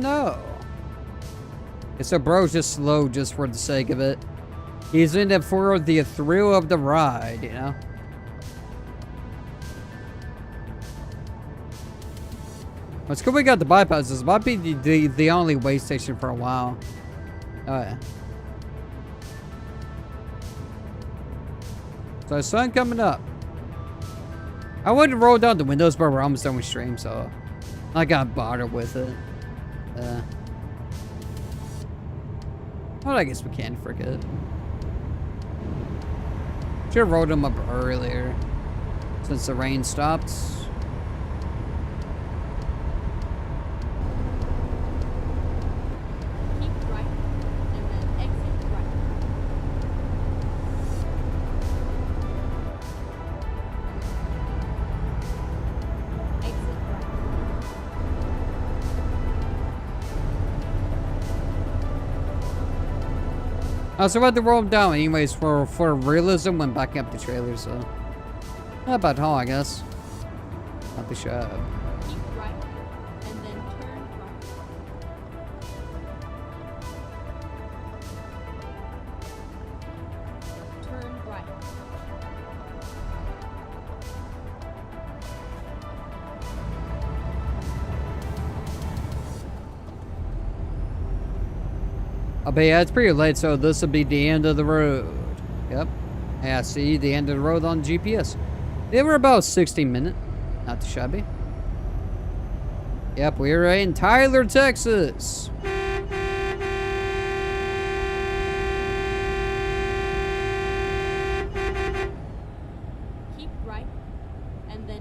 No. Okay, so bro's just slow just for the sake of it. He's in it for the thrill of the ride, you know? Let's go. We got the bypass. This might be the only way station for a while. Oh, yeah. So, sun coming up. I wouldn't roll down the windows, but we're almost done with stream, so I got bothered with it. Well, I guess we can forget. Should have rolled them up earlier, since the rain stopped. Keep right, and then exit right. Exit right. So I had to roll them down anyways for realism when backing up the trailer, so not bad haul, I guess. Not the show. Keep right, and then turn right. Turn right. But yeah, it's pretty late, so this will be the end of the road. Yep. Yeah, see the end of the road on GPS. They were about 60 minutes. Not too shabby. Yep, we're in Tyler, Texas.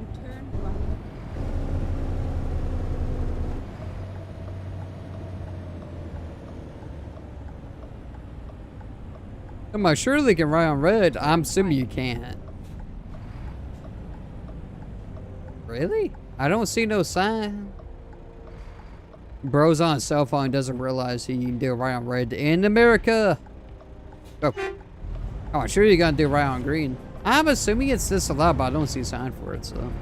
then turn right. Come on, surely you can ride on red. I'm assuming you can't. Really? I don't see no sign. Bro's on his cell phone, doesn't realize he can do right on red in America. Oh, I'm sure you're gonna do right on green. I'm assuming it's disallowed, but I don't see a sign for it, so.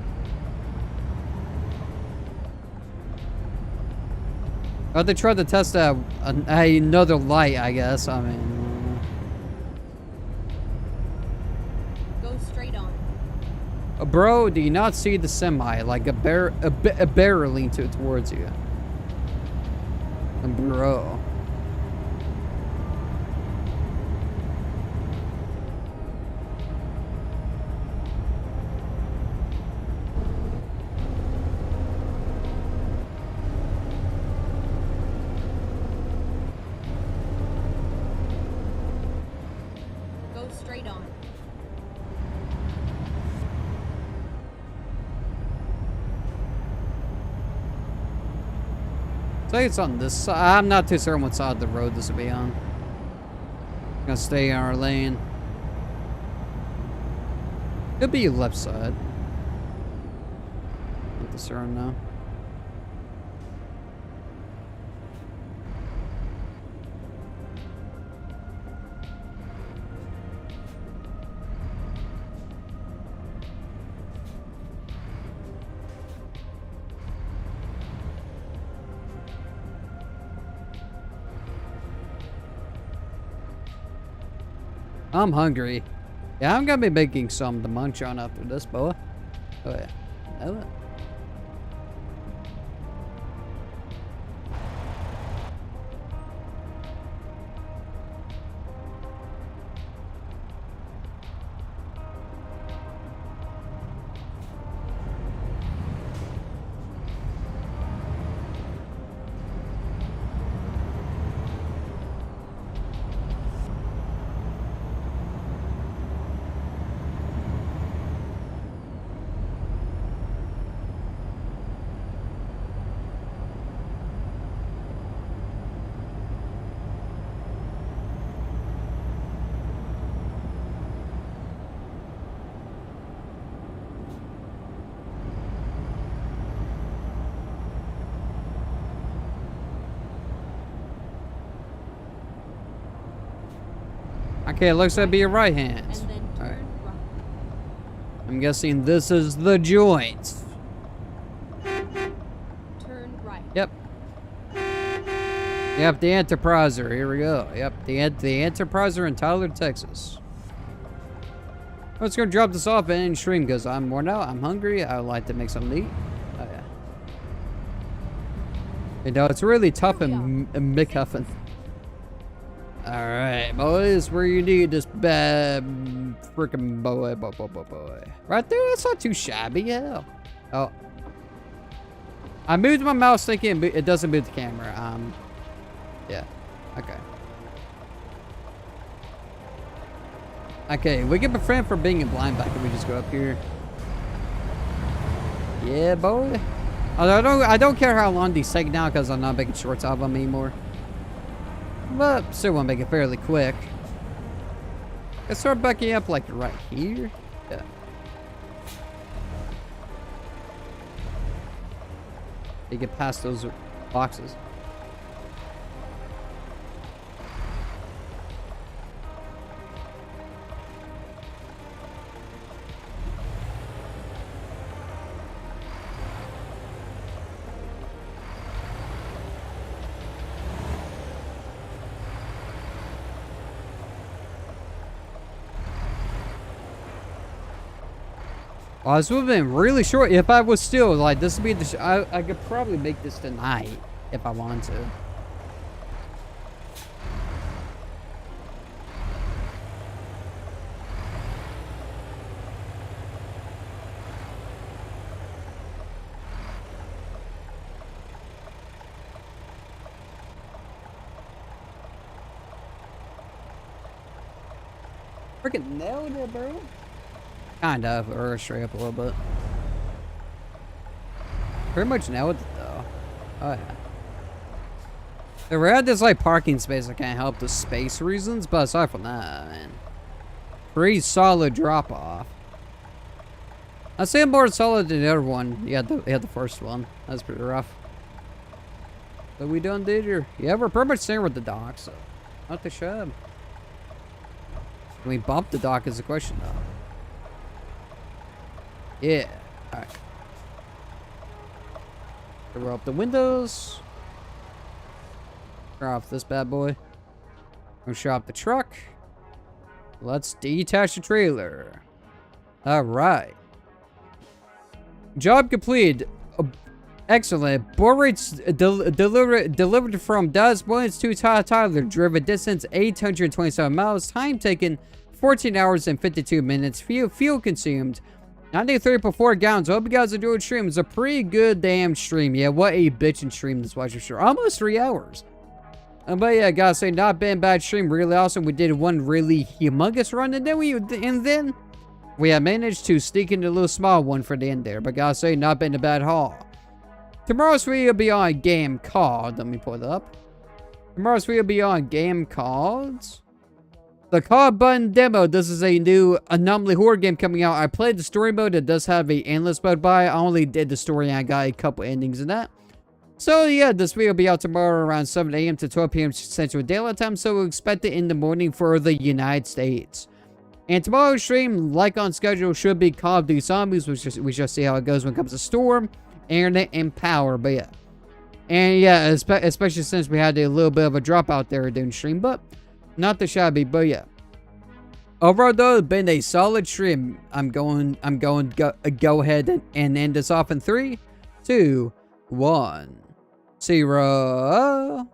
Oh, they tried to test another light, I guess. I mean. Go straight on. Bro, do you not see the semi? Like a barreling towards you. Bro. Go straight on. Say it's on this side. I'm not too certain what side of the road this will be on. Gonna stay in our lane. Could be left side. Not too certain now. I'm hungry. Yeah, I'm gonna be making some to munch on after this, boy. Oh yeah. Know it. Okay, it looks like it'd be your right hand. And then turn Alright. right. I'm guessing this is the joint. Turn right. Yep. Yep, the Enterpriser. Here we go. Yep, the Enterpriser in Tyler, Texas. Let's go drop this off and stream because I'm worn out. I'm hungry. I would like to make something to eat. Oh yeah. You know, it's really tough in McHuffin. Alright, boys, where you need this bad freaking boy. Right there, it's not too shabby, yeah. Oh. I moved my mouse thinking it doesn't move the camera. Yeah. Okay. Okay, we get befriend for being a blind back if we just go up here. Yeah, boy. Although I don't care how long these take now because I'm not making shorts out of them anymore. But still want to make it fairly quick. Let's start backing up like right here. Yeah. You get past those boxes. Oh, this would have been really short if I was still like this would be the I could probably make this tonight if I wanted to. Freaking nailed it, bro. Kind of, or straight up a little bit. Pretty much nailed it though. Oh yeah. They were at this like parking space that can't help the space reasons, but aside from that, man. Pretty solid drop off. I say more solid than the other one. You had the first one. That's pretty rough. But we done did here. Yeah, we're pretty much staying with the dock, so not the shub. Can we bump the dock is the question though. Yeah. Alright. Roll up the windows. Turn off this bad boy. We'll show off the truck. Let's detach the trailer. Alright. Job completed. Excellent. Bore rates delivered from Des Moines to Tyler. Driven distance 827 miles. Time taken 14 hours and 52 minutes. Fuel consumed 93.4 gallons. Hope you guys enjoyed the stream. It's a pretty good damn stream. Yeah, what a bitchin' stream this was for sure. Almost 3 hours. But yeah, gotta say, not been a bad stream. Really awesome. We did one really humongous run, and then we had managed to sneak into a little small one for the end there. But gotta say, not been a bad haul. Tomorrow's video will be on a game called. Let me pull it up. Tomorrow's video will be on a game called the Call Button Demo. This is a new anomaly horror game coming out. I played the story mode. It does have a endless mode by it. I only did the story and I got a couple endings in that. So yeah, this video will be out tomorrow around 7 a.m. to 12 p.m. Central Daylight Time. So we'll expect it in the morning for the United States. And tomorrow's stream, like on schedule, should be Call of Duty Zombies. We shall see how it goes when it comes to Storm, Internet, and Power. But yeah. And yeah, especially since we had a little bit of a drop out there during stream. But not the shabby, but yeah. Overall though, it's been a solid stream. I'm going go ahead and end this off in 3, 2, 1. 0.